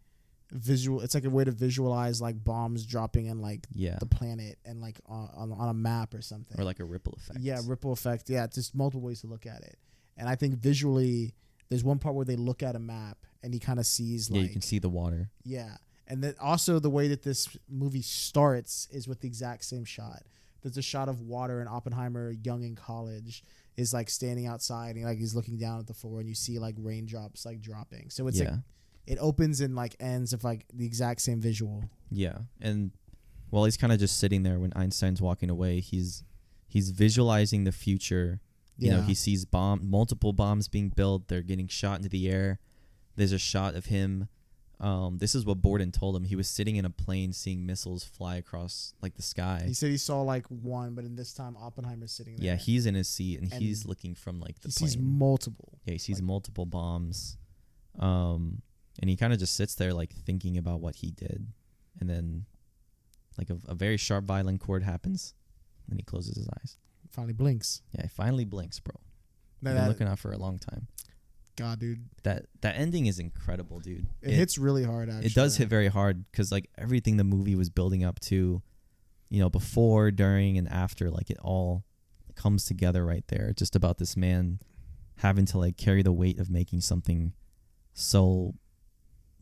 visual. It's like a way to visualize like bombs dropping in like Yeah, the planet and like on a map or something. or like a ripple effect. Yeah, ripple effect. Yeah, it's just multiple ways to look at it. And I think visually, there's one part where they look at a map and he kind of sees Yeah, like, you can see the water. yeah. And then also the way that this movie starts is with the exact same shot. There's a shot of water and Oppenheimer, young in college, is like standing outside and like he's looking down at the floor and you see like raindrops like dropping. So it's Yeah, like it opens and like ends of like the exact same visual. yeah. And while he's kind of just sitting there when Einstein's walking away, he's visualizing the future. You know, Yeah. he sees multiple bombs being built. They're getting shot into the air. There's a shot of him. This is what Borden told him. He was sitting in a plane seeing missiles fly across like the sky. He said he saw like one, but in this time Oppenheimer's sitting there. Yeah, he's in his seat and And he's looking from like the he plane. sees multiple. Yeah, he sees like- multiple bombs. And he kind of just sits there like thinking about what he did. And then like a very sharp violin chord happens. And he closes his eyes. Finally blinks. Yeah, he finally blinks, bro. No, I've been that, looking out for a long time. God, dude, That ending is incredible, dude. it hits really hard. Actually, It does hit very hard because like everything the movie was building up to, before, during, and after, like it all comes together right there. Just about this man having to like carry the weight of making something so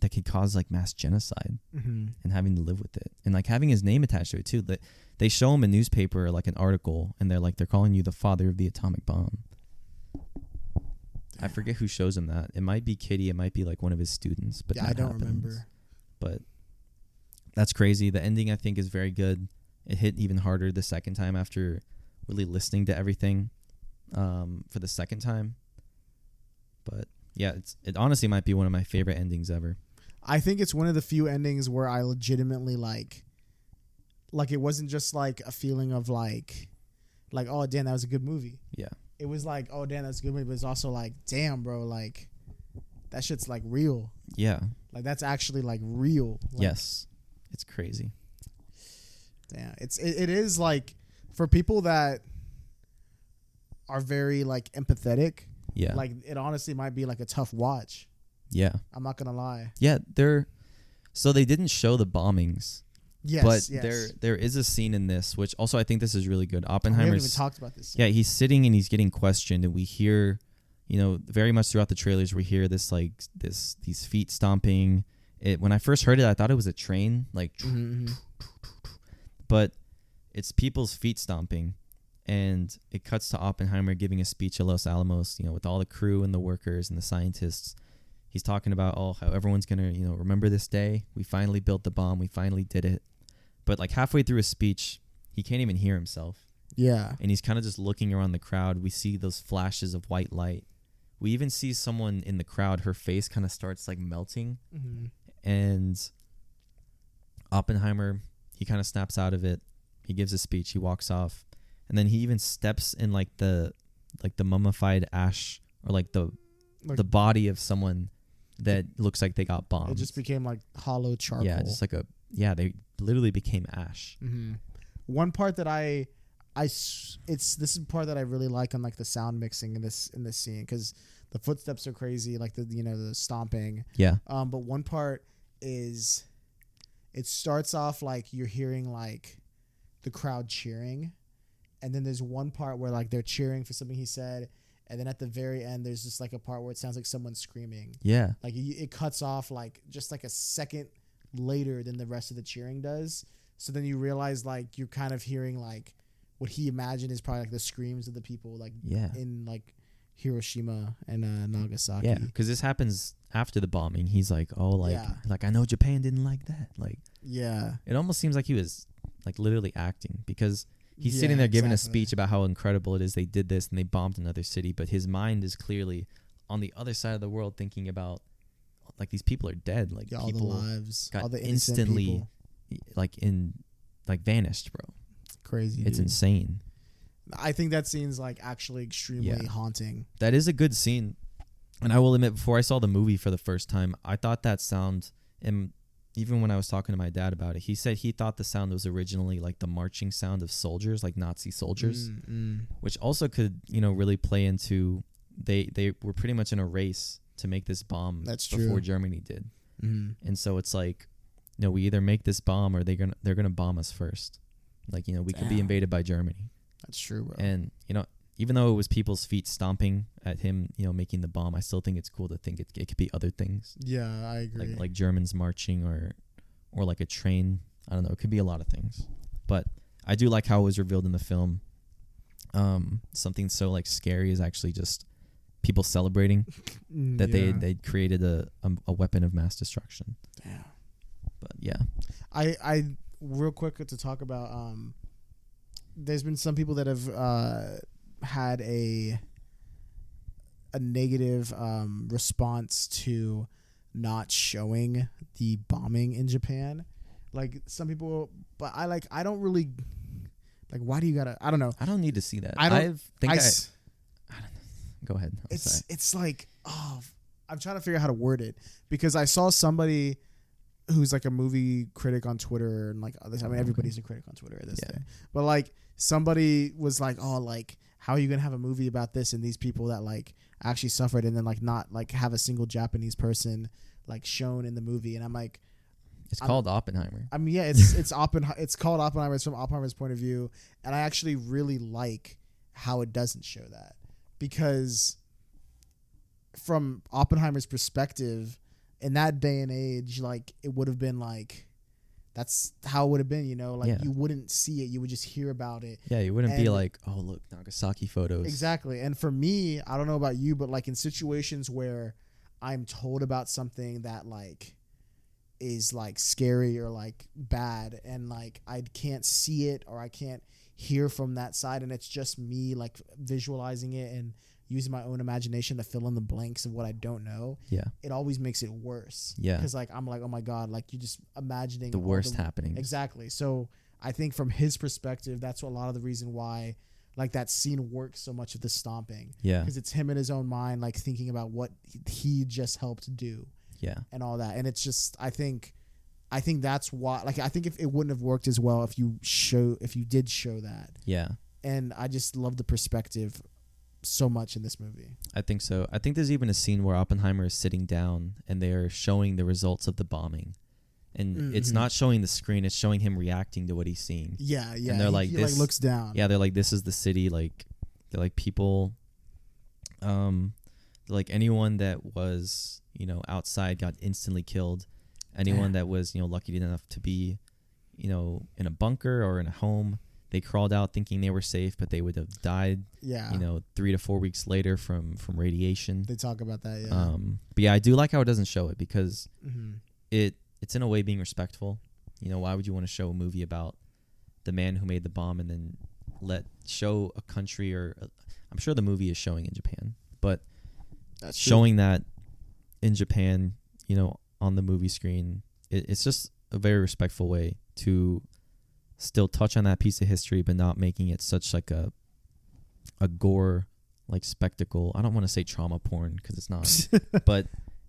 that could cause like mass genocide Mm-hmm. and having to live with it and like having his name attached to it too. That they show him a newspaper like an article and they're calling you the father of the atomic bomb. I forget who shows him that. It might be Kitty. It might be like one of his students. But Yeah, I that don't happens. remember. But that's crazy. The ending I think is very good. It hit even harder the second time after really listening to everything for the second time. But yeah, it honestly might be one of my favorite endings ever. I think it's one of the few endings where I legitimately like it wasn't just like a feeling of like oh damn, that was a good movie. Yeah. It was like, oh damn, that's a good movie, but it's also like, damn, bro, like that shit's like real. Yeah. Like that's actually like real. Like, Yes. It's crazy. Damn. It is like for people that are very like empathetic, Yeah. like it honestly might be like a tough watch. Yeah. I'm not gonna lie. Yeah. So they didn't show the bombings. Yes, But yes. there is a scene in this, which also I think this is really good. We haven't even Oppenheimer's talked about this. yeah, he's sitting and he's getting questioned, and we hear, very much throughout the trailers, we hear this like these feet stomping. When I first heard it, I thought it was a train, like, Mm-hmm. but it's people's feet stomping, and it cuts to Oppenheimer giving a speech at Los Alamos, with all the crew and the workers and the scientists. He's talking about how everyone's gonna, remember this day. We finally built the bomb. We finally did it. But like halfway through his speech, he can't even hear himself. Yeah. And he's kind of just looking around the crowd. We see those flashes of white light. We even see someone in the crowd, her face kind of starts like melting. Mm-hmm. And Oppenheimer, he kind of snaps out of it. He gives a speech. He walks off. And then he even steps in like the mummified ash or like the body of someone that looks like they got bombed. It just became like hollow charcoal. Yeah, just like they literally became ash. Mm-hmm. One part that this is the part that I really like on like the sound mixing in this scene, because The footsteps are crazy, like the stomping. Yeah. But one part is, it starts off like you're hearing like the crowd cheering, and then there's one part where like they're cheering for something he said, and then at the very end there's just like a part where it sounds like someone screaming. Yeah. Like it cuts off like just like a second later than the rest of the cheering does. So then you realize like you're kind of hearing like what he imagined is probably like the screams of the people like in like Hiroshima and Nagasaki. Yeah, because this happens after the bombing. He's like, oh, like I know Japan didn't like that. Like, yeah, it almost seems like he was like literally acting, because he's sitting there giving a speech about how incredible it is they did this and they bombed another city, but his mind is clearly on the other side of the world thinking about like these people are dead. Like all people the lives, got all the instantly people. like vanished, bro. Crazy. It's dude. insane. I think that scene's like actually extremely haunting. That is a good scene. And I will admit, before I saw the movie for the first time, I thought that sound, and even when I was talking to my dad about it, he said he thought the sound was originally like the marching sound of soldiers, like Nazi soldiers, which also could, really play into, they were pretty much in a race to make this bomb before Germany did. And so it's like, we either make this bomb or they're gonna bomb us first. Like, we could be invaded by Germany. That's true, bro. And, even though it was people's feet stomping at him, making the bomb, I still think it's cool to think it could be other things. Yeah, I agree. Like Germans marching or like a train. I don't know. It could be a lot of things. But I do like how it was revealed in the film. Something so like scary is actually just people celebrating that they created a weapon of mass destruction. Yeah. But yeah. I real quick to talk about there's been some people that have had a negative response to not showing the bombing in Japan. Like some people, but I don't really like, why do you gotta, I don't know. I don't need to see that. I don't I don't know. Go ahead. It's like, I'm trying to figure out how to word it, because I saw somebody who's like a movie critic on Twitter, and like others, I mean, everybody's a critic on Twitter at this day, but like somebody was like, oh, like, how are you gonna have a movie about this and these people that like actually suffered, and then like not like have a single Japanese person like shown in the movie? And I'm like, it's called Oppenheimer. I mean, yeah, it's it's called Oppenheimer. It's from Oppenheimer's point of view, and I actually really like how it doesn't show that, because from Oppenheimer's perspective, in that day and age, like it would have been like, that's how it would have been, like you wouldn't see it, you would just hear about it. Yeah, you wouldn't be like, oh, look, Nagasaki photos. Exactly. And for me, I don't know about you, but like in situations where I'm told about something that like is like scary or like bad, and like I can't see it or I can't hear from that side, and it's just me like visualizing it and using my own imagination to fill in the blanks of what I don't know, it always makes it worse. Because like I'm like, oh my god, like you're just imagining the worst happening. Exactly. So I think from his perspective, that's a lot of the reason why like that scene works so much of the stomping. Yeah. Because it's him in his own mind, like thinking about what he just helped do. Yeah. And all that. And it's just, I think that's why, like, I think if it wouldn't have worked as well if you did show that. Yeah. And I just love the perspective so much in this movie. I think so. I think there's even a scene where Oppenheimer is sitting down and they're showing the results of the bombing. And it's not showing the screen, it's showing him reacting to what he's seeing. Yeah, yeah. And they're like, he this, like looks down. Yeah, they're like, this is the city. Like, they're like, people, like anyone that was, outside got instantly killed. Anyone that was, lucky enough to be, in a bunker or in a home, they crawled out thinking they were safe, but they would have died. Yeah. 3 to 4 weeks later from radiation. They talk about that. Yeah. But yeah, I do like how it doesn't show it, because it's in a way being respectful. Why would you want to show a movie about the man who made the bomb and then show a country, or I'm sure the movie is showing in Japan, but that's showing that in Japan, on the movie screen, it's just a very respectful way to still touch on that piece of history, but not making it such like a gore like spectacle. I don't want to say trauma porn, because it's not, but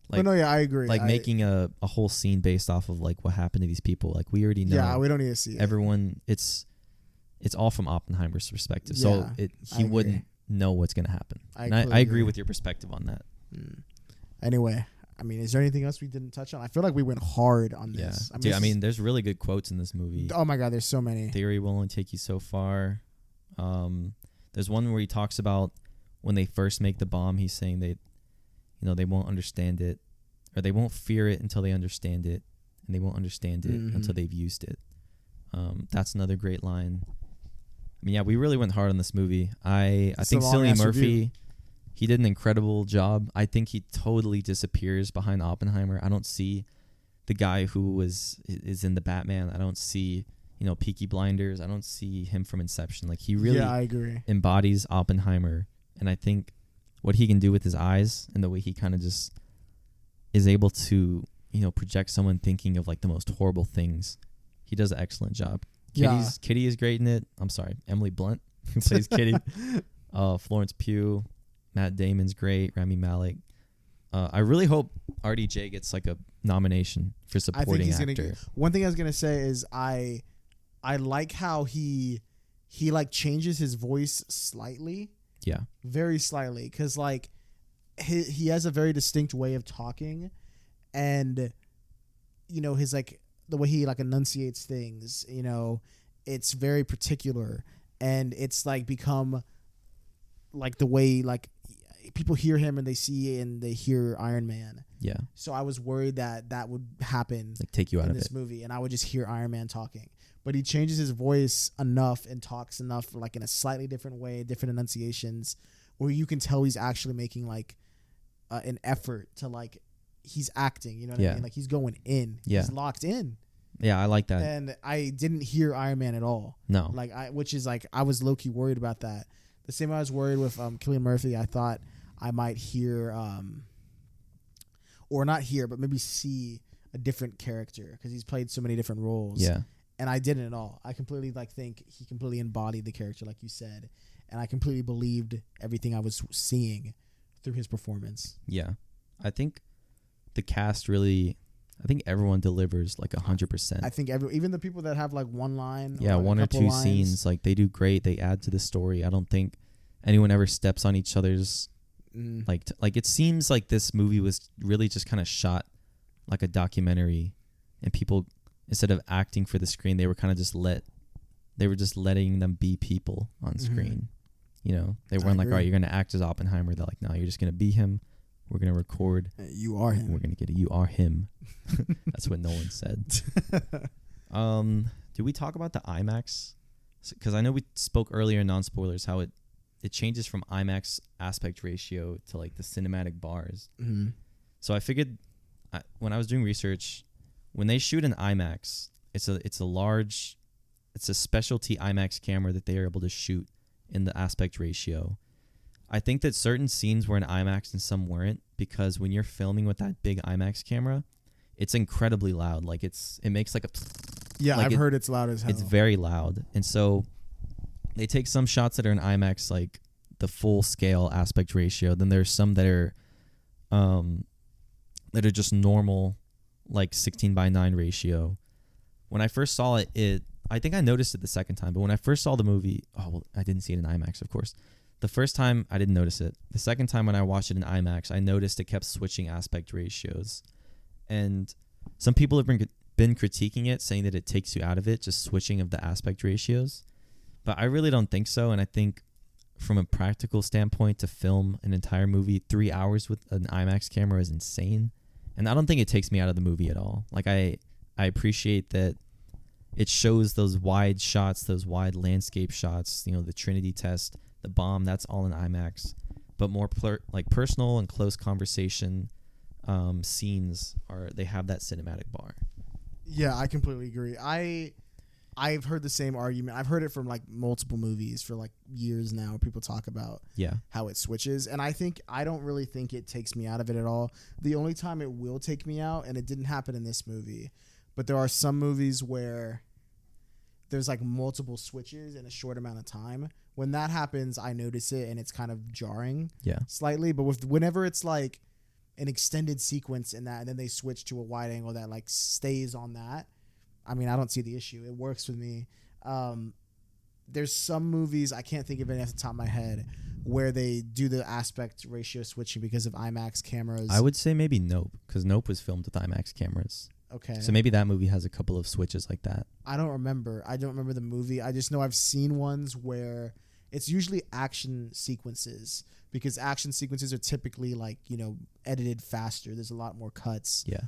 like, no, yeah, I agree. Like making a whole scene based off of like what happened to these people. Like we already know. Yeah, we don't need to see it. Everyone, it's all from Oppenheimer's perspective. So he wouldn't know what's gonna happen. I And I completely agree agree. with your perspective on that. Anyway, I mean, is there anything else we didn't touch on? I feel like we went hard on Yeah, this. dude. this I is- mean, there's really good quotes in this movie. oh my god, there's so many. Theory will only take you so far. There's one where he talks about when they first make the bomb. He's saying they won't understand it, or they won't fear it until they understand it, and they won't understand it Mhm. until they've used it. That's another great line. I mean, yeah, we really went hard on this movie. I It's think a Cillian long-ass Murphy, review. he did an incredible job. I think he totally disappears behind Oppenheimer. I don't see the guy who is in the Batman. I don't see, Peaky Blinders. I don't see him from Inception. Like, he really Yeah, I agree. embodies Oppenheimer. And I think what he can do with his eyes and the way he kind of just is able to, project someone thinking of like the most horrible things. He does an excellent job. Yeah. Kitty is great in it. I'm sorry, Emily Blunt, who plays Kitty. Florence Pugh, Matt Damon's great. Rami Malek. I really hope RDJ gets like a nomination for I think supporting he's actor. gonna get. One thing I was gonna say is I like how he like changes his voice slightly, Yeah, very slightly, because like he has a very distinct way of talking, and his like the way he like enunciates things. It's very particular, and it's like become like the way like people hear him and they see and they hear Iron Man. yeah, So I was worried that would happen like take you out in of this it. movie, and I would just hear Iron Man talking. But he changes his voice enough and talks enough, like in a slightly different way, different enunciations, where you can tell he's actually making like an effort to like he's acting. You know what Yeah. I mean? Like he's going in. Yeah. He's locked in. Yeah, I like that. And I didn't hear Iron Man at all. No, Like which is like I was low key worried about that. The same way I was worried with Cillian Murphy. I thought I might hear or not hear, but maybe see a different character because he's played so many different roles. yeah, And I didn't at all. I completely think he completely embodied the character, like you said, and I completely believed everything I was seeing through his performance. yeah. I think the cast really. I think everyone delivers like 100%. I think even the people that have like one line, Yeah, or one a or couple two lines, scenes, like they do great. They add to the story. I don't think anyone ever steps on each other's like it seems like this movie was really just kind of shot like a documentary, and people, instead of acting for the screen, they were kind of just letting them be people on screen. They weren't like, agree. all right, you're gonna act as Oppenheimer. They're like, no, you're just gonna be him. We're gonna record. You are him. We're gonna get it. You are him. That's what Nolan said. Did we talk about the IMAX? Because I know we spoke earlier in non-spoilers how it changes from IMAX aspect ratio to like the cinematic bars. Mhm. So I figured when I was doing research, when they shoot an IMAX, it's a specialty IMAX camera that they are able to shoot in the aspect ratio. I think that certain scenes were in IMAX and some weren't, because when you're filming with that big IMAX camera, it's incredibly loud. Like it makes like a Yeah, like I've heard it's loud as hell. it's very loud. And so they take some shots that are in IMAX, like the full scale aspect ratio. Then there's some that are just normal, like 16:9 ratio. When I first saw it, I think I noticed it the second time, but when I first saw the movie, I didn't see it in IMAX, of course. The first time I didn't notice it. The second time when I watched it in IMAX, I noticed it kept switching aspect ratios. And some people have been critiquing it, saying that it takes you out of it, just switching of the aspect ratios. But I really don't think so. And I think from a practical standpoint, to film an entire movie 3 hours with an IMAX camera is insane. And I don't think it takes me out of the movie at all. Like I appreciate that it shows those wide shots, those wide landscape shots, the Trinity test, the bomb, that's all in IMAX. But more like personal and close conversation scenes they have that cinematic bar. Yeah, I completely agree. I've heard the same argument. I've heard it from like multiple movies for like years now. People talk about Yeah. how it switches, and I don't really think it takes me out of it at all. The only time it will take me out, and it didn't happen in this movie, but there are some movies where there's like multiple switches in a short amount of time. When that happens, I notice it, and it's kind of jarring Yeah. slightly. But whenever it's like an extended sequence in that, and then they switch to a wide angle that like stays on that, I mean, I don't see the issue. It works with me. there's some movies, I can't think of any off the top of my head, where they do the aspect ratio switching because of IMAX cameras. I would say maybe Nope, because Nope was filmed with IMAX cameras. Okay. So maybe that movie has a couple of switches like that. I don't remember the movie. I just know I've seen ones where it's usually action sequences, because action sequences are typically like, edited faster. There's a lot more cuts. Yeah.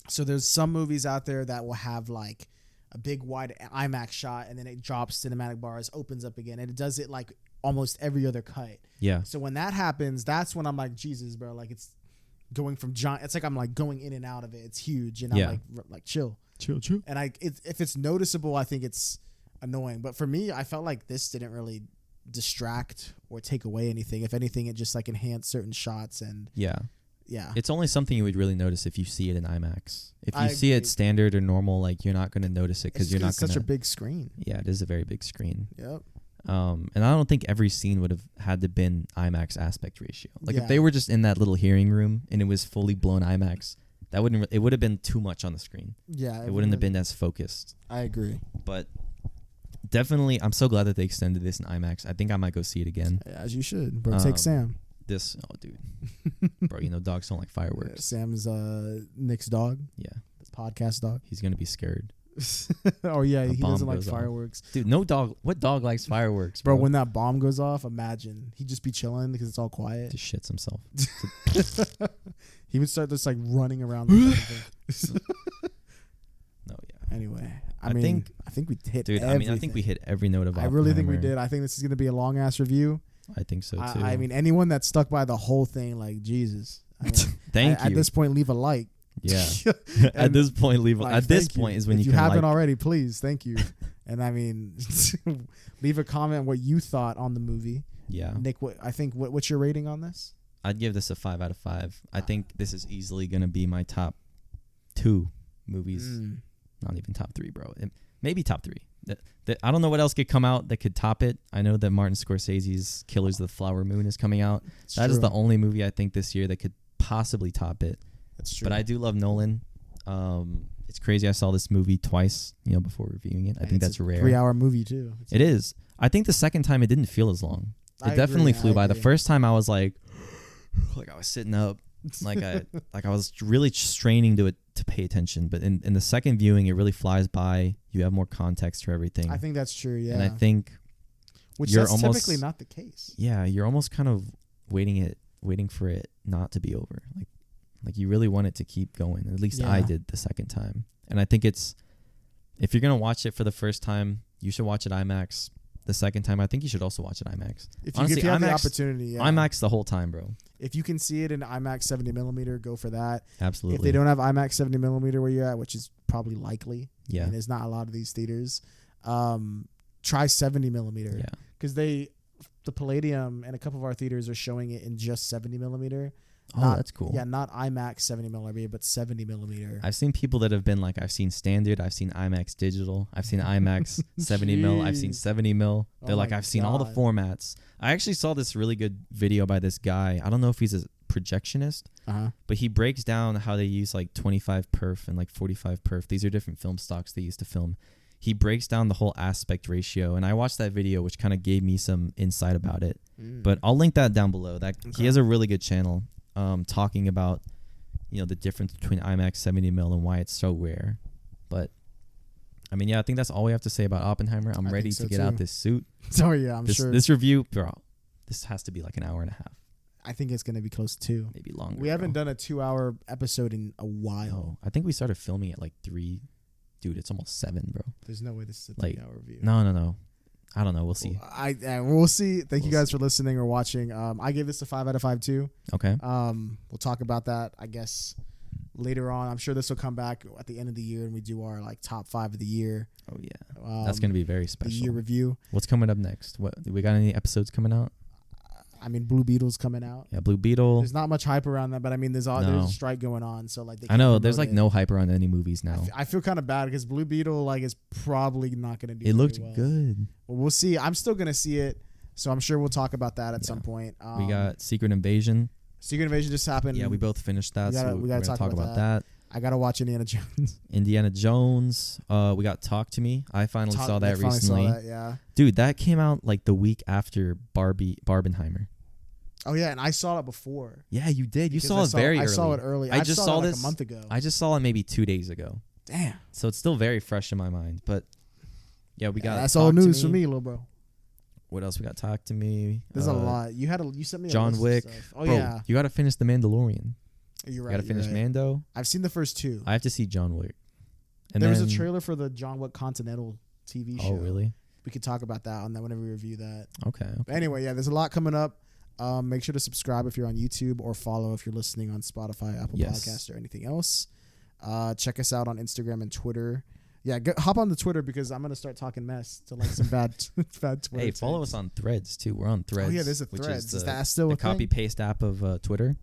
So there's some movies out there that will have like a big wide IMAX shot, and then it drops cinematic bars, opens up again, and it does it like almost every other cut. Yeah. So when that happens, that's when I'm like, Jesus, bro, like it's going from giant. It's like I'm like going in and out of it. It's huge, and Yeah. I'm like chill. And if it's noticeable, I think it's annoying. But for me, I felt like this didn't really distract or take away anything. If anything, it just like enhanced certain shots, and Yeah. yeah. It's only something you would really notice if you see it in IMAX. If you I see agree. it standard or normal, like, you're not going to notice it because you're not it's going such to. a big screen. Yeah, it is a very big screen. Yep. And I don't think every scene would have had to been IMAX aspect ratio. Like, Yeah. if they were just in that little hearing room and it was fully blown IMAX, that wouldn't. It would have been too much on the screen. Yeah. It wouldn't have been as focused. I agree. But definitely, I'm so glad that they extended this in IMAX. I think I might go see it again. As you should, bro. Take Sam. Dude, bro, dogs don't like fireworks. Sam's Nick's dog, Yeah, the podcast dog. he's gonna be scared. Oh yeah, A he bomb doesn't like goes off. fireworks, Dude, no dog. What dog likes fireworks, bro. bro? When that bomb goes off, imagine he'd just be chilling because it's all quiet. Just shits himself. He would start just like running around. The thing. No, yeah. Anyway, I I think- think we hit. Dude, I think we hit every note of I really think we Oppenheimer. did. I think this is gonna be a long ass review. I think so too. I mean, anyone that stuck by the whole thing, like Jesus. I mean, thank you. At this point, leave a like. Yeah. At And, this point, like, at this thank you. point is when if you you can haven't like. already, please, thank you. And I mean, leave a comment what you thought on the movie. Yeah. Nick, what's your rating on this? I'd give this a 5 out of 5. I think this is easily gonna be my top 2 movies. Not even top 3, bro. Maybe top 3. I don't know what else could come out that could top it. I know that Martin Scorsese's Killers of the Flower Moon is coming out. That is the only movie I think this year that could possibly top it. That's true. But I do love Nolan. It's crazy. I saw this movie twice, before reviewing it. I think that's rare. 3-hour movie too. It is. I think the second time it didn't feel as long. It I definitely agree, flew I by. The agree. first time I was like I was sitting up, like I was really straining to pay attention. But in the second viewing, it really flies by. You have more context for everything. I think that's true. Yeah. And I think which you're that's almost- typically not the case. yeah, you're almost kind of waiting for it not to be over. Like you really want it to keep going. At least I Yeah. did the second time. And I think if you're gonna watch it for the first time, you should watch it IMAX. The second time, I think you should also watch it IMAX. If you have the IMAX opportunity, yeah. IMAX the whole time, bro. If you can see it in IMAX 70mm, go for that. Absolutely. If they don't have IMAX 70mm where you're at, which is probably likely, yeah. and there's not a lot of these theaters, try 70mm. Yeah. Because the Palladium and a couple of our theaters are showing it in just 70mm. Oh, Not- that's cool. Yeah, not IMAX 70mm, but 70mm. I've seen people that have been like, I've seen standard, I've seen IMAX digital, I've seen IMAX 70 mil, I've seen Jeez. 70 mil. They're Oh like, my I've seen all the God. formats. I actually saw this really good video by this guy. I don't know if he's a projectionist, Uh-huh. but he breaks down how they use like 25 perf and like 45 perf. These are different film stocks they use to film. He breaks down the whole aspect ratio, and I watched that video, which kind of gave me some insight about it. But I'll link that down below. He Okay. has a really good channel talking about the difference between IMAX 70 mil and why it's so rare. But I mean, yeah, I think that's all we have to say about Oppenheimer. I'm I ready think so to get out too. this suit. Oh yeah, I'm sure. This review, bro. This has to be like an hour and a half, I think it's gonna be close to 2. maybe longer. We haven't bro. done a 2-hour episode in a while. No, I think we started filming at like 3. Dude, it's almost 7, bro. There's no way this is a Like, 3-hour review. No. I don't know. We'll see. We'll see. Thank you We'll guys for listening or watching. I gave this a 5 out of 5 too. Okay. We'll talk about that, I guess, later on. I'm sure this will come back at the end of the year and we do our like top 5 of the year. Oh yeah. Um, That's gonna be very the special. year review. What's coming up next? What we got? Any episodes coming out? I mean, Blue Beetle's coming out. Yeah, Blue Beetle. There's not much hype around that, but I mean, there's No. a strike going on, so like they I know. can't There's promote like it. no hype around any movies now. I feel kind of bad because Blue Beetle like is probably not going to do. It looked very well. good. Well, we'll see. I'm still going to see it, so I'm sure we'll talk about that at Yeah. some point. We got Secret Invasion. Secret Invasion just happened. Yeah, we both finished that, we gotta- so we we're gotta gonna talk about that. I gotta watch Indiana Jones. Indiana Jones. We got Talk to Me. I finally saw that Finally recently. Saw that, yeah. Dude, that came out like the week after Barbenheimer. Oh yeah, and I saw it before. Yeah, you did. You Because saw it very early. I saw it early. I just saw it like this a month ago. I just saw it maybe 2 days ago. Damn. So it's still very fresh in my mind. But yeah, we got That's Talk all to news for me, little bro. What else we got? Talk to Me. There's a lot. You sent me a John list of Wick. stuff. Oh Bro, yeah. you got to finish The Mandalorian. You're right. You got to finish right. Mando. I've seen the first two. I have to see John Wick. And there was a then- trailer for the John Wick Continental TV show. Oh, really? We could talk about that on that whenever we review that. Okay. But anyway, yeah, there's a lot coming up. Make sure to subscribe if you're on YouTube or follow if you're listening on Spotify, Apple Yes. Podcasts, or anything else. Check us out on Instagram and Twitter. Yeah, hop on the Twitter because I'm gonna start talking mess to like some bad Twitter. Hey, follow tags. us on Threads too. We're on Threads. Oh yeah, there's a which Threads. Is Is the, that still the a thing? copy paste app of Twitter?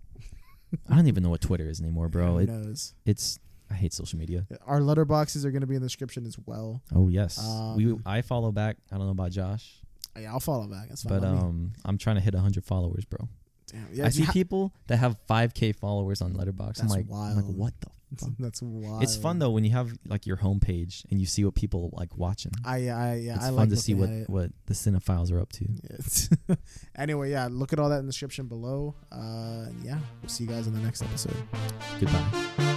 I don't even know what Twitter is anymore, bro. Who knows? I hate social media. Our letterboxes are gonna be in the description as well. Oh yes, Um, I follow back. I don't know about Josh, Yeah, I'll follow back. That's fine. but by me. I'm trying to hit 100 followers, bro. Damn, yeah, I see people that have 5K followers on Letterboxd. I'm That's like, wild. what the fuck? That's wild. It's fun though when you have like your homepage and you see what people like watching. It's It's fun like to see looking at it. what the cinephiles are up to. Yes. Anyway, yeah, look at all that in the description below. Yeah, we'll see you guys in the next episode. Goodbye.